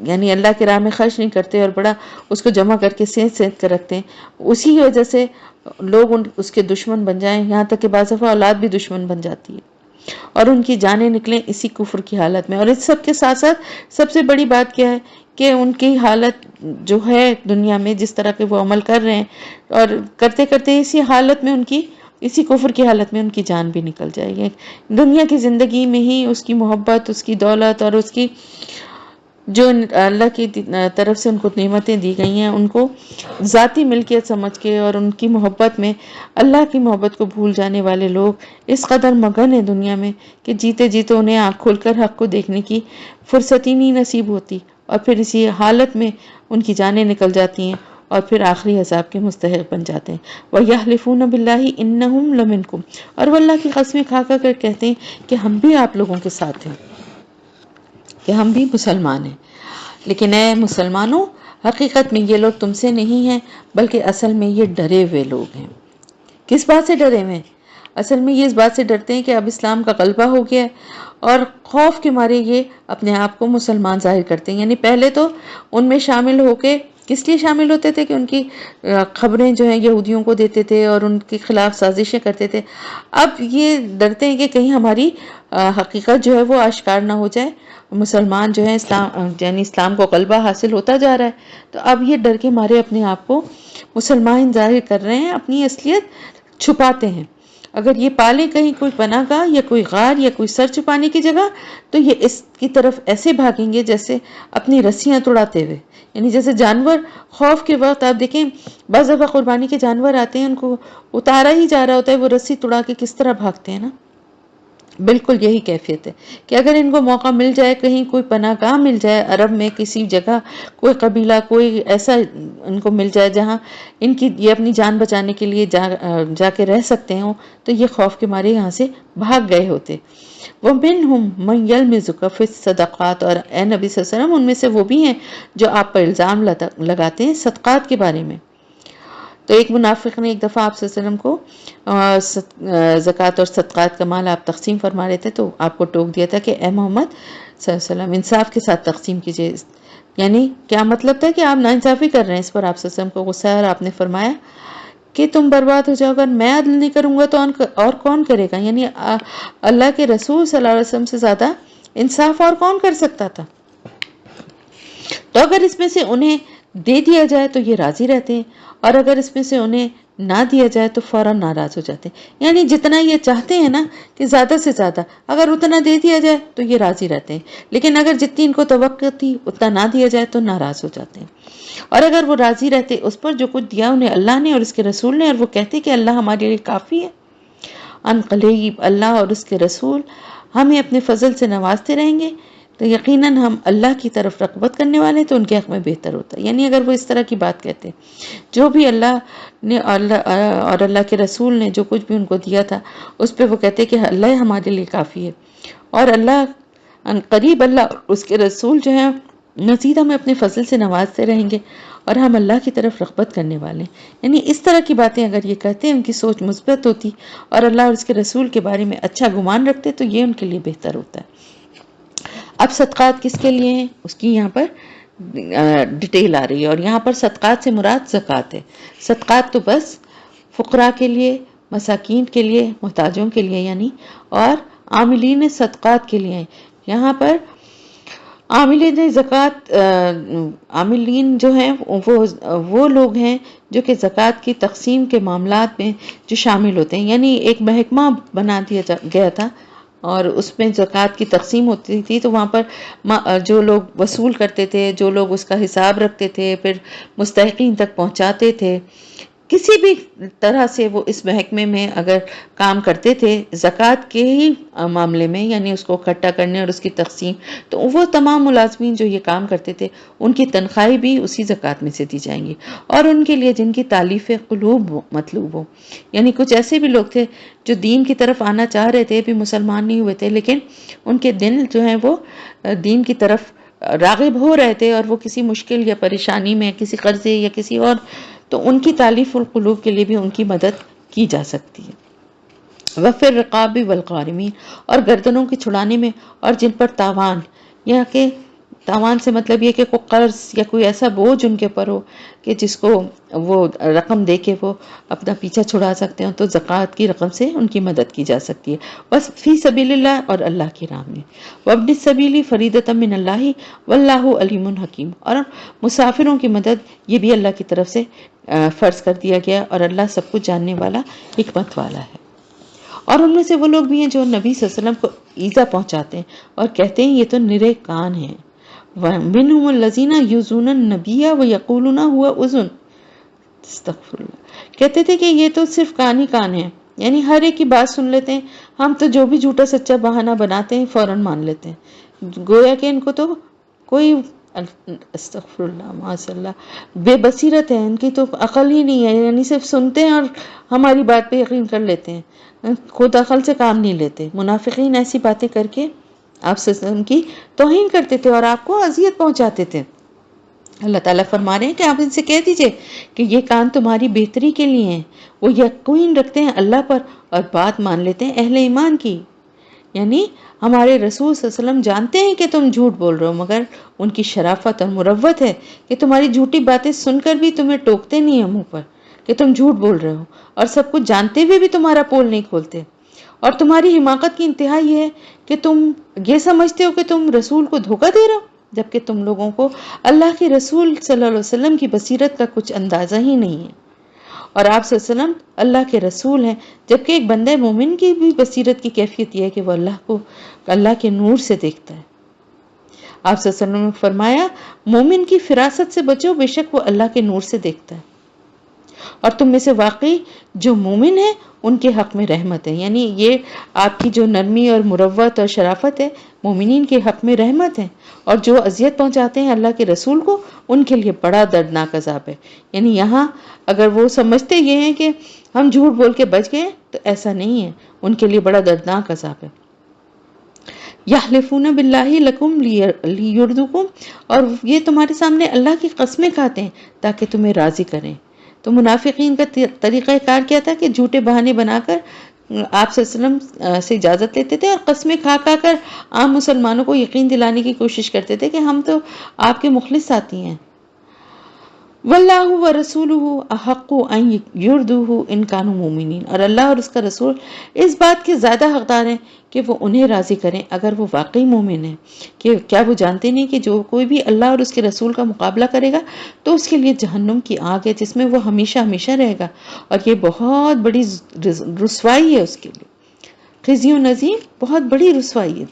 یعنی اللہ کی راہ میں خرچ نہیں کرتے اور بڑا اس کو جمع کر کے سینت کر رکھتے ہیں، اسی کی وجہ سے لوگ اس کے دشمن بن جائیں، یہاں تک کہ بعض دفعہ اولاد بھی دشمن بن جاتی ہے اور ان کی جانیں نکلیں اسی کفر کی حالت میں۔ اور اس سب کے ساتھ ساتھ سب سے بڑی بات کیا ہے کہ ان کی حالت جو ہے دنیا میں جس طرح کے وہ عمل کر رہے ہیں اور کرتے کرتے اسی حالت میں اسی کفر کی حالت میں ان کی جان بھی نکل جائے گی۔ دنیا کی زندگی میں ہی اس کی محبت، اس کی دولت اور اس کی جو اللہ کی طرف سے ان کو نعمتیں دی گئی ہیں ان کو ذاتی ملکیت سمجھ کے اور ان کی محبت میں اللہ کی محبت کو بھول جانے والے لوگ اس قدر مگن ہیں دنیا میں کہ جیتے جیتے انہیں آنکھ کھول کر حق کو دیکھنے کی فرصت ہی نہیں نصیب ہوتی، اور پھر اسی حالت میں ان کی جانیں نکل جاتی ہیں اور پھر آخری عذاب کے مستحق بن جاتے ہیں۔ وَيَحْلِفُونَ بِاللَّهِ إِنَّهُمْ لَمِنْكُمْ، اور وہ اللہ کی قسمیں کھا کر کہتے ہیں کہ ہم بھی آپ لوگوں کے ساتھ ہیں، کہ ہم بھی مسلمان ہیں۔ لیکن اے مسلمانوں، حقیقت میں یہ لوگ تم سے نہیں ہیں، بلکہ اصل میں یہ ڈرے ہوئے لوگ ہیں۔ کس بات سے ڈرے ہوئے ہیں؟ اصل میں یہ اس بات سے ڈرتے ہیں کہ اب اسلام کا غلبہ ہو گیا ہے اور خوف کے مارے یہ اپنے آپ کو مسلمان ظاہر کرتے ہیں۔ یعنی پہلے تو ان میں شامل ہو کے کس لیے شامل ہوتے تھے کہ ان کی خبریں جو ہیں یہودیوں کو دیتے تھے اور ان کے خلاف سازشیں کرتے تھے۔ اب یہ ڈرتے ہیں کہ کہیں ہماری حقیقت جو ہے وہ آشکار نہ ہو جائے، مسلمان جو ہیں اسلام کو غلبہ حاصل ہوتا جا رہا ہے، تو اب یہ ڈر کے مارے اپنے آپ کو مسلمان ظاہر کر رہے ہیں، اپنی اصلیت چھپاتے ہیں۔ اگر یہ پالیں کہیں کوئی پناہ گاہ یا کوئی غار یا کوئی سر چھپانے کی جگہ، تو یہ اس کی طرف ایسے بھاگیں گے جیسے اپنی رسیاں توڑاتے ہوئے، یعنی جیسے جانور خوف کے وقت آپ دیکھیں بعض دفعہ قربانی کے جانور آتے ہیں، ان کو اتارا ہی جا رہا ہوتا ہے، وہ رسی توڑا کے کس طرح بھاگتے ہیں نا، بالکل یہی کیفیت ہے کہ اگر ان کو موقع مل جائے، کہیں کوئی پناہ گاہ مل جائے عرب میں کسی جگہ، کوئی قبیلہ کوئی ایسا ان کو مل جائے جہاں ان کی یہ اپنی جان بچانے کے لیے جا کے رہ سکتے ہوں، تو یہ خوف کے مارے یہاں سے بھاگ گئے ہوتے۔ وَمِنْهُمْ مَنْ يَلْمِزُكَ فِي الصَّدَقَاتِ، اور اے نبی صلی اللہ علیہ وسلم ان میں سے وہ بھی ہیں جو آپ پر الزام لگاتے ہیں صدقات کے بارے میں۔ تو ایک منافق نے ایک دفعہ آپ صلی اللہ علیہ وسلم کو زکوٰۃ اور صدقات کا مال آپ تقسیم فرما رہے تھے، تو آپ کو ٹوک دیا تھا کہ اے محمد صلی اللہ علیہ وسلم انصاف کے ساتھ تقسیم کیجیے۔ یعنی کیا مطلب تھا کہ آپ ناانصافی کر رہے ہیں۔ اس پر آپ صلی اللہ علیہ وسلم کو غصہ ہے اور آپ نے فرمایا کہ تم برباد ہو جاؤ، اگر میں عدل نہیں کروں گا تو اور کون کرے گا؟ یعنی اللہ کے رسول صلی اللہ علیہ وسلم سے زیادہ انصاف اور کون کر سکتا تھا؟ تو اگر اس میں سے انہیں دے دیا جائے تو یہ راضی رہتے ہیں، اور اگر اس میں سے انہیں نہ دیا جائے تو فوراً ناراض ہو جاتے ہیں۔ یعنی جتنا یہ چاہتے ہیں نا کہ زیادہ سے زیادہ اگر اتنا دے دیا جائے تو یہ راضی رہتے ہیں، لیکن اگر جتنی ان کو توقع تھی اتنا نہ دیا جائے تو ناراض ہو جاتے ہیں۔ اور اگر وہ راضی رہتے اس پر جو کچھ دیا انہیں اللہ نے اور اس کے رسول نے، اور وہ کہتے کہ اللہ ہمارے لیے کافی ہے، ان قریب اللہ اور اس کے رسول ہمیں اپنے فضل سے نوازتے رہیں گے، تو یقیناً ہم اللہ کی طرف رغبت کرنے والے تو ان کے حق میں بہتر ہوتا ہے۔ یعنی اگر وہ اس طرح کی بات کہتے ہیں، جو بھی اللہ نے اور اللہ کے رسول نے جو کچھ بھی ان کو دیا تھا اس پہ وہ کہتے کہ اللہ ہمارے لیے کافی ہے، اور اللہ ان قریب اللہ اس کے رسول جو ہیں مزید ہمیں اپنے فضل سے نوازتے رہیں گے اور ہم اللہ کی طرف رغبت کرنے والے ہیں۔ یعنی اس طرح کی باتیں اگر یہ کہتے ہیں، ان کی سوچ مثبت ہوتی اور اللہ اور اس کے رسول کے بارے میں اچھا گمان رکھتے تو یہ ان کے لیے بہتر ہوتا ہے۔ اب صدقات کس کے لیے ہیں اس کی یہاں پر ڈیٹیل آ رہی ہے، اور یہاں پر صدقات سے مراد زکوٰۃ ہے۔ صدقات تو بس فقراء کے لیے، مساکین کے لیے، محتاجوں کے لیے یعنی، اور عاملین صدقات کے لیے ہیں۔ یہاں پر عاملین زکوٰۃ، عاملین جو ہیں وہ لوگ ہیں جو کہ زکوٰۃ کی تقسیم کے معاملات میں جو شامل ہوتے ہیں۔ یعنی ایک محکمہ بنا دیا گیا تھا اور اس میں زکوٰۃ کی تقسیم ہوتی تھی تو وہاں پر جو لوگ وصول کرتے تھے، جو لوگ اس کا حساب رکھتے تھے، پھر مستحقین تک پہنچاتے تھے، کسی بھی طرح سے وہ اس محکمے میں اگر کام کرتے تھے زکوٰۃ کے ہی معاملے میں، یعنی اس کو اکٹھا کرنے اور اس کی تقسیم، تو وہ تمام ملازمین جو یہ کام کرتے تھے ان کی تنخواہیں بھی اسی زکوٰۃ میں سے دی جائیں گی۔ اور ان کے لیے جن کی تالیف قلوب مطلوب ہو، یعنی کچھ ایسے بھی لوگ تھے جو دین کی طرف آنا چاہ رہے تھے، بھی مسلمان نہیں ہوئے تھے، لیکن ان کے دل جو ہیں وہ دین کی طرف راغب ہو رہے تھے، اور وہ کسی مشکل یا پریشانی میں، کسی قرضے یا کسی اور، تو ان کی تالیف القلوب کے لیے بھی ان کی مدد کی جا سکتی ہے۔ وفر الرقاب والغارمین، اور گردنوں کے چھڑانے میں، اور جن پر تاوان، یا کہ تاوان سے مطلب یہ کہ کوئی قرض یا کوئی ایسا بوجھ ان کے پر ہو کہ جس کو وہ رقم دے کے وہ اپنا پیچھا چھڑا سکتے ہیں، تو زکوٰۃ کی رقم سے ان کی مدد کی جا سکتی ہے۔ بس فی سبیل اللہ، اور اللہ کی راہ میں۔ وابن السبیل فریضۃ من اللہ واللہ علیم حکیم، اور مسافروں کی مدد یہ بھی اللہ کی طرف سے فرض کر دیا گیا، اور اللہ سب کچھ جاننے والا، حکمت والا ہے۔ اور ان میں سے وہ لوگ بھی ہیں جو نبی صلی اللہ علیہ وسلم کو ایذا پہنچاتے ہیں اور کہتے ہیں یہ تو نرے کان ہیں۔ وَمِنْهُمُ الَّذِينَ يُؤْذُونَ النَّبِيَّ وَيَقُولُونَ هُوَ أُذُنٌ، استغفر اللہ، کہتے تھے کہ یہ تو صرف کان ہی کان ہے، یعنی ہر ایک کی بات سن لیتے ہیں، ہم تو جو بھی جھوٹا سچا بہانہ بناتے ہیں فوراً مان لیتے ہیں، گویا کہ ان کو تو کوئی، استغفر اللہ، معاذ اللہ، بے بصیرت ہے، ان کی تو عقل ہی نہیں ہے، یعنی صرف سنتے ہیں اور ہماری بات پہ یقین کر لیتے ہیں، خود عقل سے کام نہیں لیتے۔ منافقین ایسی باتیں کر کے آپ سے ان کی توہین کرتے تھے اور آپ کو اذیت پہنچاتے تھے۔ اللہ تعالیٰ فرما رہے ہیں کہ آپ ان سے کہہ دیجئے کہ یہ کان تمہاری بہتری کے لیے ہیں، وہ یقین رکھتے ہیں اللہ پر اور بات مان لیتے ہیں اہل ایمان کی، یعنی ہمارے رسول صلی اللہ علیہ وسلم جانتے ہیں کہ تم جھوٹ بول رہے ہو، مگر ان کی شرافت اور مروت ہے کہ تمہاری جھوٹی باتیں سن کر بھی تمہیں ٹوکتے نہیں ہیں منہ پر کہ تم جھوٹ بول رہے ہو، اور سب کچھ جانتے ہوئے بھی تمہارا پول نہیں کھولتے۔ اور تمہاری حماقت کی انتہا یہ ہے کہ تم یہ سمجھتے ہو کہ تم رسول کو دھوکہ دے رہے ہو، جبکہ تم لوگوں کو اللہ کے رسول صلی اللہ علیہ وسلم کی بصیرت کا کچھ اندازہ ہی نہیں ہے، اور آپ صلی اللہ علیہ وسلم اللہ کے رسول ہیں، جبکہ ایک بندہ مومن کی بھی بصیرت کی کیفیت یہ ہے کہ وہ اللہ کے نور سے دیکھتا ہے۔ آپ صلی اللہ علیہ وسلم نے فرمایا مومن کی فراست سے بچو، بے شک وہ اللہ کے نور سے دیکھتا ہے، اور تم میں سے واقعی جو مومن ہیں ان کے حق میں رحمت ہے، یعنی یہ آپ کی جو نرمی اور مروت اور شرافت ہے مومنین کے حق میں رحمت ہے، اور جو اذیت پہنچاتے ہیں اللہ کے رسول کو ان کے لیے بڑا دردناک عذاب ہے۔ یعنی یہاں اگر وہ سمجھتے یہ ہیں کہ ہم جھوٹ بول کے بچ گئے تو ایسا نہیں ہے، ان کے لیے بڑا دردناک عذاب ہے۔ یحلفون باللہ لکم لیردوکم، اور یہ تمہارے سامنے اللہ کی قسمیں کھاتے ہیں تاکہ تمہیں راضی کریں۔ تو منافقین کا طریقہ کار کیا تھا کہ جھوٹے بہانے بنا کر آپ صلی اللہ علیہ وسلم سے اجازت لیتے تھے اور قسمیں کھا کر عام مسلمانوں کو یقین دلانے کی کوشش کرتے تھے کہ ہم تو آپ کے مخلص ساتھی ہیں۔ واللہ ورسولہ احق ان یردوہ ان کانوا مومنین، اور اللہ اور اس کا رسول اس بات کے زیادہ حقدار ہیں کہ وہ انہیں راضی کریں اگر وہ واقعی مومن ہیں۔ کہ کیا وہ جانتے نہیں کہ جو کوئی بھی اللہ اور اس کے رسول کا مقابلہ کرے گا تو اس کے لیے جہنم کی آگ ہے جس میں وہ ہمیشہ ہمیشہ رہے گا، اور یہ بہت بڑی رسوائی ہے اس کے لیے، خزی و نظیم، بہت بڑی رسوائی ہے۔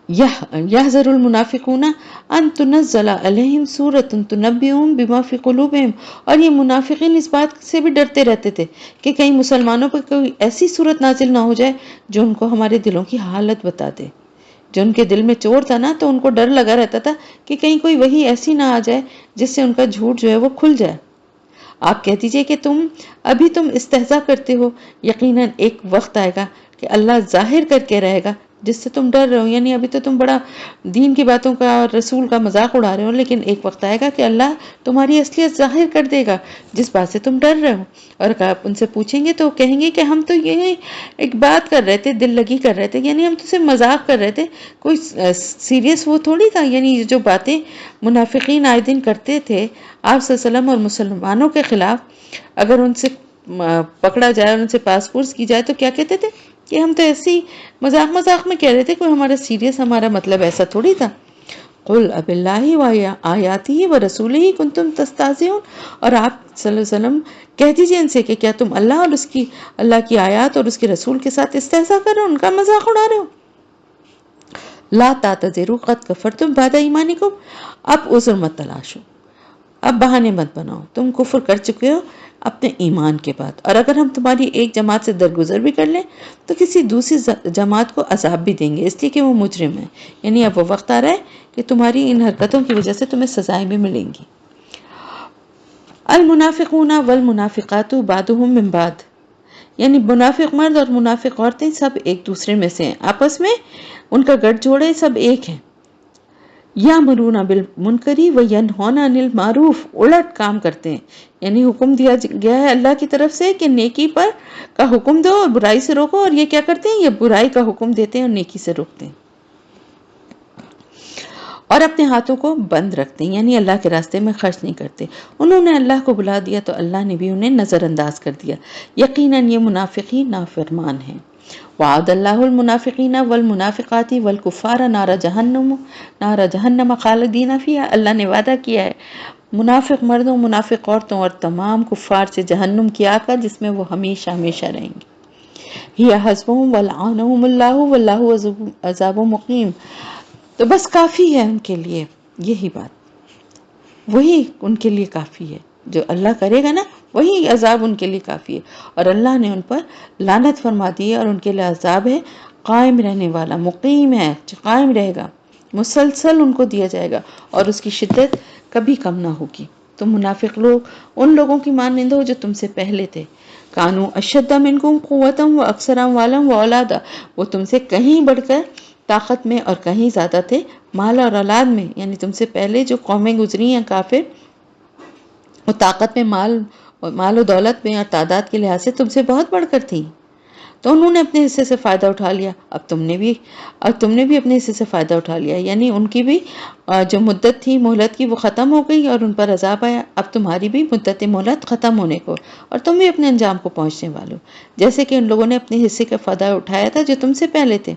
یحذر المنافقون ان تنزل علیہم سورۃ تنبئہم بما فی قلوبہم، اور یہ منافقین اس بات سے بھی ڈرتے رہتے تھے کہ کہیں مسلمانوں پر کوئی ایسی سورت نازل نہ ہو جائے جو ان کو ہمارے دلوں کی حالت بتا دے۔ جو ان کے دل میں چور تھا نا، تو ان کو ڈر لگا رہتا تھا کہ کہیں کوئی وہی ایسی نہ آ جائے جس سے ان کا جھوٹ جو ہے وہ کھل جائے۔ آپ کہہ دیجئے کہ تم استہزاء کرتے ہو، یقیناً ایک وقت آئے گا کہ اللہ ظاہر کر کے رہے گا جس سے تم ڈر رہے ہو، یعنی ابھی تو تم بڑا دین کی باتوں کا اور رسول کا مذاق اڑا رہے ہو، لیکن ایک وقت آئے گا کہ اللہ تمہاری اصلیت ظاہر کر دے گا جس بات سے تم ڈر رہے ہو۔ اور اگر آپ ان سے پوچھیں گے تو کہیں گے کہ ہم تو یہ ایک بات کر رہے تھے، دل لگی کر رہے تھے، یعنی ہم تو صرف مذاق کر رہے تھے، کوئی سیریس وہ تھوڑی تھا۔ یعنی جو باتیں منافقین آئے دن کرتے تھے آپ صلی اللہ علیہ وسلم اور مسلمانوں کے خلاف، اگر ان سے پکڑا جائے اور ان سے پاس پرس کی جائے تو کیا کہتے تھے کہ ہم تو ایسی مذاق میں کہہ رہے تھے، کوئی ہمارا سیریس، ہمارا مطلب ایسا تھوڑی تھا۔ قل اب اللہ و آیاتہ و رسولہ کنتم تستہزئون، اور آپ صلی اللہ علیہ وسلم کہہ دیجئے ان سے کہ کیا تم اللہ کی آیات اور اس کے رسول کے ساتھ استہزاء کر رہے ہو، ان کا مذاق اڑا رہے ہو؟ لا تعتذروا قد کفرتم بعد ایمانکم، اب عذر مت تلاشو، اب بہانے مت بناؤ، تم کفر کر چکے ہو اپنے ایمان کے بعد، اور اگر ہم تمہاری ایک جماعت سے درگزر بھی کر لیں تو کسی دوسری جماعت کو عذاب بھی دیں گے، اس لیے کہ وہ مجرم ہیں، یعنی اب وہ وقت آ رہا ہے کہ تمہاری ان حرکتوں کی وجہ سے تمہیں سزائیں بھی ملیں گی۔ المنافقون والمنافقات بعضهم من بعض، یعنی منافق مرد اور منافق عورتیں سب ایک دوسرے میں سے ہیں، آپس میں ان کا گٹھ جوڑے سب ایک ہیں۔ یامرون بالمنکر و ینہون عن المعروف، الٹ کام کرتے ہیں، یعنی حکم دیا گیا ہے اللہ کی طرف سے کہ نیکی پر کا حکم دو اور برائی سے روکو، اور یہ کیا کرتے ہیں؟ یہ برائی کا حکم دیتے ہیں اور نیکی سے روکتے ہیں، اور اپنے ہاتھوں کو بند رکھتے ہیں، یعنی اللہ کے راستے میں خرچ نہیں کرتے۔ انہوں نے اللہ کو بلا دیا تو اللہ نے بھی انہیں نظر انداز کر دیا، یقیناً یہ منافقین نافرمان ہیں۔ وعد اللہ المنافقین والمنافقات والکفار نار جہنم خالدین فیہا، اللہ نے وعدہ کیا ہے منافق مردوں، منافق عورتوں اور تمام کفار سے جہنم کی آگ کا، جس میں وہ ہمیشہ ہمیشہ رہیں گے۔ ہی حسبہم ولعنہم اللہ واللہ عذاب مقیم، تو بس کافی ہے ان کے لیے یہی بات، وہی ان کے لیے کافی ہے، جو اللہ کرے گا نا وہی عذاب ان کے لیے کافی ہے، اور اللہ نے ان پر لعنت فرما دی ہے، اور ان کے لیے عذاب ہے قائم رہنے والا، مقیم ہے، جو قائم رہے گا، مسلسل ان کو دیا جائے گا، اور اس کی شدت کبھی کم نہ ہوگی۔ تو منافق لوگ ان لوگوں کی مانند ہو جو تم سے پہلے تھے، کانوا اشد منکم قوۃ و اکثر اموالا و اولادا، وہ تم سے کہیں بڑھ کر طاقت میں اور کہیں زیادہ تھے مال اور اولاد میں، یعنی تم سے پہلے جو قومیں گزری ہیں کافر، وہ طاقت میں، مال و دولت میں اور تعداد کے لحاظ سے تم سے بہت بڑھ کر تھی، تو انہوں نے اپنے حصے سے فائدہ اٹھا لیا، اب تم نے بھی اپنے حصے سے فائدہ اٹھا لیا، یعنی ان کی بھی جو مدت تھی مہلت کی وہ ختم ہو گئی اور ان پر عذاب آیا، اب تمہاری بھی مدت مہلت ختم ہونے کو، اور تم بھی اپنے انجام کو پہنچنے والو، جیسے کہ ان لوگوں نے اپنے حصے کا فائدہ اٹھایا تھا جو تم سے پہلے تھے۔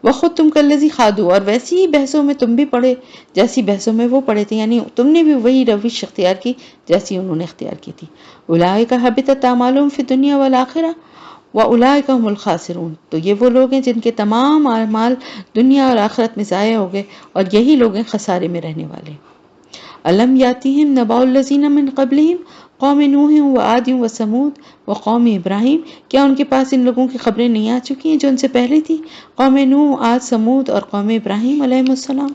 وخود تم کلذی خادو، اور ویسی ہی بحثوں میں تم بھی پڑے جیسی بحثوں میں وہ پڑے تھے، یعنی تم نے بھی وہی روش اختیار کی جیسی انہوں نے اختیار کی تھی۔ اولئک حبطت اعمالهم فی الدنیا والآخرہ واولئک هم الخاسرون، تو یہ وہ لوگ ہیں جن کے تمام اعمال دنیا اور آخرت میں ضائع ہو گئے، اور یہی لوگ ہیں خسارے میں رہنے والے۔ الم یاتہم نبأ الذین من قبلہم قوم نوح وعاد وثمود وقوم ابراہیم، کیا ان کے پاس ان لوگوں کی خبریں نہیں آ چکی ہیں جو ان سے پہلے تھی؟ قوم نوح، عاد، ثمود اور قوم ابراہیم علیہ السلام۔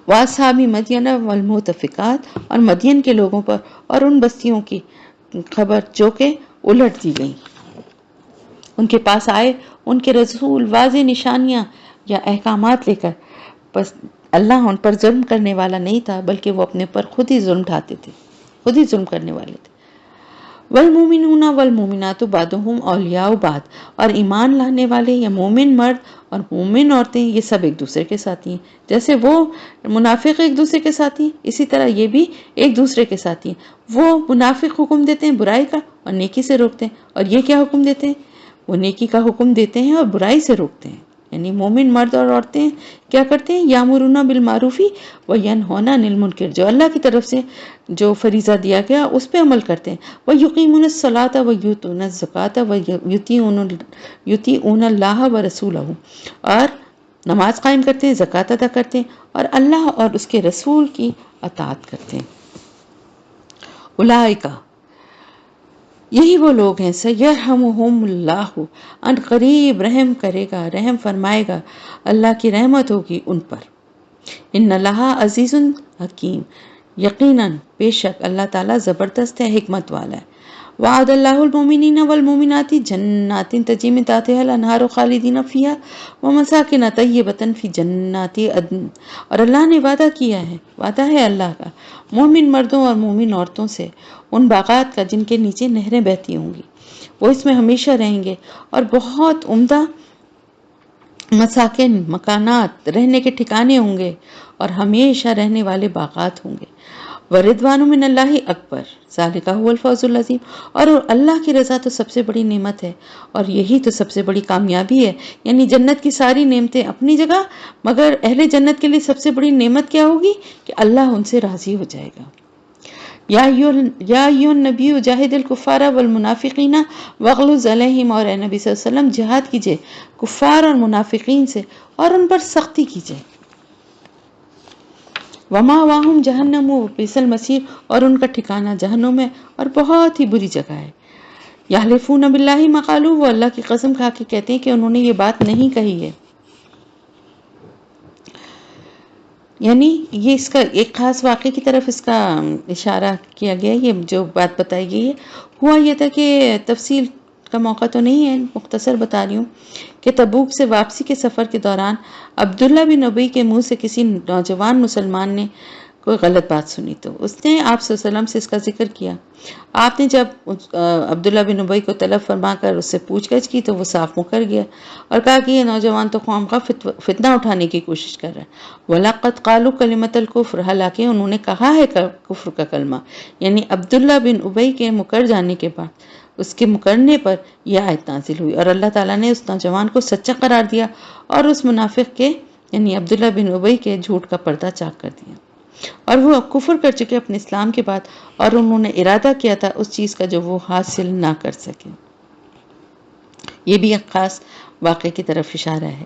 واصحاب مدین والمؤتفقات، اور مدین کے لوگوں پر اور ان بستیوں کی خبر جو کہ الٹ دی گئی، ان کے پاس آئے ان کے رسول واضح نشانیاں یا احکامات لے کر، بس اللہ ان پر ظلم کرنے والا نہیں تھا بلکہ وہ اپنے پر خود ہی ظلم ڈھاتے تھے، خود ہی ظلم کرنے والے تھے۔ والمومنون والمومنات بعضهم اولیاء بعض، اور ایمان لانے والے یا مومن مرد اور مومن عورتیں یہ سب ایک دوسرے کے ساتھی ہیں، جیسے وہ منافق ایک دوسرے کے ساتھی ہیں اسی طرح یہ بھی ایک دوسرے کے ساتھی ہیں۔ وہ منافق حکم دیتے ہیں برائی کا اور نیکی سے روکتے ہیں، اور یہ کیا حکم دیتے ہیں؟ وہ نیکی کا حکم دیتے ہیں اور برائی سے روکتے ہیں، یعنی مومن مرد اور عورتیں کیا کرتے ہیں؟ یامرون بالمعروف وینہون عن المنکر، جو اللہ کی طرف سے جو فریضہ دیا گیا اس پہ عمل کرتے ہیں، ویقیمون الصلاۃ ویؤتون الزکوٰۃ ویطیعون اللہ ورسولہ، اور نماز قائم کرتے ہیں، زکوٰۃ ادا کرتے ہیں، اور اللہ اور اس کے رسول کی اطاعت کرتے ہیں۔ اولئک، یہی وہ لوگ ہیں، سیرحمہم اللہ، ان قریب رحم کرے گا، رحم فرمائے گا، اللہ کی رحمت ہوگی ان پر۔ ان اللہ عزیز حکیم، یقیناً بے شک اللہ تعالیٰ زبردست ہے، حکمت والا ہے۔ وعد اللہ المؤمنین والمؤمنات جنات تجری من تحتها الانہار خالدین فیہا ومساکن طیبۃ فی جنات عدن، اور اللہ نے وعدہ کیا ہے، وعدہ ہے اللہ کا مومن مردوں اور مومن عورتوں سے ان باغات کا جن کے نیچے نہریں بہتی ہوں گی، وہ اس میں ہمیشہ رہیں گے، اور بہت عمدہ مساکن، مکانات، رہنے کے ٹھکانے ہوں گے، اور ہمیشہ رہنے والے باغات ہوں گے۔ وردوان من اللہ اکبر ذالک هو الفوز العظیم، اور اللہ کی رضا تو سب سے بڑی نعمت ہے اور یہی تو سب سے بڑی کامیابی ہے۔ یعنی جنت کی ساری نعمتیں اپنی جگہ، مگر اہل جنت کے لیے سب سے بڑی نعمت کیا ہوگی کہ اللہ ان سے راضی ہو جائے گا۔ یا ایھا النبی جاہد الکفار والمنافقین واغلظ علیہم، اور اے نبی صلی اللہ علیہ وسلم جہاد کیجئے کفار اور منافقین سے اور ان پر سختی کیجئے۔ ومأواہم جہنم وبئس المصیر، اور ان کا ٹھکانہ جہنم ہے اور بہت ہی بری جگہ ہے۔ یحلفون باللہ ما قالوا، وہ اللہ کی قسم کھا کے کہتے ہیں کہ انہوں نے یہ بات نہیں کہی ہے۔ یعنی یہ اس کا ایک خاص واقعے کی طرف اس کا اشارہ کیا گیا، یہ جو بات بتائی گئی ہے۔ ہوا یہ تھا کہ تفصیل کا موقع تو نہیں ہے، مختصر بتا رہی ہوں کہ تبوک سے واپسی کے سفر کے دوران عبداللہ بن ابی کے منہ سے کسی نوجوان مسلمان نے کوئی غلط بات سنی تو اس نے آپ صلی اللہ علیہ وسلم سے اس کا ذکر کیا۔ آپ نے جب عبداللہ بن ابی کو طلب فرما کر اس سے پوچھ گچھ کی تو وہ صاف مکر گیا اور کہا کہ یہ نوجوان تو خواہ فتنہ اٹھانے کی کوشش کر رہا ہے۔ وَلَقَدْ قَالُوا كَلِمَةَ الْكُفْرِ، حالانکہ انہوں نے کہا ہے کفر کا کلمہ۔ یعنی عبداللہ بن ابی کے مکر جانے کے بعد اس کے مکرنے پر یہ آیت نازل ہوئی اور اللہ تعالیٰ نے اس نوجوان کو سچا قرار دیا اور اس منافق کے یعنی عبداللہ بن ابی کے جھوٹ کا پردہ چاک کر دیا، اور وہ کفر کر چکے اپنے اسلام کے بعد، اور انہوں نے ارادہ کیا تھا اس چیز کا جو وہ حاصل نہ کر سکے۔ یہ بھی ایک خاص واقعے کی طرف اشارہ ہے۔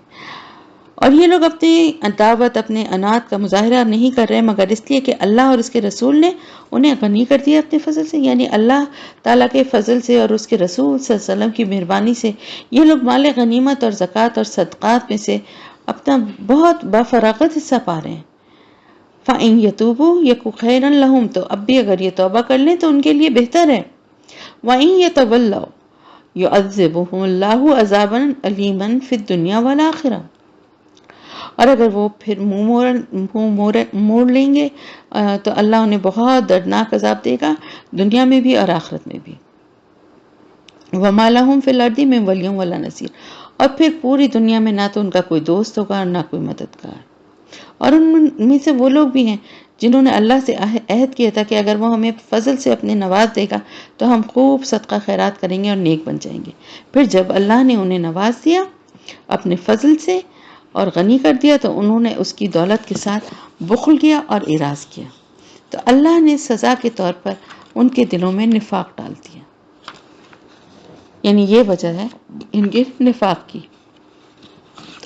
اور یہ لوگ اپنی دعوت اپنے انات کا مظاہرہ نہیں کر رہے مگر اس لیے کہ اللہ اور اس کے رسول نے انہیں غنی کر دیا اپنے فضل سے، یعنی اللہ تعالیٰ کے فضل سے اور اس کے رسول صلی اللہ علیہ وسلم کی مہربانی سے یہ لوگ مال غنیمت اور زکوٰۃ اور صدقات میں سے اپنا بہت بفراغت حصہ پا رہے ہیں۔ فَإِن يَتُوبُوا يَكُ خَيْرًا لَهُمْ، تو اب بھی اگر یہ توبہ کر لیں تو ان کے لیے بہتر ہے۔ وَإِن يَتَوَلَّوْا يُعَذِّبُهُمُ اللَّهُ عَذَابًا أَلِيمًا فِي الدُّنْيَا وَالْآخِرَةِ، اور اگر وہ پھر منہ موڑ لیں گے تو اللہ انہیں بہت دردناک عذاب دے گا دنیا میں بھی اور آخرت میں بھی۔ وَمَا لَهُمْ فِي الْأَرْضِ مِنْ وَلِيٍّ وَلَا نَصِيرٍ، اور پھر پوری دنیا میں نہ تو ان کا کوئی دوست ہوگا اور نہ کوئی مددگار۔ اور ان میں سے وہ لوگ بھی ہیں جنہوں نے اللہ سے عہد کیا تھا کہ اگر وہ ہمیں فضل سے اپنے نواز دے گا تو ہم خوب صدقہ خیرات کریں گے اور نیک بن جائیں گے۔ پھر جب اللہ نے انہیں نواز دیا اپنے فضل سے اور غنی کر دیا تو انہوں نے اس کی دولت کے ساتھ بخل کیا اور اعراض کیا، تو اللہ نے سزا کے طور پر ان کے دلوں میں نفاق ڈال دیا۔ یعنی یہ وجہ ہے ان کے نفاق کی،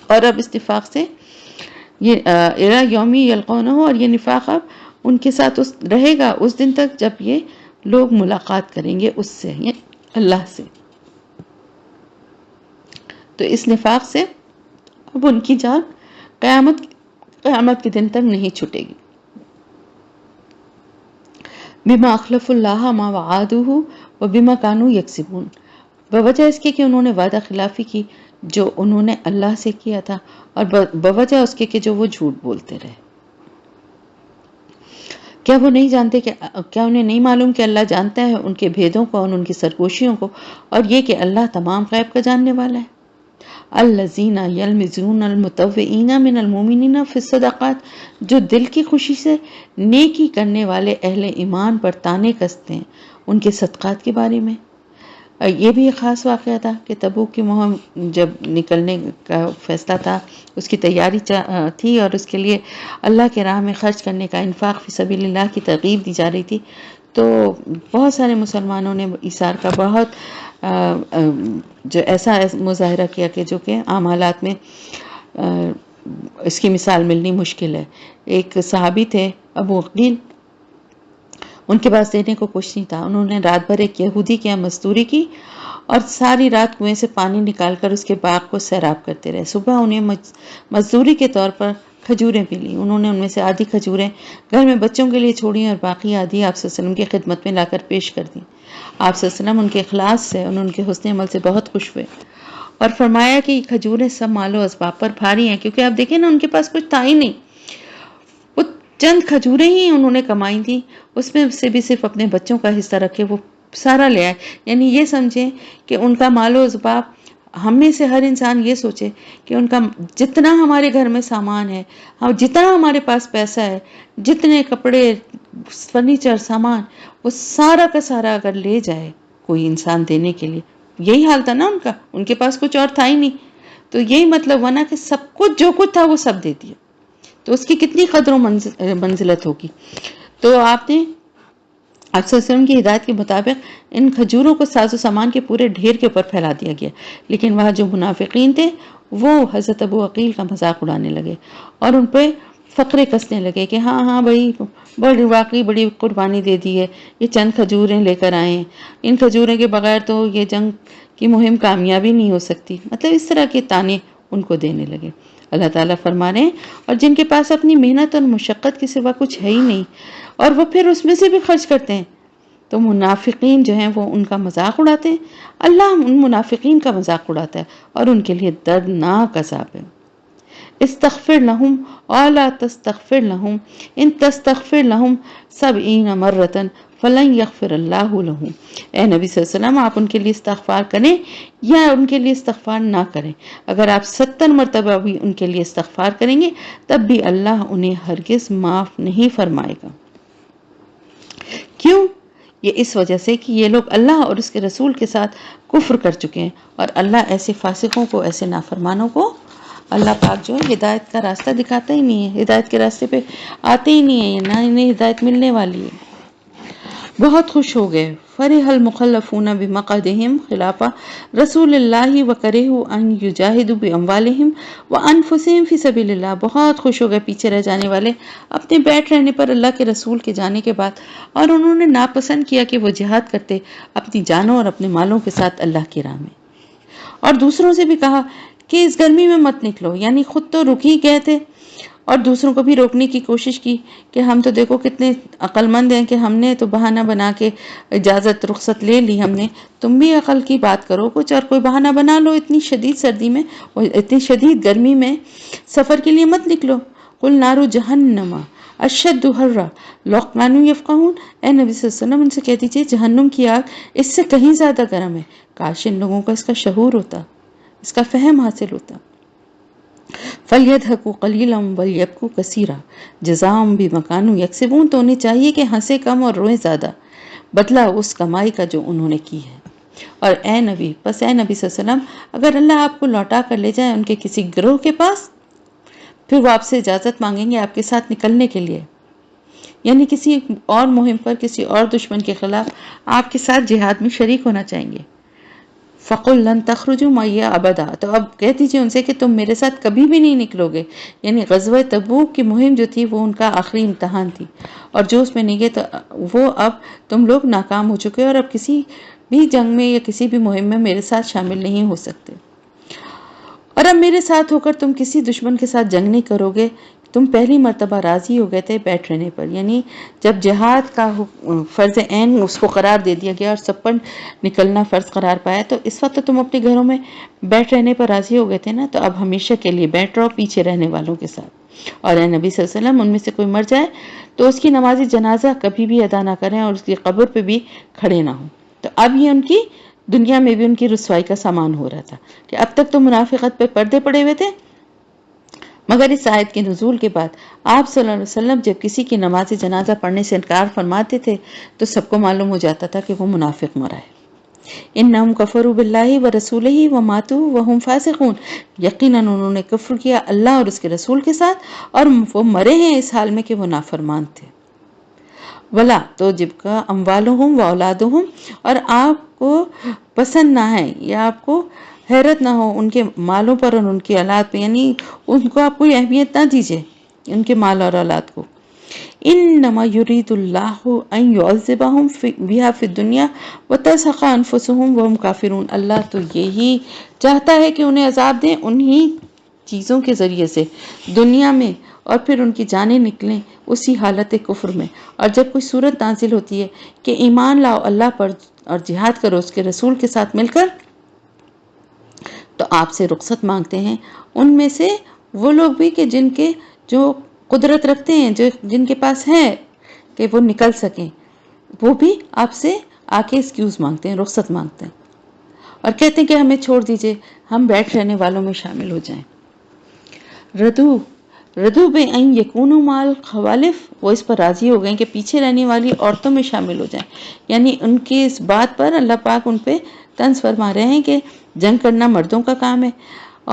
اور اب اس نفاق سے یہ اِلیٰ یوم یلقونہ، اور یہ نفاق اب ان کے ساتھ رہے گا اس دن تک جب یہ لوگ ملاقات کریں گے اس سے، یعنی اللہ سے۔ تو اس نفاق سے اب ان کی جان قیامت کے دن تک نہیں چھٹے گی۔ بما اخلف اللہ ما وعدوہ وبما کانوا یکسبون، بوجہ اس کے کہ انہوں نے وعدہ خلافی کی جو انہوں نے اللہ سے کیا تھا، اور بوجہ اس کے کہ جو وہ جھوٹ بولتے رہے۔ کیا وہ نہیں جانتے کہ کیا انہیں نہیں معلوم کہ اللہ جانتا ہے ان کے بھیدوں کو اور ان کی سرگوشیوں کو، اور یہ کہ اللہ تمام غیب کا جاننے والا ہے۔ الذین یلمزون المطوعین من المؤمنین فی الصدقات، جو دل کی خوشی سے نیکی کرنے والے اہل ایمان پر طعنے کستے ہیں ان کے صدقات کے بارے میں۔ یہ بھی ایک خاص واقعہ تھا کہ تبوک کی مہم جب نکلنے کا فیصلہ تھا، اس کی تیاری تھی اور اس کے لیے اللہ کے راہ میں خرچ کرنے کا، انفاق فی سبیل اللہ کی ترغیب دی جا رہی تھی، تو بہت سارے مسلمانوں نے ایثار کا بہت جو ایسا مظاہرہ کیا کہ جو کہ عام حالات میں اس کی مثال ملنی مشکل ہے۔ ایک صحابی تھے ابو عقیل، ان کے پاس دینے کو کچھ نہیں تھا، انہوں نے رات بھر ایک یہودی کے یہاں مزدوری کی اور ساری رات کنویں سے پانی نکال کر اس کے باغ کو سیراب کرتے رہے۔ صبح انہیں مزدوری کے طور پر کھجوریں ملی، انہوں نے ان میں سے آدھی کھجوریں گھر میں بچوں کے لیے چھوڑی اور باقی آدھی آپ صلی اللہ علیہ وسلم کی خدمت میں لا کر پیش کر دی۔ آپ صلی اللہ علیہ وسلم ان کے اخلاص سے ان کے حسن عمل سے بہت خوش ہوئے اور فرمایا کہ یہ کھجوریں سب مال و اسباب پر بھاری ہیں، کیونکہ آپ دیکھیں نا ان کے پاس کچھ تھا ہی نہیں، وہ چند کھجوریں ہی انہوں نے کمائی تھیں، اس میں سے بھی صرف اپنے بچوں کا حصہ رکھے وہ سارا لے آئے۔ یعنی یہ سمجھیں کہ ان کا مال و اسباب، ہم میں سے ہر انسان یہ سوچے کہ ان کا جتنا ہمارے گھر میں سامان ہے، جتنا ہمارے پاس پیسہ ہے، جتنے کپڑے فرنیچر سامان وہ سارا کا سارا اگر لے جائے کوئی انسان دینے کے لیے، یہی حال تھا نا ان کا، ان کے پاس کچھ اور تھا ہی نہیں، تو یہی مطلب ہوا نا کہ سب کچھ جو کچھ تھا وہ سب دے دیا، تو اس کی کتنی قدر و منزلت ہوگی۔ تو آپ نے آپ صلی اللہ علیہ وسلم کی ہدایت کے مطابق ان کھجوروں کو ساز و سامان کے پورے ڈھیر کے اوپر پھیلا دیا گیا، لیکن وہاں جو منافقین تھے وہ حضرت ابو عقیل کا مذاق اڑانے لگے اور ان پہ فقرے کسنے لگے کہ ہاں ہاں بھائی واقعی بڑی قربانی دے دی ہے، یہ چند کھجوریں لے کر آئے ہیں، ان کھجوریں کے بغیر تو یہ جنگ کی مہم کامیابی نہیں ہو سکتی، مطلب اس طرح کے تانے ان کو دینے لگے۔ اللہ تعالیٰ فرما رہے ہیں اور جن کے پاس اپنی محنت اور مشقت کے سوا کچھ ہے ہی نہیں اور وہ پھر اس میں سے بھی خرچ کرتے ہیں، تو منافقین جو ہیں وہ ان کا مذاق اڑاتے ہیں، اللہ ان منافقین کا مذاق اڑاتا ہے اور ان کے لیے دردناک عذاب ہے۔ استغفر لهم ولا تستغفر لهم ان تستغفر لهم 70 مرة فلن يغفر الله لهم۔ اے نبی صلی اللہ علیہ وسلم آپ ان کے لیے استغفار کریں یا ان کے لیے استغفار نہ کریں، اگر آپ 70 مرتبہ بھی ان کے لیے استغفار کریں گے تب بھی اللہ انہیں ہرگز معاف نہیں فرمائے گا۔ کیوں؟ یہ اس وجہ سے کہ یہ لوگ اللہ اور اس کے رسول کے ساتھ کفر کر چکے ہیں، اور اللہ ایسے فاسقوں کو، ایسے نافرمانوں کو اللہ پاک جو ہے ہدایت کا راستہ دکھاتا ہی نہیں ہے، ہدایت کے راستے پہ آتے ہی نہیں ہیں، نہ انہیں ہدایت ملنے والی ہے۔ بہت خوش ہو گئے فرح المخلفون بمقعدہم خلاف رسول اللہ وکرہوا ان یجاہدوا باموالہم وانفسہم فی سبیل اللہ، بہت خوش ہو گئے پیچھے رہ جانے والے اپنے بیٹھ رہنے پر اللہ کے رسول کے جانے کے بعد، اور انہوں نے ناپسند کیا کہ وہ جہاد کرتے اپنی جانوں اور اپنے مالوں کے ساتھ اللہ کی راہ میں، اور دوسروں سے بھی کہا کہ اس گرمی میں مت نکلو، یعنی خود تو رک ہی گئے تھے اور دوسروں کو بھی روکنے کی کوشش کی کہ ہم تو دیکھو کتنے عقل مند ہیں کہ ہم نے تو بہانہ بنا کے اجازت رخصت لے لی ہم نے، تم بھی عقل کی بات کرو کچھ اور کوئی بہانہ بنا لو، اتنی شدید سردی میں اور اتنی شدید گرمی میں سفر کے لیے مت نکلو۔ قل نار جہنم اشد حرا لو کانوا یفقہون، اے نبی صلی اللہ علیہ وسلم ان سے کہہ دیجئے جہنم کی آگ اس سے کہیں زیادہ گرم ہے، کاش ان لوگوں کا اس کا شعور ہوتا، اس کا فہم حاصل ہوتا۔ فَلْيَضْحَكُوا قَلِيلًا وَلْيَبْكُوا كَثِيرًا جَزَاءً بِمَا كَانُوا يَكْسِبُونَ، تو انہیں چاہیے کہ ہنسے کم اور روئیں زیادہ، بدلہ اس کمائی کا جو انہوں نے کی ہے۔ اور اے نبی صلی اللہ علیہ وسلم اگر اللہ آپ کو لوٹا کر لے جائے ان کے کسی گروہ کے پاس، پھر وہ آپ سے اجازت مانگیں گے آپ کے ساتھ نکلنے کے لیے، یعنی کسی اور مہم پر کسی اور دشمن کے خلاف آپ کے ساتھ جہاد میں شریک ہونا چاہیں گے، فَقُلْ لَن تَخْرُجُوا مَعِيَ أَبَدًا، تو اب کہہ دیجئے ان سے کہ تم میرے ساتھ کبھی بھی نہیں نکلو گے، یعنی غزوہ تبوک کی مہم جو تھی وہ ان کا آخری امتحان تھی، اور جو اس میں نہیں گئے تو وہ اب تم لوگ ناکام ہو چکے اور اب کسی بھی جنگ میں یا کسی بھی مہم میں میرے ساتھ شامل نہیں ہو سکتے، اور اب میرے ساتھ ہو کر تم کسی دشمن کے ساتھ جنگ نہیں کرو گے، تم پہلی مرتبہ راضی ہو گئے تھے بیٹھ رہنے پر، یعنی جب جہاد کا فرض عین اس کو قرار دے دیا گیا اور سب پر نکلنا فرض قرار پایا، تو اس وقت تو تم اپنے گھروں میں بیٹھ رہنے پر راضی ہو گئے تھے نا، تو اب ہمیشہ کے لیے بیٹھ رہو پیچھے رہنے والوں کے ساتھ، اور اے نبی صلی اللہ علیہ وسلم ان میں سے کوئی مر جائے تو اس کی نماز جنازہ کبھی بھی ادا نہ کریں اور اس کی قبر پہ بھی کھڑے نہ ہوں۔ تو اب یہ ان کی دنیا میں بھی ان کی رسوائی کا سامان ہو رہا تھا کہ اب تک تو منافقت پہ پردے پڑے ہوئے تھے، مگر اس آیت کے نزول کے بعد آپ صلی اللہ علیہ وسلم جب کسی کی نماز جنازہ پڑھنے سے انکار فرماتے تھے تو سب کو معلوم ہو جاتا تھا کہ وہ منافق مرا ہے۔ انہم کفروا باللہ ورسولہ وماتوا وہم فاسقون، یقیناً انہوں نے کفر کیا اللہ اور اس کے رسول کے ساتھ اور وہ مرے ہیں اس حال میں کہ وہ نافرمان تھے۔ ولا تو جب کا اموالہم و اولادہم، اور آپ کو پسند نہ ہے یا آپ کو حیرت نہ ہو ان کے مالوں پر اور ان کی اولاد پہ، یعنی ان کو آپ کوئی اہمیت نہ دیجئے ان کے مال اور اولاد کو۔ انما یرید اللہ ان یعذبہم بہا فی الدنیا وتزہق انفسہم وہم کافرون، اللہ تو یہی چاہتا ہے کہ انہیں عذاب دیں انہی چیزوں کے ذریعے سے دنیا میں، اور پھر ان کی جانیں نکلیں اسی حالت کفر میں، اور جب کوئی صورت نازل ہوتی ہے کہ ایمان لاؤ اللہ پر اور جہاد کرو اس کے رسول کے ساتھ مل کر، تو آپ سے رخصت مانگتے ہیں ان میں سے وہ لوگ بھی کہ جن کے جو قدرت رکھتے ہیں، جو جن کے پاس ہے کہ وہ نکل سکیں، وہ بھی آپ سے آ کے ایکسکیوز مانگتے ہیں، رخصت مانگتے ہیں اور کہتے ہیں کہ ہمیں چھوڑ دیجئے، ہم بیٹھ رہنے والوں میں شامل ہو جائیں۔ ردو ردو بے ان یکونو مال خوالف، وہ اس پر راضی ہو گئے کہ پیچھے رہنے والی عورتوں میں شامل ہو جائیں، یعنی ان کی اس بات پر اللہ پاک ان پہ طنز فرما رہے ہیں کہ جنگ کرنا مردوں کا کام ہے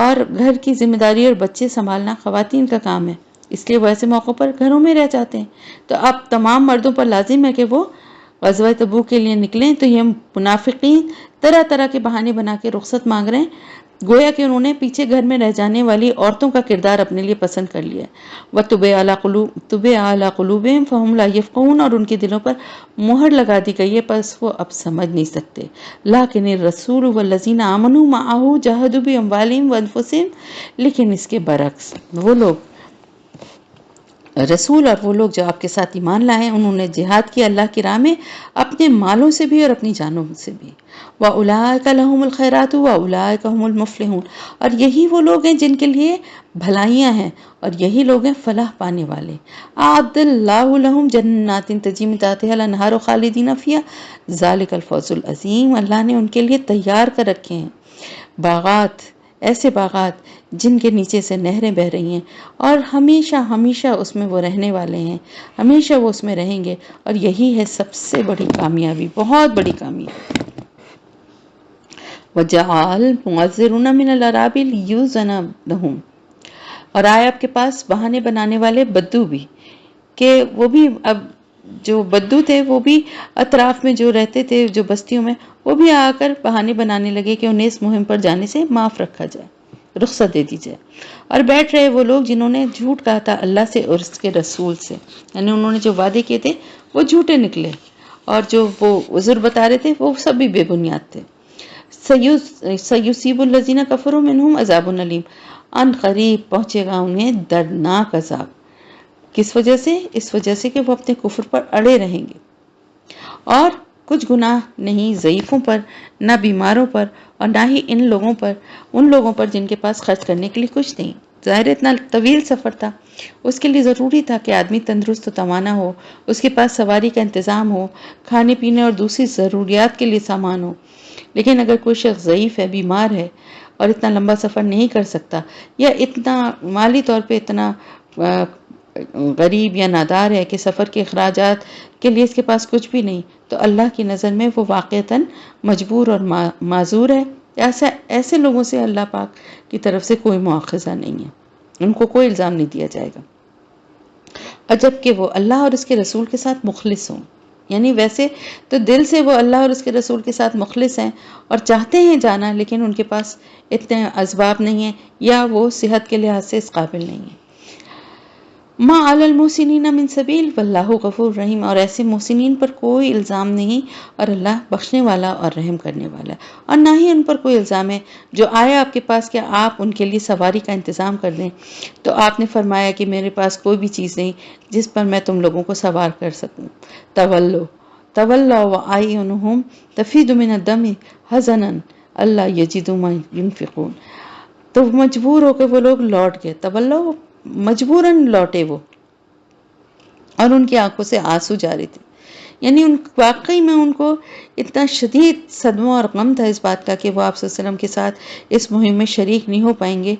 اور گھر کی ذمہ داری اور بچے سنبھالنا خواتین کا کام ہے، اس لیے وہ ایسے موقعوں پر گھروں میں رہ جاتے ہیں۔ تو اب تمام مردوں پر لازم ہے کہ وہ غزوہ تبوک کے لیے نکلیں، تو یہ منافقین طرح طرح کے بہانے بنا کے رخصت مانگ رہے ہیں، گویا کہ انہوں نے پیچھے گھر میں رہ جانے والی عورتوں کا کردار اپنے لیے پسند کر لیا ہے۔ وَطُبِعَ عَلَىٰ قُلُوبِهِمْ فَهُمْ لَا يَفْقَهُونَ، اور ان کے دلوں پر مہر لگا دی گئی ہے، پس وہ اب سمجھ نہیں سکتے۔ لَٰكِنِ الرَّسُولُ وَالَّذِينَ آمَنُوا مَعَهُ جَاهَدُوا بِأَمْوَالِهِمْ وَأَنفُسِهِمْ، لیکن اس کے برعکس وہ لوگ رسول اور وہ لوگ جو آپ کے ساتھ ایمان لائے انہوں نے جہاد کیا اللہ کی راہ میں اپنے مالوں سے بھی اور اپنی جانوں سے بھی۔ وَأُولَٰئِكَ لَهُمُ الْخَيْرَاتُ وَأُولَٰئِكَ هُمُ الْمُفْلِحُونَ، اور یہی وہ لوگ ہیں جن کے لیے بھلائیاں ہیں اور یہی لوگ ہیں فلاح پانے والے۔ أَعَدَّ اللَّهُ لَهُمْ جَنَّاتٍ تَجْرِی مِن تَحْتِهَا الْأَنْہَارُ خَالِدِینَ فِیہَا ذَلِکَ الْفَوْزُ الْعَظِیمُ، اللہ نے ان کے لیے تیار کر رکھے ہیں باغات، ایسے باغات جن کے نیچے سے نہریں بہہ رہی ہیں اور ہمیشہ ہمیشہ اس میں وہ رہنے والے ہیں، ہمیشہ وہ اس میں رہیں گے، اور یہی ہے سب سے بڑی کامیابی، بہت بڑی کامیابی۔ وَجَعَلَ الْمُعَذِّرُونَ مِنَ الْأَعْرَابِ لِيُؤْذَنَ لَهُمْ، اور آئے آپ کے پاس بہانے بنانے والے بدو بھی، کہ وہ بھی اب جو بدو تھے وہ بھی اطراف میں جو رہتے تھے جو بستیوں میں، وہ بھی آ کر بہانے بنانے لگے کہ انہیں اس مہم پر جانے سے معاف رکھا جائے، رخصت دے دی جائے۔ اور بیٹھ رہے وہ لوگ جنہوں نے جھوٹ کہا تھا اللہ سے اور اس کے رسول سے، یعنی انہوں نے جو وعدے کیے تھے وہ جھوٹے نکلے، اور جو وہ عذر بتا رہے تھے وہ سب بھی بے بنیاد تھے۔ سَيُصِيبُ الَّذِينَ كَفَرُوا مِنْهُمْ عَذَابٌ أَلِيمٌ، ان قریب پہنچے گا انہیں دردناک عذاب۔ کس وجہ سے؟ اس وجہ سے کہ وہ اپنے کفر پر اڑے رہیں گے، اور کچھ گناہ نہیں ضعیفوں پر، نہ بیماروں پر، اور نہ ہی ان لوگوں پر جن کے پاس خرچ کرنے کے لیے کچھ نہیں۔ ظاہر اتنا طویل سفر تھا، اس کے لیے ضروری تھا کہ آدمی تندرست و توانا ہو، اس کے پاس سواری کا انتظام ہو، کھانے پینے اور دوسری ضروریات کے لیے سامان ہو۔ لیکن اگر کوئی شخص ضعیف ہے، بیمار ہے اور اتنا لمبا سفر نہیں کر سکتا، یا اتنا مالی طور پہ اتنا غریب یا نادار ہے کہ سفر کے اخراجات کے لیے اس کے پاس کچھ بھی نہیں، تو اللہ کی نظر میں وہ واقعتاً مجبور اور معذور ہے۔ ایسے لوگوں سے اللہ پاک کی طرف سے کوئی مواخذہ نہیں ہے، ان کو کوئی الزام نہیں دیا جائے گا، اور جبکہ وہ اللہ اور اس کے رسول کے ساتھ مخلص ہوں، یعنی ویسے تو دل سے وہ اللہ اور اس کے رسول کے ساتھ مخلص ہیں اور چاہتے ہیں جانا، لیکن ان کے پاس اتنے اسباب نہیں ہیں یا وہ صحت کے لحاظ سے اس قابل نہیں ہیں۔ ما علی المحسنین من سبیل واللہ غفور رحیم، اور ایسے محسنین پر کوئی الزام نہیں، اور اللہ بخشنے والا اور رحم کرنے والا، اور نہ ہی ان پر کوئی الزام ہے جو آیا آپ کے پاس کہ آپ ان کے لیے سواری کا انتظام کر دیں، تو آپ نے فرمایا کہ میرے پاس کوئی بھی چیز نہیں جس پر میں تم لوگوں کو سوار کر سکوں۔ تولوا واعینہم تفیض من الدم حزنا الا یجدوا ما ينفقون، تو مجبور ہو کے وہ لوگ لوٹ گئے، تولوا مجبوراً لوٹے وہ، اور ان کی آنکھوں سے آنسو جاری تھے، یعنی واقعی میں ان کو اتنا شدید صدمہ اور غم تھا اس بات کا کہ وہ آپ صلی اللہ علیہ وسلم کے ساتھ اس مہم میں شریک نہیں ہو پائیں گے،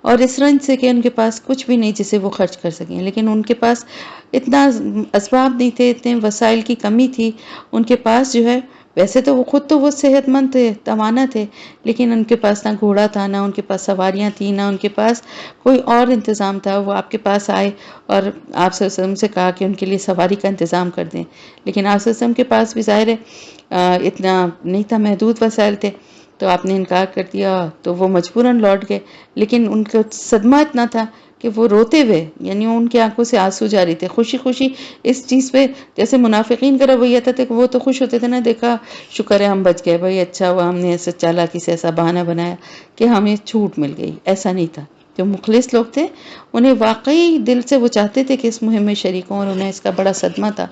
اور اس رنج سے کہ ان کے پاس کچھ بھی نہیں جسے وہ خرچ کر سکیں، لیکن ان کے پاس اتنا اسباب نہیں تھے، اتنے وسائل کی کمی تھی، ان کے پاس جو ہے ویسے تو وہ خود تو وہ صحت مند تھے، توانا تھے، لیکن ان کے پاس نہ گھوڑا تھا، نہ ان کے پاس سواریاں تھیں، نہ ان کے پاس کوئی اور انتظام تھا۔ وہ آپ کے پاس آئے اور آپ صلی اللہ علیہ وسلم سے کہا کہ ان کے لیے سواری کا انتظام کر دیں، لیکن آپ صلی اللہ علیہ وسلم کے پاس بھی ظاہر ہے اتنا نہیں تھا، محدود وسائل تھے، تو آپ نے انکار کر دیا، تو وہ مجبوراً لوٹ گئے، لیکن ان کا صدمہ اتنا تھا کہ وہ روتے ہوئے، یعنی ان کی آنکھوں سے آنسو جاری تھے، خوشی خوشی اس چیز پہ، جیسے منافقین کا رویہ تھا کہ وہ تو خوش ہوتے تھے نا، دیکھا شکر ہے ہم بچ گئے بھائی، اچھا ہوا ہم نے ایسا چالاکی سے ایسا بہانہ بنایا کہ ہمیں چھوٹ مل گئی، ایسا نہیں تھا۔ جو مخلص لوگ تھے انہیں واقعی دل سے وہ چاہتے تھے کہ اس مہم میں شریک ہوں، اور انہیں اس کا بڑا صدمہ تھا،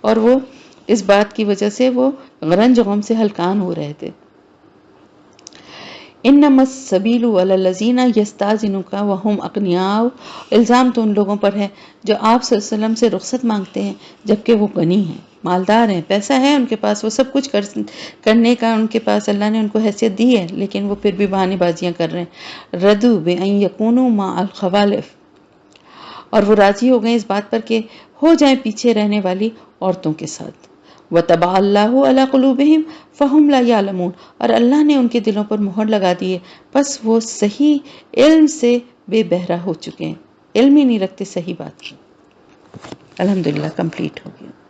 اور وہ اس بات کی وجہ سے وہ رنج غم سے ہلکان ہو رہے تھے۔ انما السبیل علی الذین یستاذنک وهم اغنیاء، الزام تو ان لوگوں پر ہے جو آپ صلی اللہ علیہ وسلم سے رخصت مانگتے ہیں جبکہ وہ غنی ہیں، مالدار ہیں، پیسہ ہے ان کے پاس، وہ سب کچھ کرنے کا ان کے پاس اللہ نے ان کو حیثیت دی ہے، لیکن وہ پھر بھی بہانے بازیاں کر رہے ہیں۔ ردو بان یکونوا مع الخوالف، اور وہ راضی ہو گئے اس بات پر کہ ہو جائیں پیچھے رہنے والی عورتوں کے ساتھ۔ وَطَبَعَ اللَّهُ عَلَىٰ قُلُوبِهِمْ فَهُمْ لَا يَعْلَمُونَ، اور اللہ نے ان کے دلوں پر مہر لگا دی ہے، بس وہ صحیح علم سے بے بہرہ ہو چکے ہیں، علم ہی نہیں رکھتے صحیح بات کی۔ الحمدللہ کمپلیٹ ہو گیا۔